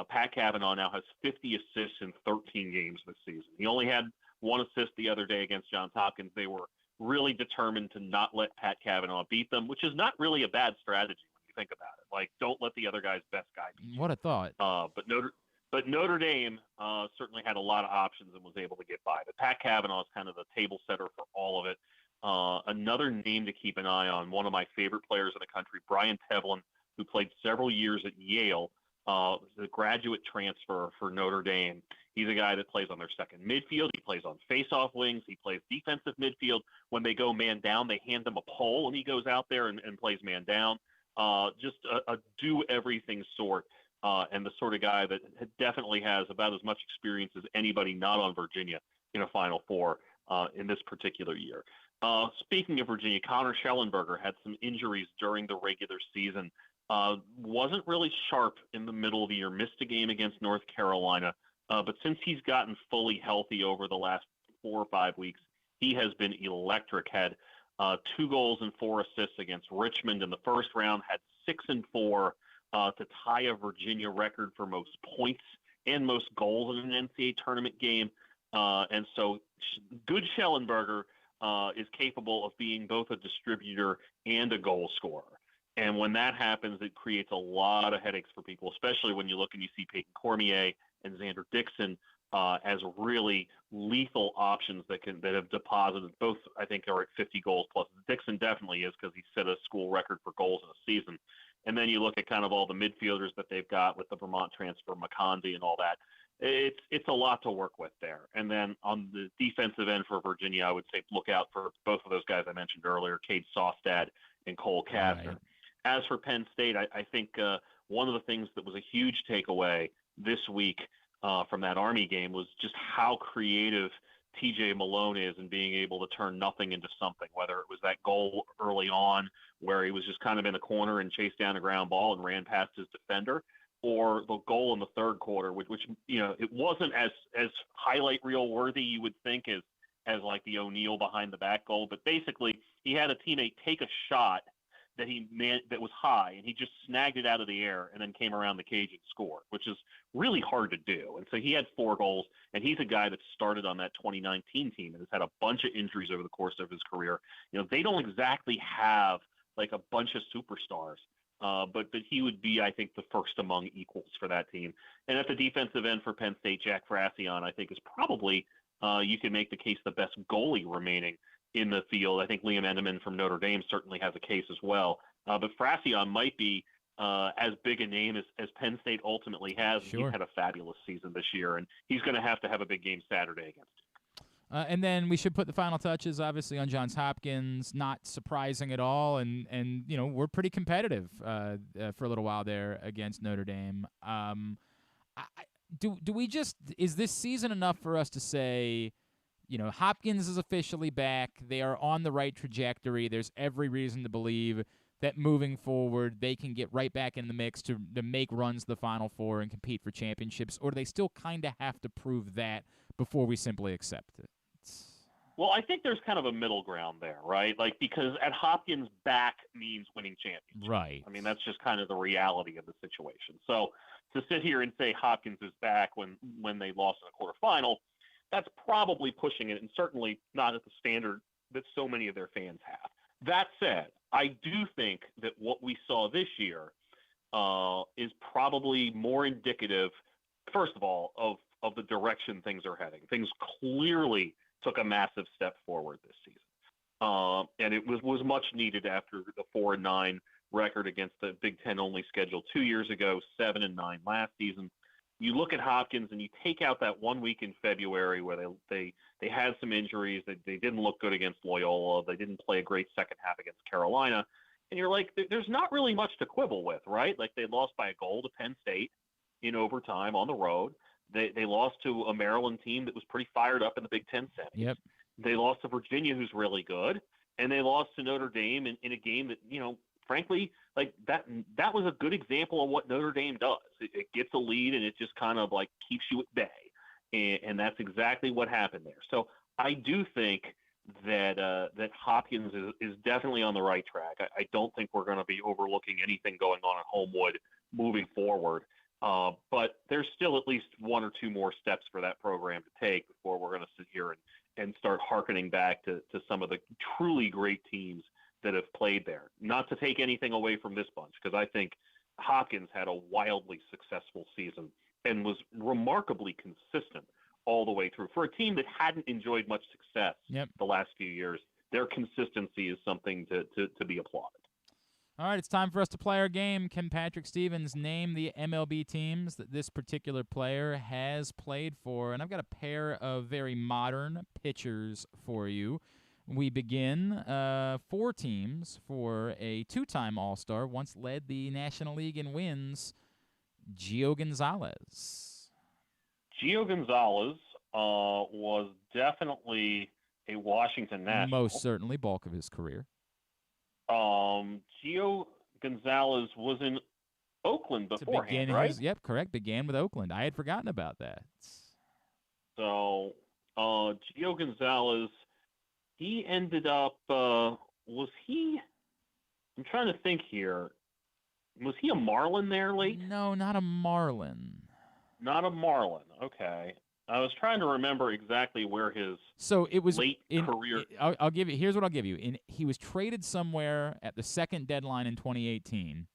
Pat Cavanaugh now has 50 assists in 13 games this season. He only had one assist the other day against Johns Hopkins. They were really determined to not let Pat Cavanaugh beat them, which is not really a bad strategy when you think about it. Like, don't let the other guy's best guy beat you. What a thought. But Notre Dame certainly had a lot of options and was able to get by. But Pat Cavanaugh is kind of the table setter for all of it. Another name to keep an eye on, one of my favorite players in the country, Brian Tevlin, who played several years at Yale, the graduate transfer for Notre Dame. He's a guy that plays on their second midfield. He plays on face-off wings. He plays defensive midfield. When they go man down, they hand him a pole, and he goes out there and plays man down. Just a do-everything sort, and the sort of guy that definitely has about as much experience as anybody not on Virginia in a Final Four in this particular year. Speaking of Virginia, Connor Schellenberger had some injuries during the regular season. Wasn't really sharp in the middle of the year, missed a game against North Carolina. But since he's gotten fully healthy over the last 4 or 5 weeks, he has been electric. Had 2 goals and 4 assists against Richmond in the first round, had 6 and 4 to tie a Virginia record for most points and most goals in an NCAA tournament game. And so good Schellenberger is capable of being both a distributor and a goal scorer. And when that happens, it creates a lot of headaches for people, especially when you look and you see Peyton Cormier and Xander Dixon as really lethal options that have deposited. Both, I think, are at 50 goals plus. Dixon definitely is, because he set a school record for goals in a season. And then you look at kind of all the midfielders that they've got with the Vermont transfer, McCondy and all that. It's a lot to work with there. And then on the defensive end for Virginia, I would say look out for both of those guys I mentioned earlier, Cade Sostad and Cole Kastner. Right. As for Penn State, I think one of the things that was a huge takeaway this week from that Army game was just how creative TJ Malone is in being able to turn nothing into something, whether it was that goal early on where he was just kind of in the corner and chased down a ground ball and ran past his defender, or the goal in the third quarter, which you know, it wasn't as highlight reel worthy, you would think, as like the O'Neal behind the back goal. But basically he had a teammate take a shot that was high, and he just snagged it out of the air and then came around the cage and scored, which is really hard to do. And so he had 4 goals, and he's a guy that started on that 2019 team and has had a bunch of injuries over the course of his career. You know, they don't exactly have like a bunch of superstars, but he would be, I think, the first among equals for that team. And at the defensive end for Penn State, Jack Frassion, I think, is probably, you can make the case, the best goalie remaining in the field. I think Liam Endeman from Notre Dame certainly has a case as well. But Frassion might be as big a name as Penn State ultimately has. Sure. He's had a fabulous season this year, and he's going to have a big game Saturday against him. And then we should put the final touches, obviously, on Johns Hopkins. Not surprising at all, and you know, we're pretty competitive for a little while there against Notre Dame. Do we just, is this season enough for us to say, you know, Hopkins is officially back, they are on the right trajectory, there's every reason to believe that moving forward they can get right back in the mix to make runs to the Final Four and compete for championships, or do they still kind of have to prove that before we simply accept it? Well, I think there's kind of a middle ground there, right? Like, because at Hopkins, back means winning championships. Right. I mean, that's just kind of the reality of the situation. So to sit here and say Hopkins is back when they lost in a quarterfinal, that's probably pushing it, and certainly not at the standard that so many of their fans have. That said, I do think that what we saw this year is probably more indicative, first of all, of the direction things are heading. Things clearly took a massive step forward this season, and it was much needed after the 4-9 record against the Big Ten only schedule 2 years ago, 7-9 last season. You look at Hopkins and you take out that 1 week in February where they had some injuries. They didn't look good against Loyola. They didn't play a great second half against Carolina. And you're like, there's not really much to quibble with, right? Like, they lost by a goal to Penn State in overtime on the road. They lost to a Maryland team that was pretty fired up in the Big Ten semis. Yep. They lost to Virginia, who's really good. And they lost to Notre Dame in a game that, you know, frankly, like that was a good example of what Notre Dame does. It gets a lead and it just kind of like keeps you at bay. And that's exactly what happened there. So I do think that Hopkins is definitely on the right track. I don't think we're going to be overlooking anything going on at Homewood moving forward. But there's still at least one or two more steps for that program to take before we're going to sit here and start hearkening back to some of the truly great teams that have played there. Not to take anything away from this bunch, because I think Hopkins had a wildly successful season and was remarkably consistent all the way through. For a team that hadn't enjoyed much success the last few years, their consistency is something to be applauded. All right, it's time for us to play our game. Can Patrick Stevens name the MLB teams that this particular player has played for? And I've got a pair of very modern pitchers for you. We begin 4 teams for a 2-time All-Star, once led the National League in wins, Gio Gonzalez. Gio Gonzalez was definitely a Washington National. Most certainly, bulk of his career. Gio Gonzalez was in Oakland beforehand, right? Yep, correct. Began with Oakland. I had forgotten about that. So, Gio Gonzalez, he ended up, I'm trying to think here. Was he a Marlin there late? No, not a Marlin. Not a Marlin. Okay. I was trying to remember exactly where his late career. I'll give you. Here's what I'll give you. He was traded somewhere at the second deadline in 2018.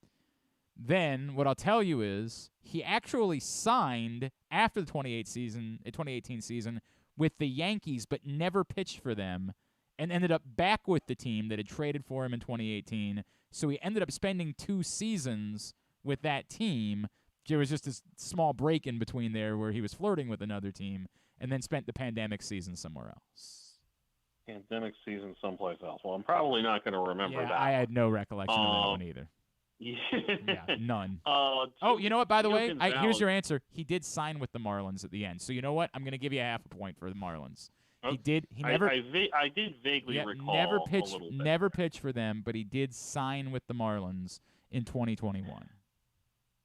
Then what I'll tell you is he actually signed after the 2018 season with the Yankees, but never pitched for them, and ended up back with the team that had traded for him in 2018. So he ended up spending 2 seasons with that team. There was just this small break in between there where he was flirting with another team and then spent the pandemic season somewhere else. Pandemic season someplace else. Well, I'm probably not going to remember that. I had no recollection of that one either. Yeah, none. You know what, by the way? Here's your answer. He did sign with the Marlins at the end. So you know what? I'm going to give you a half a point for the Marlins. He did. He never. I did vaguely recall. Never pitched for them, but he did sign with the Marlins in 2021.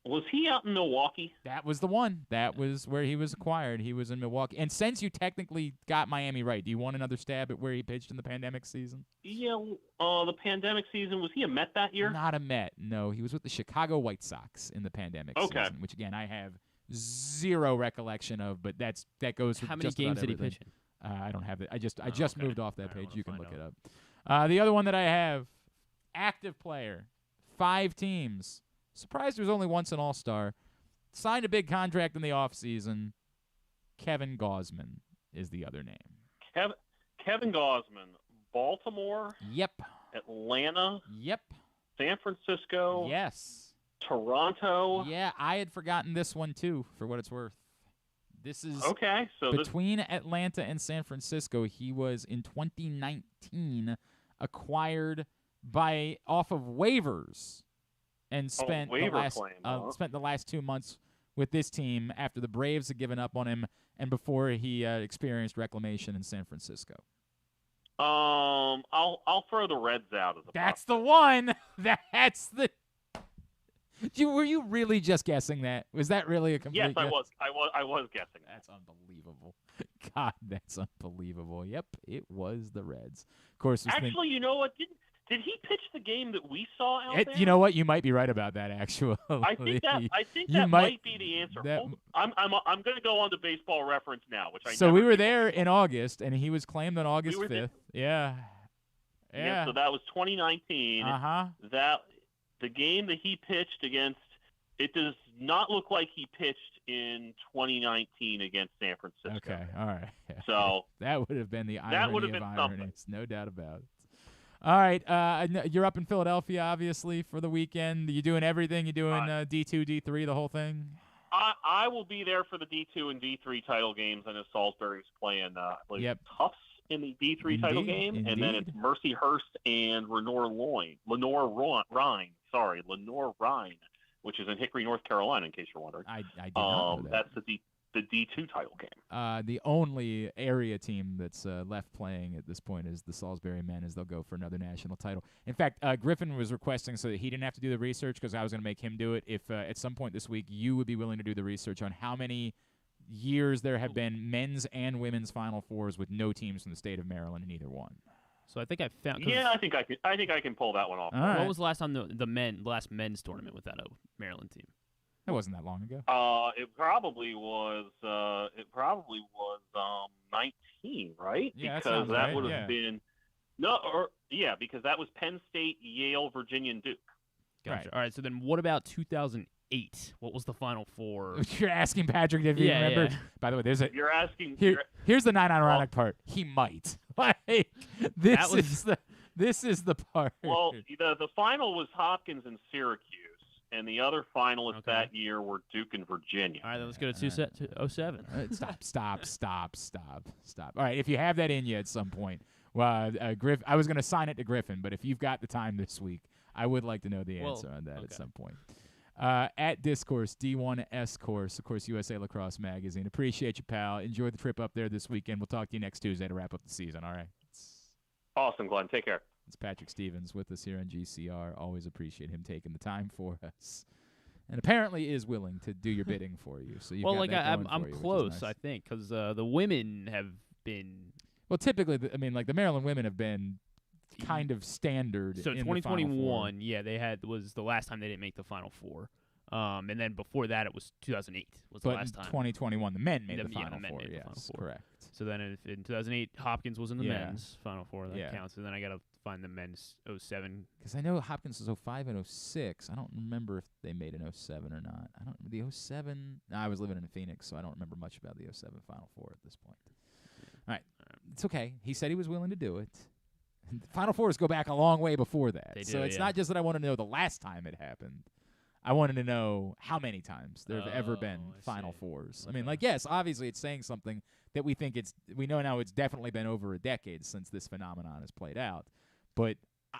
Was he out in Milwaukee? That was the one. That was where he was acquired. He was in Milwaukee. And since you technically got Miami right, do you want another stab at where he pitched in the pandemic season? Yeah, the pandemic season. Was he a Met that year? Not a Met. No, he was with the Chicago White Sox in the pandemic season, which, again, I have zero recollection of, but that goes for How many games did he pitch in? I don't have it. I just moved off that page. You can look it up. The other one that I have, active player, 5 teams. Surprised there's only once an All-Star. Signed a big contract in the offseason. Kevin Gausman is the other name. Kevin Gausman, Baltimore. Yep. Atlanta. Yep. San Francisco. Yes. Toronto. Yeah, I had forgotten this one too, for what it's worth. This is okay. So between Atlanta and San Francisco, he was in 2019 acquired off of waivers. And spent the last 2 months with this team after the Braves had given up on him and before he experienced reclamation in San Francisco. I'll throw the Reds out as a That's the one. That's the. Were you really just guessing that? Was that really a complete? Yes, I was guessing. That's unbelievable. God, that's unbelievable. Yep, it was the Reds. Of course. Actually, you know what? Did he pitch the game that we saw out there? You know what? You might be right about that. Actually, I think that might be the answer. I'm going to go on to Baseball Reference now, which I. So we were there in August, and he was claimed on August 5th. Yeah. So that was 2019. That the game that he pitched against. It does not look like he pitched in 2019 against San Francisco. Okay. All right. So that would have been the irony that would have been of something. ironies, no doubt about it. All right, you're up in Philadelphia, obviously, for the weekend. You doing everything? You doing D2, D3, the whole thing? I will be there for the D2 and D3 title games. I know Salisbury's playing Tufts in the D3 title game, and then it's Mercyhurst and Lenore Rhine, which is in Hickory, North Carolina, in case you're wondering. I did not know that. That's the D2 title game. The only area team that's left playing at this point is the Salisbury men, as they'll go for another national title. In fact, Griffin was requesting so that he didn't have to do the research because I was going to make him do it. If at some point this week you would be willing to do the research on how many years there have been men's and women's Final Fours with no teams from the state of Maryland in either one. So I think I found. Yeah, I think I can pull that one off. What was the last time the last men's tournament without a Maryland team? That wasn't that long ago. It probably was. 19, right? Yeah, because that would have been because that was Penn State, Yale, Virginia, and Duke. Gotcha. Right. All right. So then, what about 2008? What was the Final Four? You're asking Patrick if he remembered. Yeah. By the way, there's a. You're asking. Here's the non-ironic part. He might. Like this is the part. Well, the final was Hopkins and Syracuse, and the other finalists that year were Duke and Virginia. All right, then let's go to 07. Stop. All right, if you have that in you at some point, well, Griff, I was going to sign it to Griffin, but if you've got the time this week, I would like to know the answer on that at some point. At Discourse, D1S Course, of course, USA Lacrosse Magazine. Appreciate you, pal. Enjoy the trip up there this weekend. We'll talk to you next Tuesday to wrap up the season, all right? Awesome, Glenn. Take care. It's Patrick Stevens with us here on GCR. Always appreciate him taking the time for us. And apparently is willing to do your bidding for you. So I'm close, I think, because the women have been. Well, typically, the Maryland women have been kind of standard. So in 2021, was the last time they didn't make the Final Four. And then before that, it was 2008 was the last time. 2021, the men made the Final Four. Made yes, the Final Four. Correct. So then in 2008, Hopkins was in the men's Final Four. That counts. And then I got to find the men's 07. Because I know Hopkins was 05 and 06. I don't remember if they made an 07 or not. I don't the 07. No, I was living in Phoenix, so I don't remember much about the 07 Final Four at this point. All right. It's okay. He said he was willing to do it. Final Fours go back a long way before that. So it's not just that I want to know the last time it happened. I wanted to know how many times there have ever been Final Fours. Okay. I mean, yes, obviously it's saying something that we know now it's definitely been over a decade since this phenomenon has played out. But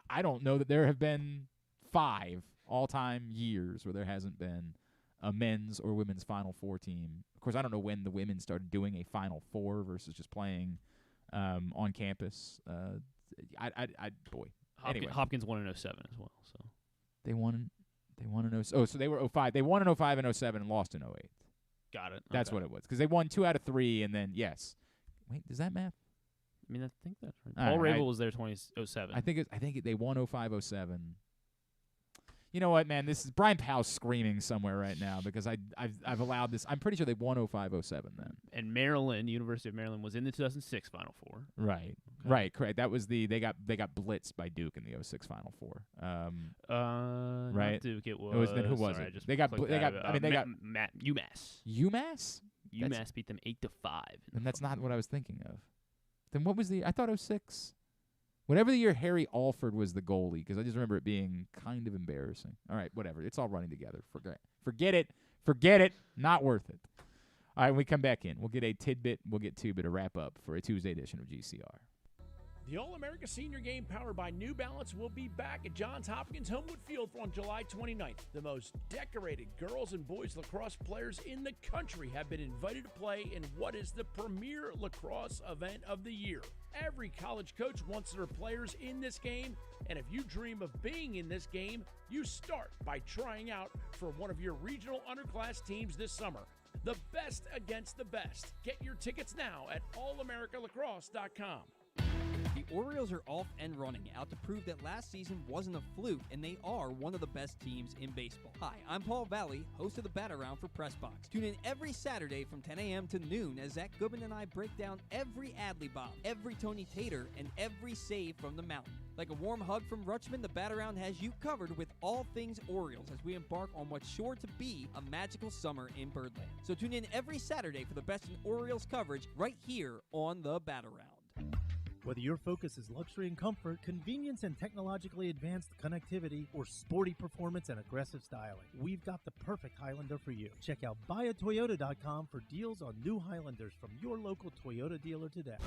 I don't know that there have been 5 all-time years where there hasn't been a men's or women's Final Four team. Of course, I don't know when the women started doing a Final Four versus just playing on campus. Anyway. Hopkins won in 07 as well. So they won in 07. Oh, so they were 05. They won in 05 and 07 and lost in 08. Got it. That's what it was. Because they won 2 out of 3, and then Wait, does that math? I mean, I think that's right. Paul Rabel was there 2007. I think they won 05, 07. You know what, man? This is Brian Powell's screaming somewhere right now because I've allowed this. I'm pretty sure they won 05, 07 then. And Maryland, University of Maryland, was in the 2006 Final Four. Right. Okay. Right. Correct. That was they got blitzed by Duke in the 06 Final Four. Right. Not Duke. It was. Then who was it? They got UMass. UMass. UMass beat them 8-5. And that's not what I was thinking of. Then what was I thought 06. Whatever the year Harry Alford was the goalie, because I just remember it being kind of embarrassing. All right, whatever. It's all running together. Forget it. Not worth it. All right, when we come back in, we'll get a tidbit. We'll get 2-bit to wrap up for a Tuesday edition of GCR. The All-America Senior Game powered by New Balance will be back at Johns Hopkins Homewood Field on July 29th. The most decorated girls and boys lacrosse players in the country have been invited to play in what is the premier lacrosse event of the year. Every college coach wants their players in this game, and if you dream of being in this game, you start by trying out for one of your regional underclass teams this summer. The best against the best. Get your tickets now at allamericalacrosse.com. The Orioles are off and running, out to prove that last season wasn't a fluke, and they are one of the best teams in baseball. Hi, I'm Paul Valley, host of the Bat Around for PressBox. Tune in every Saturday from 10 a.m. to noon as Zach Goodman and I break down every Adley bomb, every Tony Tater, and every save from the mountain. Like a warm hug from Rutschman, the Bat Around has you covered with all things Orioles as we embark on what's sure to be a magical summer in Birdland. So tune in every Saturday for the best in Orioles coverage right here on the Bat Around. Whether your focus is luxury and comfort, convenience and technologically advanced connectivity, or sporty performance and aggressive styling, we've got the perfect Highlander for you. Check out buyatoyota.com for deals on new Highlanders from your local Toyota dealer today.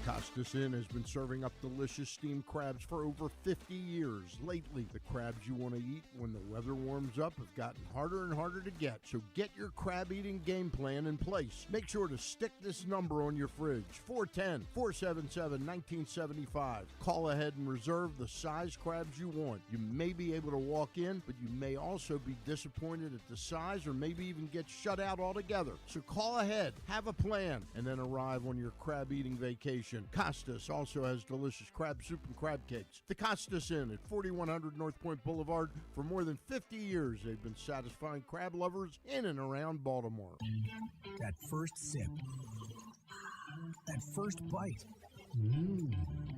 Costas Inn has been serving up delicious steamed crabs for over 50 years. Lately, the crabs you want to eat when the weather warms up have gotten harder and harder to get. So get your crab eating game plan in place. Make sure to stick this number on your fridge, 410-477-19 $19.75. Call ahead and reserve the size crabs you want. You may be able to walk in, but you may also be disappointed at the size or maybe even get shut out altogether. So call ahead, have a plan, and then arrive on your crab-eating vacation. Costas also has delicious crab soup and crab cakes. The Costas Inn at 4100 North Point Boulevard. For more than 50 years, they've been satisfying crab lovers in and around Baltimore. That first sip. That first bite.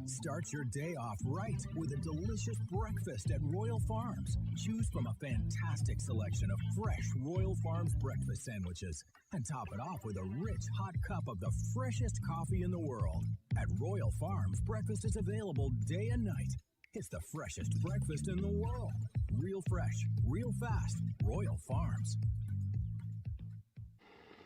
Start your day off right with a delicious breakfast at Royal Farms. Choose from a fantastic selection of fresh Royal Farms breakfast sandwiches and top it off with a rich hot cup of the freshest coffee in the world. At Royal Farms, breakfast is available day and night. It's the freshest breakfast in the world. Real fresh, real fast. Royal Farms.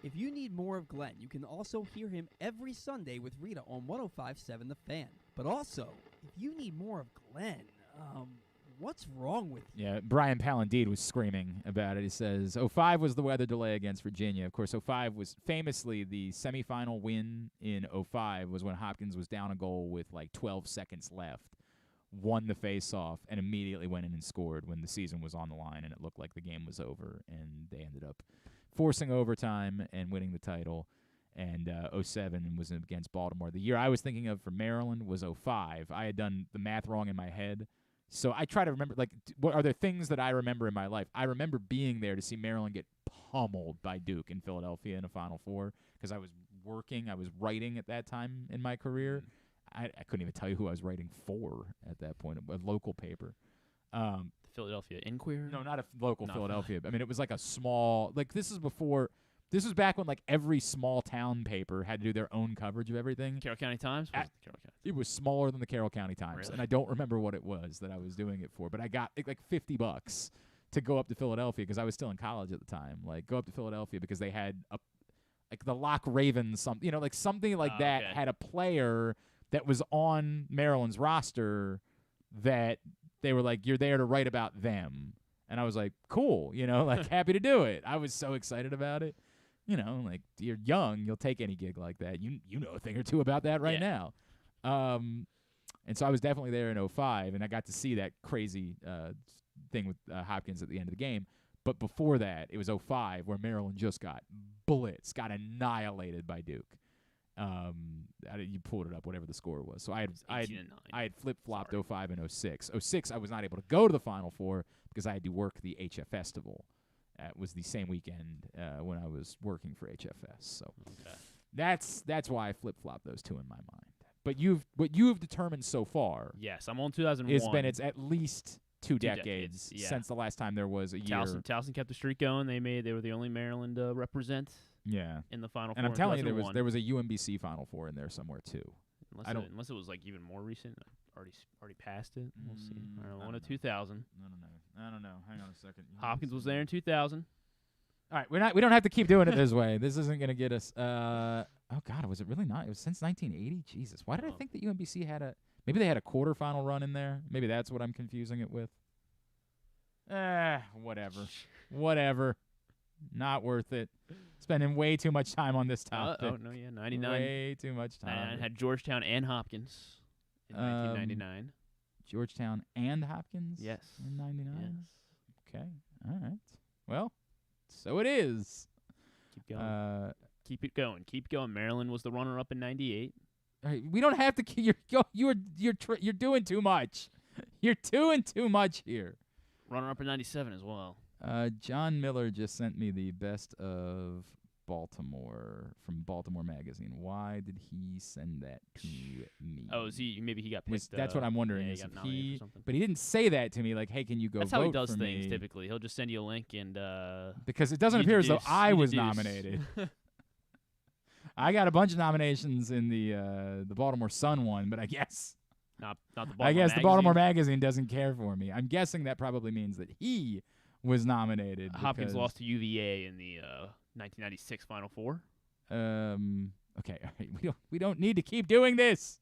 If you need more of Glenn, you can also hear him every Sunday with Rita on 105.7 The Fan. But also, if you need more of Glenn, what's wrong with you? Yeah, Brian Palandide was screaming about it. He says, 05 was the weather delay against Virginia. Of course, 05 was famously the semifinal win in 05 was when Hopkins was down a goal with like 12 seconds left, won the face-off, and immediately went in and scored when the season was on the line and it looked like the game was over, and they ended up forcing overtime and winning the title. And 07 was against Baltimore. The year I was thinking of for Maryland was 05. I had done the math wrong in my head. So I try to remember, like, what are there things that I remember in my life? I remember being there to see Maryland get pummeled by Duke in Philadelphia in a Final Four because I was working. I was writing at that time in my career. I couldn't even tell you who I was writing for at that point, a local paper. The Philadelphia Inquirer? No, not a local Philadelphia. I mean, it was like a small, like this was back when like every small town paper had to do their own coverage of everything. Carroll County Times? It was smaller than the Carroll County Times, Really? and I don't remember what it was that I was doing it for, but I got like $50 to go up to Philadelphia because I was still in college at the time. Like, go up to Philadelphia because they had like the Lock Ravens, like something like that had a player that was on Maryland's roster that they were like, you're there to write about them. And I was like, cool, like happy to do it. I was so excited about it. Like, you're young, you'll take any gig like that. You know a thing or two about that right now. And so I was definitely there in 05, and I got to see that crazy thing with Hopkins at the end of the game. But before that, it was 05 where Maryland just got blitzed, got annihilated by Duke. You pulled it up, whatever the score was. So I had flip-flopped 05 and 06. 06, I was not able to go to the Final Four because I had to work the HF Festival. It was the same weekend when I was working for HFS. So that's why I flip-flopped those two in my mind. But what you've determined so far, yes, I'm on 2001. It's at least two decades since the last time there was a year. Towson kept the streak going. They were the only Maryland represent. Yeah, in the Final Four. And I'm telling you, there was a UMBC Final Four in there somewhere too. Unless it was like even more recent. Already passed it. We'll see. I don't know. 2000. I don't know. Hang on a second. Hopkins was there in 2000. All right, we don't have to keep doing it this way. This isn't gonna get us. Oh God, was it really not? It was since 1980. Jesus, why did I think that UMBC had maybe they had a quarterfinal run in there? Maybe that's what I'm confusing it with. Whatever. Not worth it. Spending way too much time on this topic. 99. Way too much time. 99 had Georgetown and Hopkins in 1999. Georgetown and Hopkins? Yes. In 99? Yes. Okay. All right. Well, so it is. Keep going. Keep it going. Keep going. Maryland was the runner-up in 98. All right, we don't have to keep you're doing too much. You're doing too much here. Runner-up in 97 as well. John Miller just sent me the best of Baltimore from Baltimore Magazine. Why did he send that to me? Oh, maybe he got picked. That's what I'm wondering. Yeah, but he didn't say that to me. Like, hey, can you go? That's vote how he does for things me? typically. He'll just send you a link and because it doesn't appear as though I was nominated. I got a bunch of nominations in the Baltimore Sun one, but I guess not the Baltimore I guess Magazine. the Baltimore Magazine doesn't care for me. I'm guessing that probably means that he was nominated. Hopkins lost to UVA in the 1996 Final Four. Okay, all right. We don't need to keep doing this.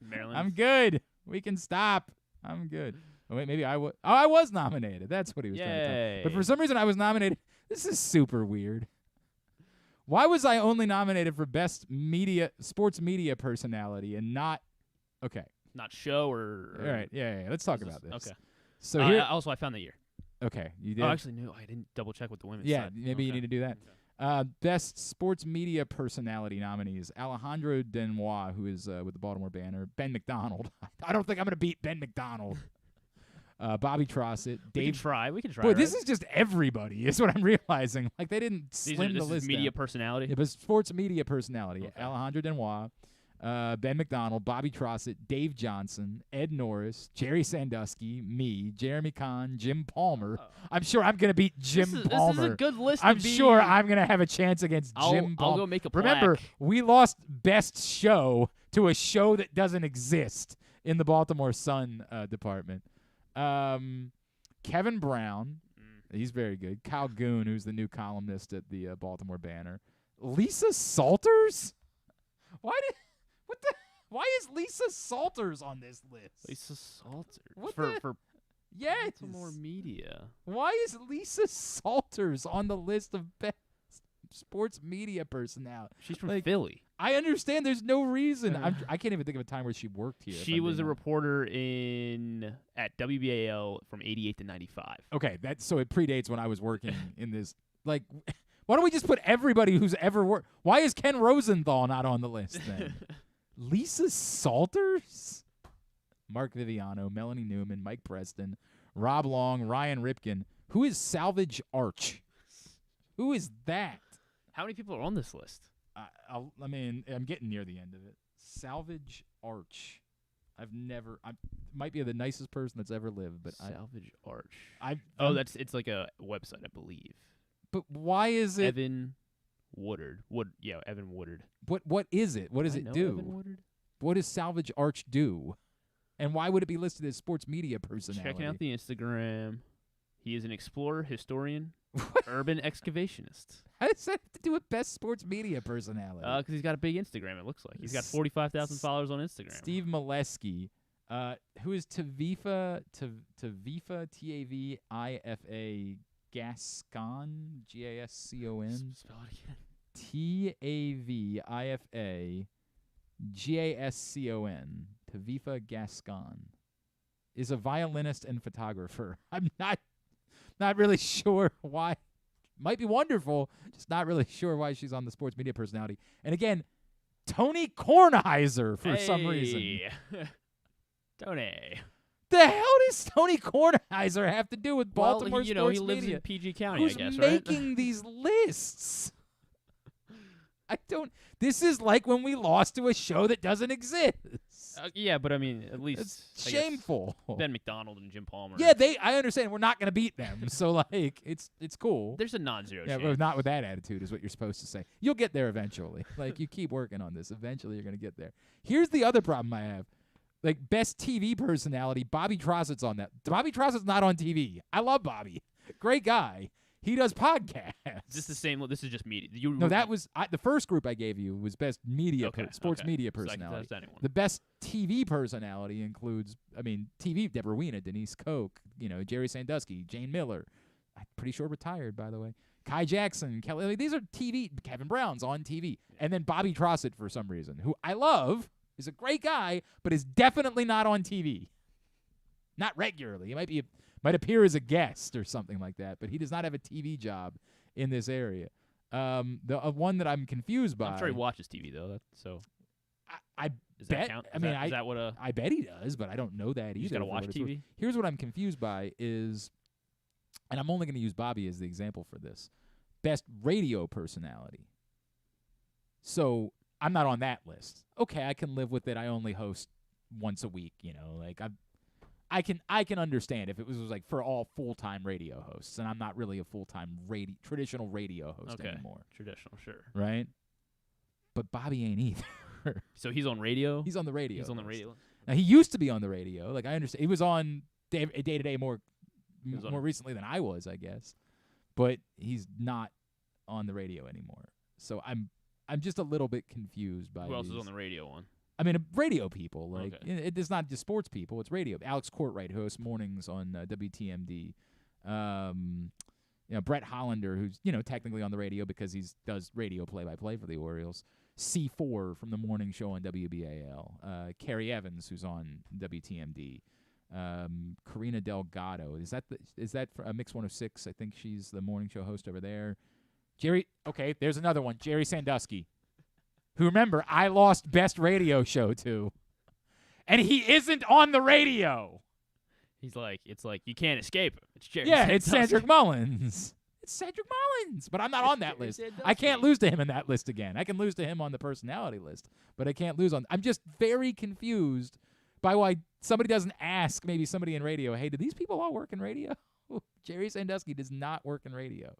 Maryland. I'm good. We can stop. I'm good. Oh, wait, maybe I was. Oh, I was nominated. That's what he was trying to tell. But for some reason, I was nominated. This is super weird. Why was I only nominated for best sports media personality and not Okay. Not show or All right. Yeah. Let's talk about this. Okay. So here. Also, I found the year. Okay. You did. Oh, actually, no, I didn't double check with the women's Yeah. side. Maybe you need to do that. Okay. Best sports media personality nominees: Alejandro Denois, who is with the Baltimore Banner; Ben McDonald. I don't think I'm going to beat Ben McDonald. Bobby Trossett, We Dave. can try. We can try. Boy, right? this is just everybody. Is what I'm realizing. Like they didn't slim the this list is media down. personality. Yeah, but sports media personality: Okay. Alejandro Denois, Ben McDonald, Bobby Trossett, Dave Johnson, Ed Norris, Jerry Sandusky, me, Jeremy Kahn, Jim Palmer. I'm sure I'm going to beat Jim Palmer. This is a good list. I'm to be, sure I'm going to have a chance against Jim Palmer. I'll go make a Remember, plaque. we lost best show to a show that doesn't exist in the Baltimore Sun department. Kevin Brown, he's very good. Kyle Goon, who's the new columnist at the Baltimore Banner. Lisa Salters? Why is Lisa Salters on this list? Lisa Salter. What for Yes. Baltimore media. Why is Lisa Salters on the list of best sports media personality? She's from Philly. I understand. There's no reason. I can't even think of a time where she worked here. She was a reporter at WBAL from '88 to '95. Okay, so it predates when I was working in this. Like, why don't we just put everybody who's ever worked? Why is Ken Rosenthal not on the list then? Lisa Salters, Mark Viviano, Melanie Newman, Mike Preston, Rob Long, Ryan Ripken. Who is Salvage Arch? Who is that? How many people are on this list? I'm getting near the end of it. Salvage Arch. Might be the nicest person that's ever lived, but Salvage Arch. It's like a website, I believe. But why is it Evan Woodard? Evan Woodard. What is it? What does it do? Evan Woodard? What does Salvage Arch do? And why would it be listed as sports media personality? Checking out the Instagram. He is an explorer, historian, urban excavationist. How does that have to do with best sports media personality? Because he's got a big Instagram, it looks like. He's got 45,000 followers on Instagram. Steve Molesky, who is Tavifa, Tavifa, Gascon, Gascon? Spell it again. Tavifa, Gascon, Tavifa Gascon, is a violinist and photographer. I'm not really sure why. Might be wonderful, just not really sure why she's on the sports media personality. And again, Tony Kornheiser for some reason. Tony. The hell does Tony Kornheiser have to do with Baltimore sports media? He lives in PG County, Who's I guess, right? making these lists? This is like when we lost to a show that doesn't exist. Yeah, but I mean, at least it's shameful. Ben McDonald and Jim Palmer. Yeah, I understand. We're not going to beat them, so like it's cool. There's a non-zero Yeah, chance. but not with that attitude is what you're supposed to say. You'll get there eventually. Like you keep working on this. Eventually, you're going to get there. Here's the other problem I have. Like best TV personality, Bobby Trossett's on that. Bobby Trossett's not on TV. I love Bobby. Great guy. He does podcasts. Is this the same? This is just media. No, that was the first group I gave you was best media, sports media So I can personality. test anyone. The best TV personality includes, TV, Deborah Weena, Denise Koch, Jerry Sandusky, Jane Miller. I'm pretty sure retired, by the way. Kai Jackson, Kelly. These are TV. Kevin Brown's on TV. And then Bobby Trossett, for some reason, who I love, is a great guy, but is definitely not on TV. Not regularly. He might appear as a guest or something like that, but he does not have a TV job in this area. The one that I'm confused by. I'm sure he watches TV though. I Does bet. that count? Is that what a? I bet he does, but I don't know that either. You just gotta for watch what it's worth. TV. Here's what I'm confused by is, and I'm only going to use Bobby as the example for this. Best radio personality. So I'm not on that list. Okay, I can live with it. I only host once a week. I can understand if it was like for all full-time radio hosts, and I'm not really a full-time traditional radio host anymore. Traditional, sure. Right? But Bobby ain't either. So he's on radio? He's on the radio. He's on the radio. Now, he used to be on the radio. Like, I understand. He was on day-to-day more recently than I was, I guess. But he's not on the radio anymore. So I'm just a little bit confused by Who else is on the radio one? Radio people. Like it's not just sports people. It's radio. Alex Courtwright, who hosts mornings on WTMD. Brett Hollander, who's technically on the radio because he does radio play-by-play for the Orioles. C4 from the morning show on WBAL. Carrie Evans, who's on WTMD. Karina Delgado. Is that for Mix 106? I think she's the morning show host over there. Okay, there's another one. Jerry Sandusky, who, remember, I lost Best Radio Show to. And he isn't on the radio. It's like you can't escape him. It's Jerry. Yeah, it's Cedric Mullins. It's Cedric Mullins, but I'm not on that list. I can't lose to him in that list again. I can lose to him on the personality list, but I can't lose on. I'm just very confused by why somebody doesn't ask maybe somebody in radio, hey, do these people all work in radio? Jerry Sandusky does not work in radio.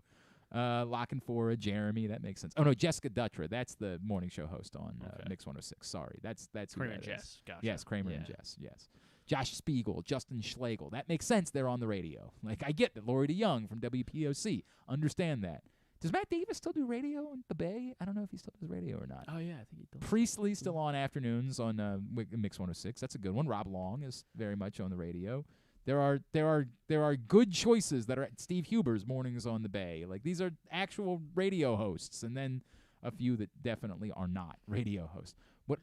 Locking for Jeremy, that makes sense. Oh no, Jessica Dutra, that's the morning show host on Mix 106. Sorry, that's who Kramer that and is. Jess. Gotcha. Yes, Kramer and Jess. Yes, Josh Spiegel, Justin Schlegel. That makes sense. They're on the radio. Like I get that. Lori DeYoung from WPOC. Understand that. Does Matt Davis still do radio in the Bay? I don't know if he still does radio or not. Oh yeah, I think he does. Priestley still on afternoons on Mix 106. That's a good one. Rob Long is very much on the radio. There are good choices that are Steve Huber's mornings on the Bay. Like these are actual radio hosts, and then a few that definitely are not radio hosts. But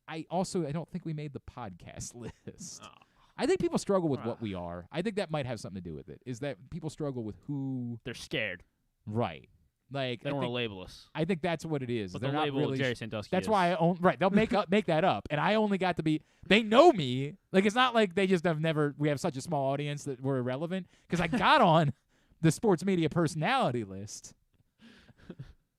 I don't think we made the podcast list. Oh. I think people struggle with what we are. I think that might have something to do with it. Is that people struggle with who they're scared. Right. Like they don't want to label us. I think that's what it is. But they're the not label really Jerry Sandusky. That's why they'll make that up, and I only got to be. They know me. Like it's not like they just have never. We have such a small audience that we're irrelevant because I got on the sports media personality list,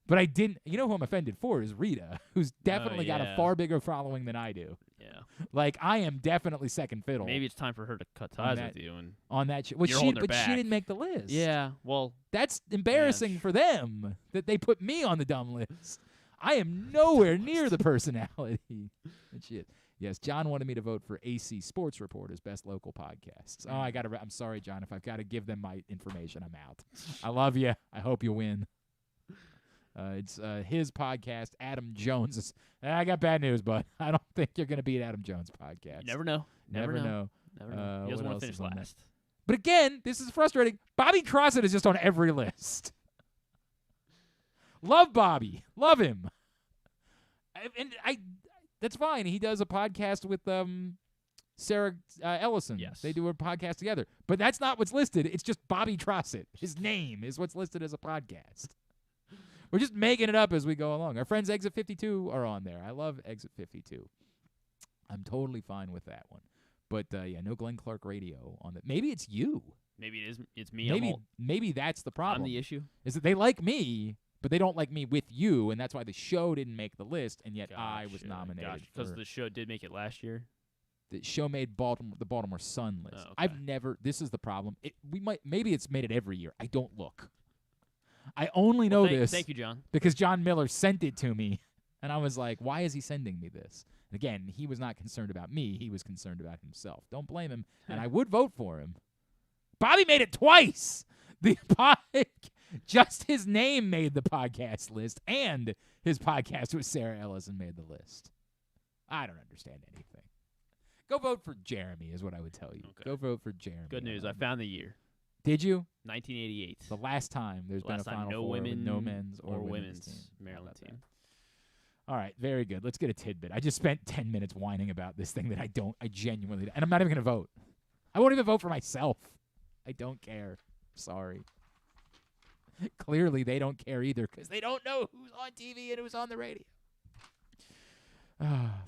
but I didn't. You know who I'm offended for is Rita, who's definitely got a far bigger following than I do. Yeah. Like I am definitely second fiddle. Maybe it's time for her to cut ties with you and on that shit. Well, she didn't make the list. Yeah. Well, that's embarrassing for them that they put me on the dumb list. I am nowhere near the personality that she is. Yes, John wanted me to vote for AC Sports Report as best local podcasts. Oh, I'm sorry, John. If I've got to give them my information, I'm out. I love you. I hope you win. It's his podcast, Adam Jones. I got bad news, bud. I don't think you're going to beat Adam Jones' podcast. You never know. Never know. He doesn't want to finish last. But again, this is frustrating. Bobby Crossett is just on every list. Love Bobby. Love him. That's fine. He does a podcast with Sarah Ellison. Yes. They do a podcast together. But that's not what's listed. It's just Bobby Crossett. His name is what's listed as a podcast. We're just making it up as we go along. Our friends Exit 52 are on there. I love Exit 52. I'm totally fine with that one. But, no Glenn Clark Radio on that. Maybe it's you. Maybe it is. It's me. Maybe that's the problem. I'm the issue. Is that they like me, but they don't like me with you, and that's why the show didn't make the list, and yet I was nominated. Because the show did make it last year? The show made the Baltimore Sun list. Oh, okay. I've never – this is the problem. Maybe it's made it every year. I don't look. I only know this. Thank you, John. Because John Miller sent it to me, and I was like, why is he sending me this? And again, he was not concerned about me. He was concerned about himself. Don't blame him, and I would vote for him. Bobby made it twice. Just his name made the podcast list, and his podcast with Sarah Ellison made the list. I don't understand anything. Go vote for Jeremy is what I would tell you. Okay. Go vote for Jeremy. Good news. I found the year. Did you? 1988. The last time there's been a Final Four with no men's or women's team. Maryland team. All right, very good. Let's get a tidbit. I just spent 10 minutes whining about this thing that I genuinely, and I'm not even going to vote. I won't even vote for myself. I don't care. Sorry. Clearly, they don't care either because they don't know who's on TV and who's on the radio.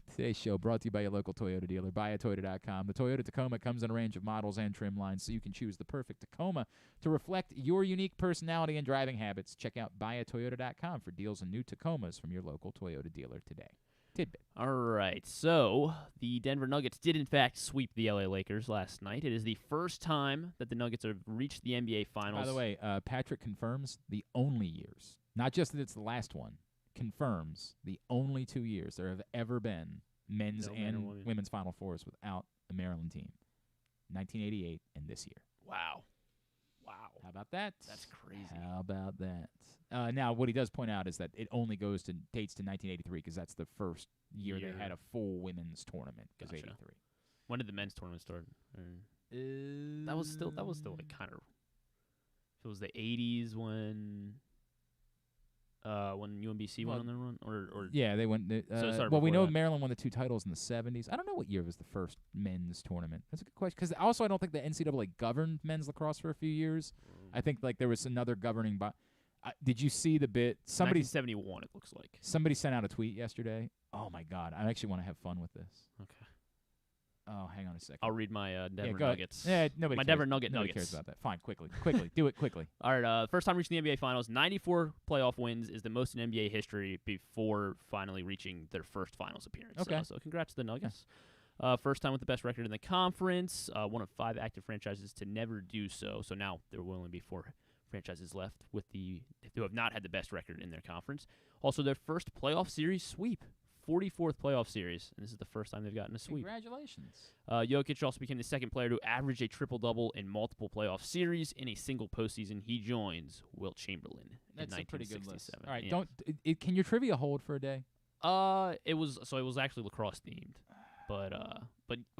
Today's show brought to you by your local Toyota dealer, buyatoyota.com. The Toyota Tacoma comes in a range of models and trim lines, so you can choose the perfect Tacoma to reflect your unique personality and driving habits. Check out buyatoyota.com for deals on new Tacomas from your local Toyota dealer today. Tidbit. All right, so the Denver Nuggets did, in fact, sweep the LA Lakers last night. It is the first time that the Nuggets have reached the NBA Finals. By the way, Patrick confirms the only years, not just that it's the last one, confirms the only 2 years there have ever been men's and women's Final Fours without a Maryland team. 1988 and this year. Wow. How about that? That's crazy. How about that? Now, what he does point out is that it only dates to 1983 because that's the first year they had a full women's tournament. Gotcha. 83. When did the men's tournament start? That was still like kind of If it was the 80s when UMBC went on their run, or yeah, they went. So it started well, we know before that. Maryland won the 2 titles in the 70s. I don't know what year was the first men's tournament. That's a good question. Because also, I don't think the NCAA governed men's lacrosse for a few years. I think like there was another governing body. Did you see the bit? 1971, it looks like. Somebody sent out a tweet yesterday. Oh my God! I actually want to have fun with this. Okay. Oh, hang on a second. I'll read my Denver go ahead. Nuggets. Yeah, nobody my cares. Denver Nuggets. Nobody cares about that. Fine, quickly. Do it quickly. All right, first time reaching the NBA Finals. 94 playoff wins is the most in NBA history before finally reaching their first Finals appearance. Okay. So congrats to the Nuggets. First time with the best record in the conference. One of 5 active franchises to never do so. So now there will only be 4 franchises left who have not had the best record in their conference. Also, their first playoff series sweep. 44th playoff series, and this is the first time they've gotten a sweep. Congratulations. Jokic also became the second player to average a triple-double in multiple playoff series in a single postseason. He joins Wilt Chamberlain That's in 1967. a pretty good list. All right, Yeah. can your trivia hold for a day? It was actually lacrosse themed, but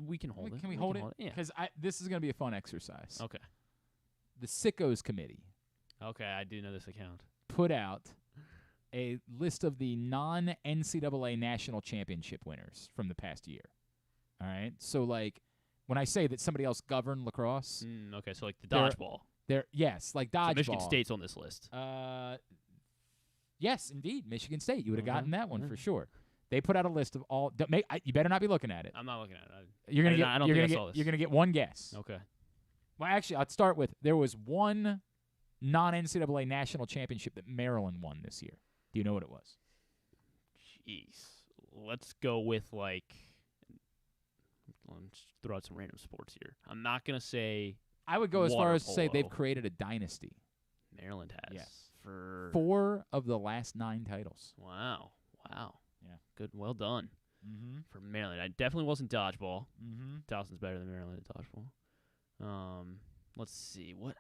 we can hold it. Can we hold it? Yeah. Because this is going to be a fun exercise. Okay. The Sickos Committee. Okay, I do know this account. Put out a list of the non-NCAA national championship winners from the past year. All right? So, like, when I say that somebody else governed lacrosse. Okay, so like the dodgeball. Yes, like dodgeball. So Michigan State's on this list. Yes, indeed. Michigan State. You would have gotten that one for sure. They put out a list of all. You better not be looking at it. I'm not looking at it. You're going to get. I don't think I saw this. You're going to get one guess. Okay. Well, actually, I'll start with there was one non-NCAA national championship that Maryland won this year. Do you know what it was? Jeez. Let's go with, like, let's throw out some random sports here. I'm not going to say I would go as far as to say polo. they've created a dynasty. Maryland has. Yes. For 4 of the last 9 titles. Wow. Yeah. Good. Well done. Mm-hmm. For Maryland. I definitely wasn't dodgeball. Mm-hmm. Dawson's better than Maryland at dodgeball. Let's see. What?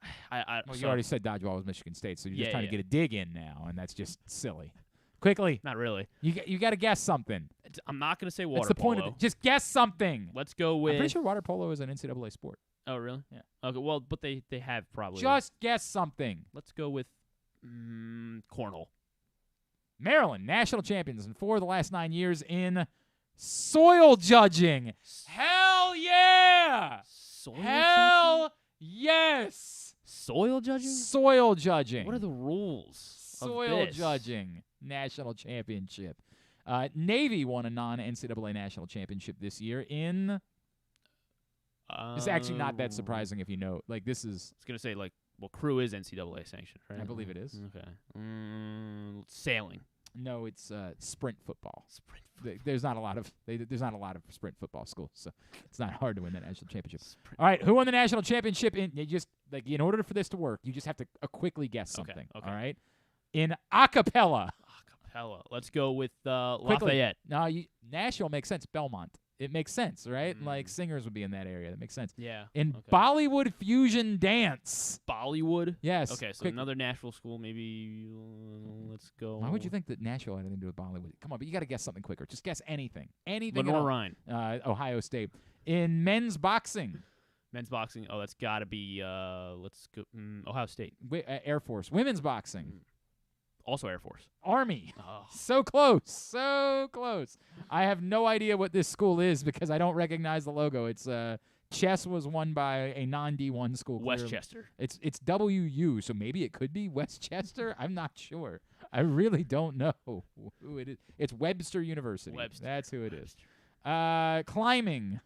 You already said dodgeball was Michigan State, so you're just trying to yeah. get a dig in now, and that's just silly. Quickly. Not really. You got to guess something. I'm not going to say water That's the polo. point of it. Just guess something. Let's go with. I'm pretty sure water polo is an NCAA sport. Oh, really? Yeah. Okay, well, but they have probably. Just guess something. Let's go with cornhole. Maryland, national champions in 4 of the last 9 years in soil judging. Hell yeah! Soil yes! Soil judging? Soil judging. What are the rules? Soil of this? judging national championship. Navy won a non-NCAA national championship this year in. It's actually not that surprising if you know. Like this is. I was gonna say crew is NCAA sanctioned, right? I believe it is. Okay. Sailing. No, it's sprint football. There's not a lot of sprint football schools, so it's not hard to win that national championship. All right, who won the national championship? In order for this to work, you just have to quickly guess something. Okay. All right, in acapella. Let's go with Quickly. Lafayette. No, Nashville makes sense. Belmont. It makes sense, right? Like singers would be in that area. That makes sense. Yeah. In Bollywood fusion dance. Bollywood? Yes. Okay, so another Nashville school, maybe. Let's go. Why would you think that Nashville had anything to do with Bollywood? Come on, but you got to guess something quicker. Just guess anything. Anything. Lenore Ryan. Ohio State. In men's boxing. Men's boxing. Oh, that's got to be. Let's go. Ohio State. Air Force. Women's boxing. Also Air Force. Army. Oh. So close. So close. I have no idea what this school is because I don't recognize the logo. It's chess was won by a non-D1 school. Westchester. It's WU, so maybe it could be Westchester. I'm not sure. I really don't know who it is. It's Webster University. That's who it is. Climbing.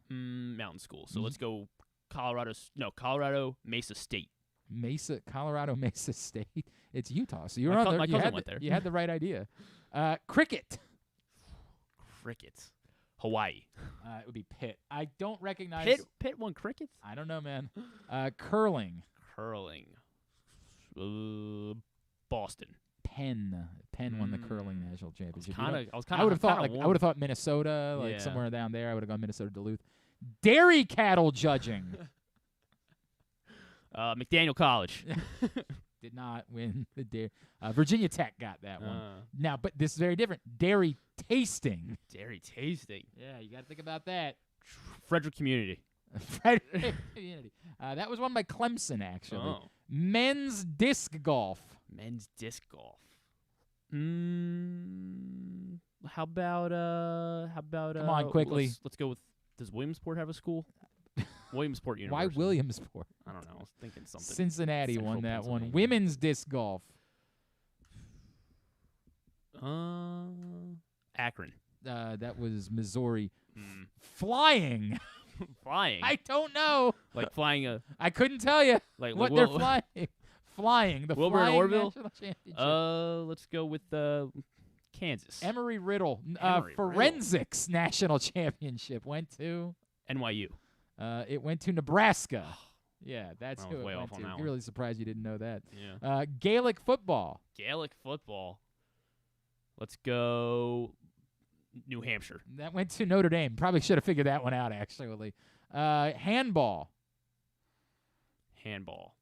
Mountain school. So let's go Colorado Mesa State. Colorado Mesa State. It's Utah. So you were my on there. cousin went there. You had the right idea. Cricket. Hawaii. It would be Pitt. I don't recognize. Pitt won cricket? I don't know, man. Curling. Boston. Penn won the curling national championship. I would have thought Minnesota, somewhere down there. I would have gone Minnesota, Duluth. Dairy cattle judging. McDaniel College. Did not win the dairy. Virginia Tech got that one. Now, but this is very different. Dairy tasting. Yeah, you got to think about that. Frederick Community. Frederick Community. That was won by Clemson, actually. Men's disc golf. Men's disc golf. How about Come on, quickly. Let's go with. Does Williamsport have a school? Williamsport Why University. Williamsport? I don't know. I was thinking something. Cincinnati Central won that one. Pennsylvania. Women's disc golf. Akron. That was Missouri. Flying. Flying. I don't know. Like flying a. I couldn't tell you Like what Wil- they're flying. Flying. The Wilbur and flying Orville? national championship. Let's go with Kansas. Emory-Riddle. Emory-Riddle. Forensics national championship went to. NYU. It went to Nebraska. Yeah, that's I who was it way went off on to. that You're one. really surprised you didn't know that. Yeah. Gaelic football. Gaelic football. Let's go New Hampshire. That went to Notre Dame. Probably should have figured that one out, actually. Handball. Handball.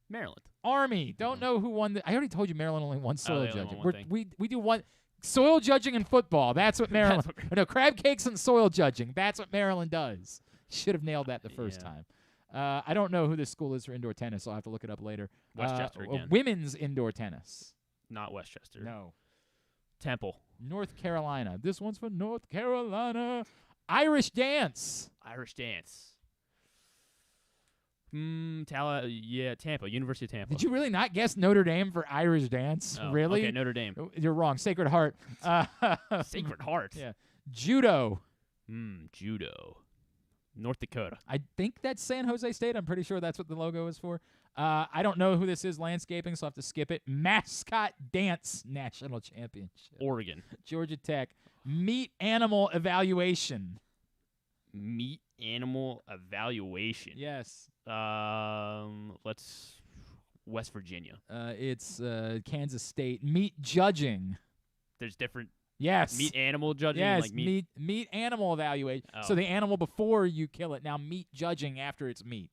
Maryland. Army. Don't know who won. I already told you Maryland only won soil they only judging. won one thing. We do one. Soil judging and football. That's what Maryland. No, crab cakes and soil judging. That's what Maryland does. Should have nailed that the first time. I don't know who this school is for indoor tennis. I'll have to look it up later. Westchester again. Women's indoor tennis. Not Westchester. No. Temple. North Carolina. This one's for North Carolina. Irish dance. Irish dance. Tampa. University of Tampa. Did you really not guess Notre Dame for Irish dance? Oh, Really? okay, Notre Dame. You're wrong. Sacred Heart. Sacred Heart. Yeah. Judo. Judo. North Dakota. I think that's San Jose State. I'm pretty sure that's what the logo is for. I don't know who this is, landscaping, so I'll have to skip it. Mascot Dance National Championship. Oregon. Georgia Tech. Meat Animal Evaluation. Meat Animal Evaluation. Yes. Let's West Virginia. It's Kansas State. Meat Judging. There's different. Yes. Meat animal judging. Yes. Like meat. Meat animal evaluation. Oh. So the animal before you kill it. Now meat judging after it's meat.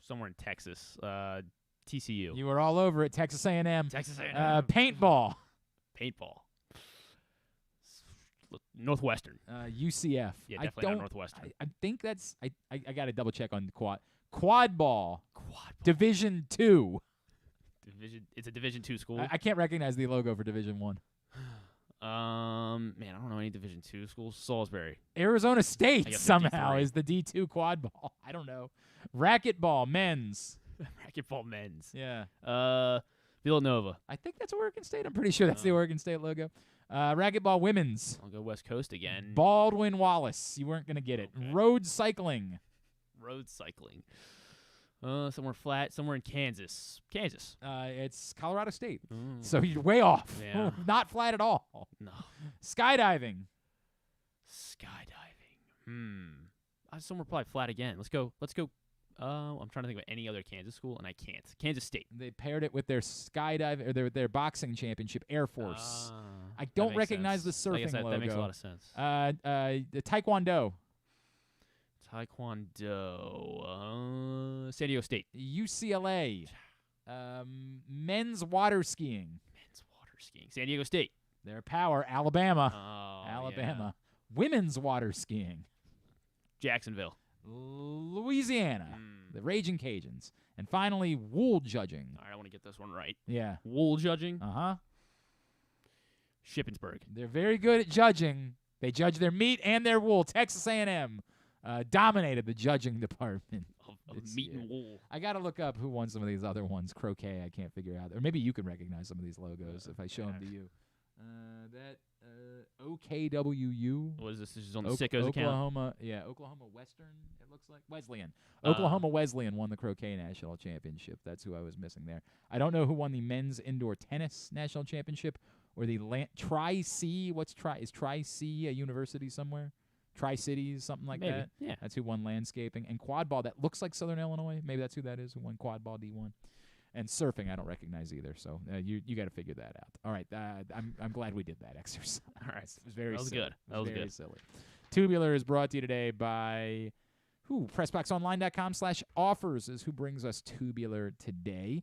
Somewhere in Texas. TCU. You were all over it. Texas A&M. Texas A&M. Paintball. Paintball. Northwestern. UCF. Yeah, definitely not Northwestern. I think that's. I got to double check on quad ball. Division 2. It's a Division 2 school. I can't recognize the logo for Division 1. Man, I don't know any Division 2 schools. Salisbury. Arizona I State got somehow 53. is the D2 quad ball. I don't know. Racquetball men's. Racquetball men's. Yeah. Villanova. I think that's Oregon State. I'm pretty sure that's the Oregon State logo. Racquetball women's. I'll go West Coast again. Baldwin Wallace. You weren't going to get it. Okay. Road cycling. Road cycling. Somewhere flat. Somewhere in Kansas. Kansas. It's Colorado State. So you're way off. Yeah. Not flat at all. No. Skydiving. Somewhere probably flat again. Let's go. I'm trying to think of any other Kansas school, and I can't. Kansas State. They paired it with their skydiving or their boxing championship, Air Force. I That don't makes recognize sense. the I surfing guess that logo. makes a lot of sense. The Taekwondo. San Diego State. UCLA. Men's water skiing. San Diego State. Their power, Alabama. Oh, Alabama. Women's water skiing. Jacksonville. Louisiana. The Raging Cajuns. And finally, wool judging. All right, I want to get this one right. Yeah. Wool judging. Uh-huh. Shippensburg. They're very good at judging. They judge their meat and their wool. Texas A&M dominated the judging department. Of meat and wool. I got to look up who won some of these other ones. Croquet, I can't figure out. Or maybe you can recognize some of these logos if I show them to you. OKWU. What is this? This is on the Sickos account? Oklahoma. Yeah, Oklahoma Western, it looks like. Wesleyan. Oklahoma Wesleyan won the Croquet National Championship. That's who I was missing there. I don't know who won the Men's Indoor Tennis National Championship or the Tri-C. Is Tri-C a university somewhere? Tri-Cities, something like Maybe, that. yeah. That's who won landscaping. And quad ball, that looks like Southern Illinois. Maybe that's who that is, who won quad ball D1. And surfing, I don't recognize either. So you got to figure that out. All right, I'm glad we did that exercise. All right, It was very that was silly. good. That was very good. silly. Tubular is brought to you today by PressBoxOnline.com/offers is who brings us Tubular today.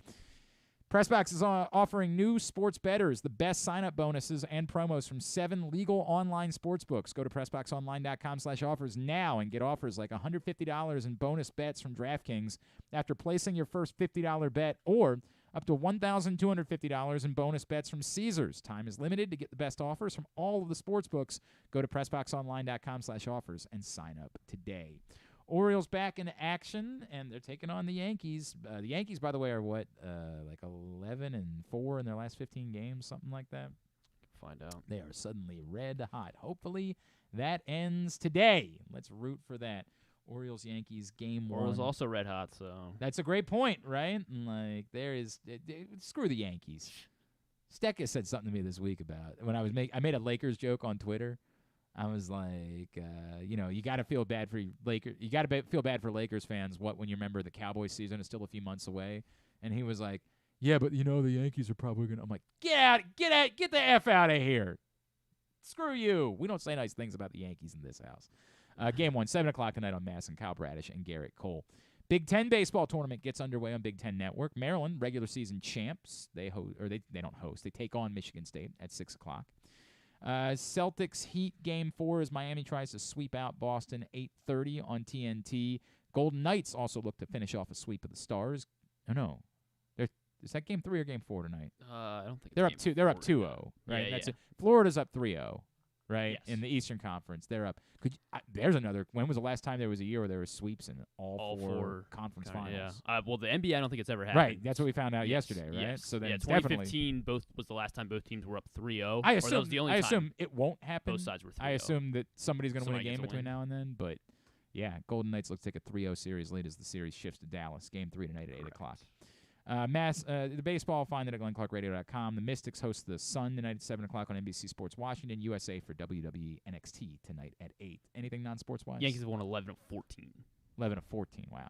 PressBox is offering new sports bettors the best sign-up bonuses and promos from 7 legal online sportsbooks. Go to PressBoxOnline.com/offers now and get offers like $150 in bonus bets from DraftKings after placing your first $50 bet, or up to $1,250 in bonus bets from Caesars. Time is limited. To get the best offers from all of the sportsbooks, go to PressBoxOnline.com/offers and sign up today. Orioles back in action, and they're taking on the Yankees. The Yankees, by the way, are what, like 11-4 in their last 15 games, something like that? Find out. They are suddenly red hot. Hopefully that ends today. Let's root for that. Orioles-Yankees game 1. Orioles also red hot, so. That's a great point, right? Like, there is screw the Yankees. Stecca said something to me this week about when I made a Lakers joke on Twitter. I was like, you got to feel bad for Lakers. You got to feel bad for Lakers fans. When you remember the Cowboys season is still a few months away, and he was like, "Yeah, but the Yankees are probably gonna." I'm like, get the F out of here. Screw you. We don't say nice things about the Yankees in this house. Game 1, 7:00 tonight on Mass and Kyle Bradish and Garrett Cole. Big Ten baseball tournament gets underway on Big Ten Network. Maryland, regular season champs. They don't host. They take on Michigan State at 6:00. Celtics Heat Game 4 as Miami tries to sweep out Boston 8:30 on TNT. Golden Knights also look to finish off a sweep of the Stars. Oh, no. Is that Game 3 or Game 4 tonight? I don't think they're it's up Game 2. They're 4. up 2-0, right? Yeah, That's yeah. it. Florida's up 3-0, right? Yes. In the Eastern Conference, they're up. There's another. When was the last time there was a year where there were sweeps in all four conference finals? Yeah. Well, the NBA, I don't think it's ever happened. Right. That's what we found out yesterday, right? Yes. So then yeah, it's 2015 was the last time both teams were up 3-0. I Or that was the only time assume it won't happen. both sides were 3-0. I assume that somebody's going to win a Somebody game gets a between win. now and then, but yeah, Golden Knights looks like a 3-0 series lead as the series shifts to Dallas. Game 3 tonight at 8:00. The baseball, find it at GlennClarkRadio.com. The Mystics host the Sun tonight at 7:00 on NBC Sports Washington. USA for WWE NXT tonight at 8. Anything non-sports-wise? Yankees have won 11-14. 11-14, wow.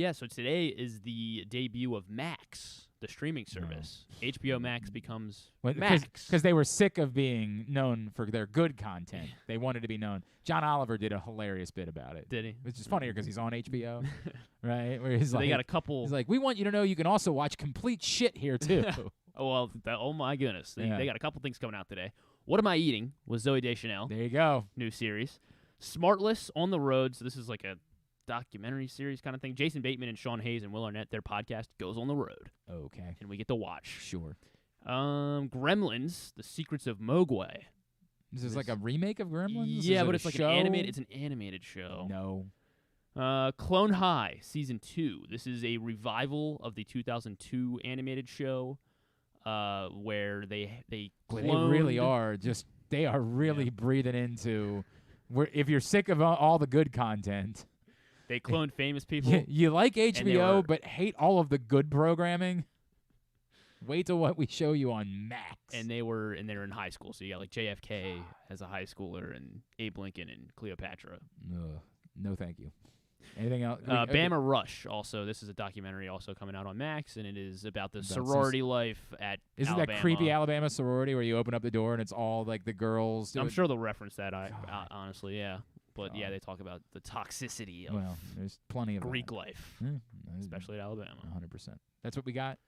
Yeah. So today is the debut of Max, the streaming service. HBO Max becomes Max. Because they were sick of being known for their good content. They wanted to be known. John Oliver did a hilarious bit about it. Did he? Which is funnier because he's on HBO, right? Where he's So like, they got a couple. He's like, we want you to know you can also watch complete shit here too. Oh my goodness. Yeah. They got a couple things coming out today. What Am I Eating with Zooey Deschanel. There you go. New series. Smartless on the Road. So this is like a documentary series kind of thing. Jason Bateman and Sean Hayes and Will Arnett, their podcast goes on the road. Okay. And we get to watch. Sure. Gremlins, The Secrets of Mogwai. This is like a remake of Gremlins? Yeah, Is it but a it's like show? it's an animated show. No. Clone High, Season 2. This is a revival of the 2002 animated show where they really are just, they are really breathing into, if you're sick of all the good content. They cloned famous people. You like HBO but hate all of the good programming? Wait till what we show you on Max. And they're in high school, so you got like JFK as a high schooler and Abe Lincoln and Cleopatra. No, thank you. Anything else? Bama Rush, also. This is a documentary also coming out on Max, and it is about the sorority life at Isn't Alabama. that creepy Alabama sorority where you open up the door and it's all like the girls? I'm sure they'll reference that, honestly, yeah. But yeah, they talk about the toxicity of there's plenty of Greek life, especially at Alabama. 100%. That's what we got?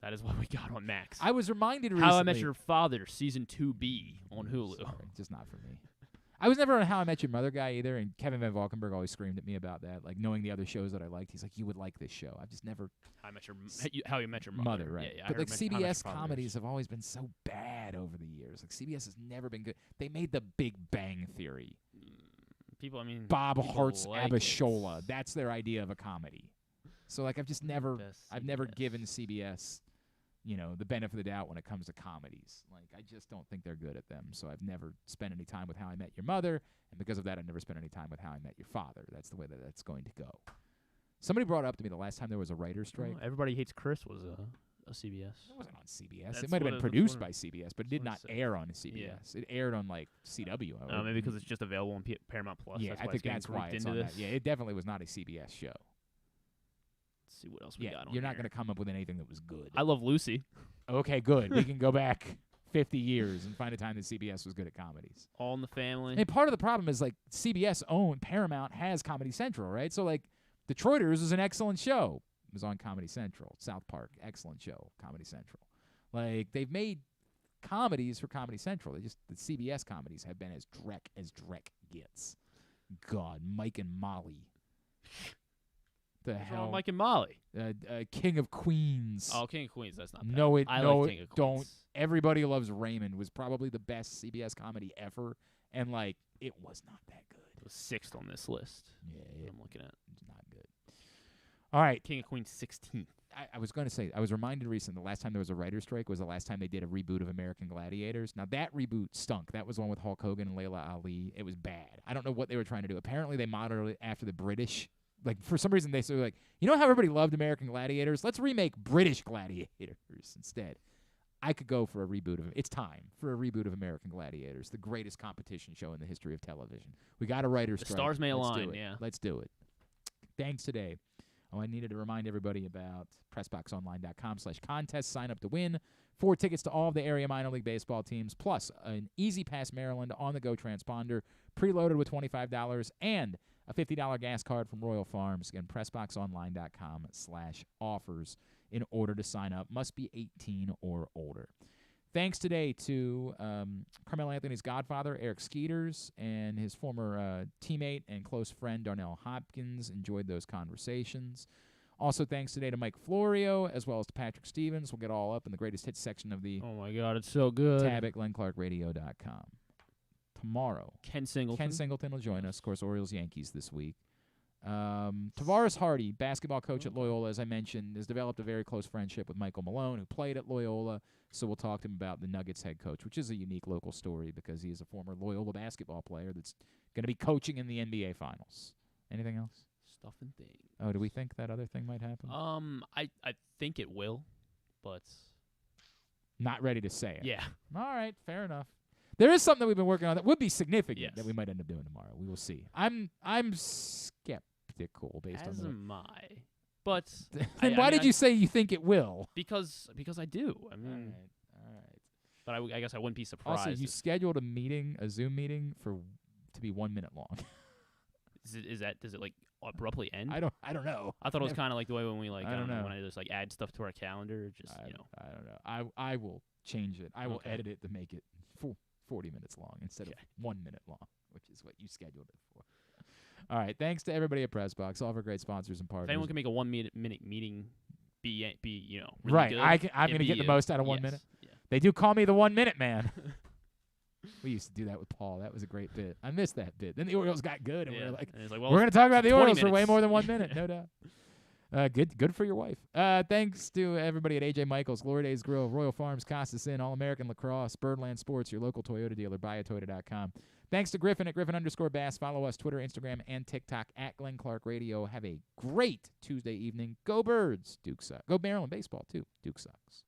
That is what we got on Max. I was reminded recently. How I Met Your Father, Season 2B on Hulu. Sorry, just not for me. I was never a How I Met Your Mother guy either, and Kevin Van Valkenburg always screamed at me about that, like knowing the other shows that I liked. He's like, you would like this show. I've just never. How You Met Your Mother. Right. Yeah, but like CBS comedies have always been so bad over the years. Like CBS has never been good. They made The Big Bang Theory. Bob Hart's Abishola. That's their idea of a comedy. So like I've never given CBS, the benefit of the doubt when it comes to comedies. Like I just don't think they're good at them. So I've never spent any time with How I Met Your Mother, and because of that, I've never spent any time with How I Met Your Father. That's the way that that's going to go. Somebody brought up to me the last time there was a writer's strike. Everybody Hates Chris was a CBS. It wasn't on CBS. It might have been produced by CBS, but it did not air on CBS. It aired on like CW. Maybe because it's just available on Paramount Plus. Yeah, I think that's why it's on that. Yeah, it definitely was not a CBS show. Let's see what else we got on you're not going to come up with anything that was good. I Love Lucy. Okay, good. We can go back 50 years and find a time that CBS was good at comedies. All in the Family. And part of the problem is like CBS Paramount has Comedy Central, right? So like Detroiters is an excellent show. was on Comedy Central. South Park, excellent show, Comedy Central. Like, they've made comedies for Comedy Central. The CBS comedies have been as Drek gets. God, Mike and Molly. The hell, Mike and Molly. King of Queens. Oh, King of Queens. That's not bad. No, like King of don't. Queens. Everybody Loves Raymond was probably the best CBS comedy ever, and like it was not that good. It was 6th on this list. Yeah, I'm looking at. It's not good. All right, King of Queens 16th. I was going to say, I was reminded recently the last time there was a writer's strike was the last time they did a reboot of American Gladiators. Now, that reboot stunk. That was the one with Hulk Hogan and Layla Ali. It was bad. I don't know what they were trying to do. Apparently, they modeled it after the British. Like, for some reason, they said, like, you know how everybody loved American Gladiators? Let's remake British Gladiators instead. I could go for a reboot of it. It's time for a reboot of American Gladiators, the greatest competition show in the history of television. We got a writer's strike. The stars may Let's align, do it. yeah. Let's do it. Thanks today. Oh, I needed to remind everybody about PressBoxOnline.com/contest. Sign up to win 4 tickets to all of the area minor league baseball teams, plus an Easy Pass Maryland on-the-go transponder, preloaded with $25, and a $50 gas card from Royal Farms. Again, PressBoxOnline.com/offers in order to sign up. Must be 18 or older. Thanks today to Carmelo Anthony's godfather, Eric Skeeters, and his former teammate and close friend, Darnell Hopkins. Enjoyed those conversations. Also, thanks today to Mike Florio, as well as to Patrick Stevens. We'll get all up in the greatest hits section of the Oh, my God. It's so good. tab at GlennClarkRadio.com. Tomorrow, Ken Singleton will join us. Of course, Orioles-Yankees this week. Tavares Hardy, basketball coach at Loyola, as I mentioned, has developed a very close friendship with Michael Malone, who played at Loyola. So we'll talk to him about the Nuggets head coach, which is a unique local story because he is a former Loyola basketball player that's going to be coaching in the NBA Finals. Anything else? Stuff and things. Oh, do we think that other thing might happen? I think it will, but not ready to say it. Yeah. All right, fair enough. There is something that we've been working on that would be significant Yes. that we might end up doing tomorrow. We will see. I'm skeptical based as on am I. But then why did you say you think it will? Because I do. I mean, all right. But I guess I wouldn't be surprised. Also, you scheduled a Zoom meeting to be 1 minute long. Does it like abruptly end? I don't know. I thought it was kind of like the way when we like I don't know when I just like add stuff to our calendar. Just I don't know. I will change it. I will edit it to make it 40 minutes long instead of 1 minute long, which is what you scheduled it for. All right. Thanks to everybody at PressBox, all of our great sponsors and partners. If anyone can make a 1 minute meeting be really right. good, I'm going to get the most out of 1 minute. Yeah. They do call me the 1 minute man. We used to do that with Paul. That was a great bit. I missed that bit. Then the Orioles got good, and we were like, well, we're going to talk about the Orioles for way minutes. more than 1 minute, no doubt. Good for your wife. Thanks to everybody at AJ Michaels, Glory Days Grill, Royal Farms, Costas Inn, All-American Lacrosse, Birdland Sports, your local Toyota dealer, buyatoyota.com. Thanks to Griffin at Griffin_Bass. Follow us Twitter, Instagram, and TikTok at Glenn Clark Radio. Have a great Tuesday evening. Go Birds. Duke sucks. Go Maryland baseball, too. Duke sucks.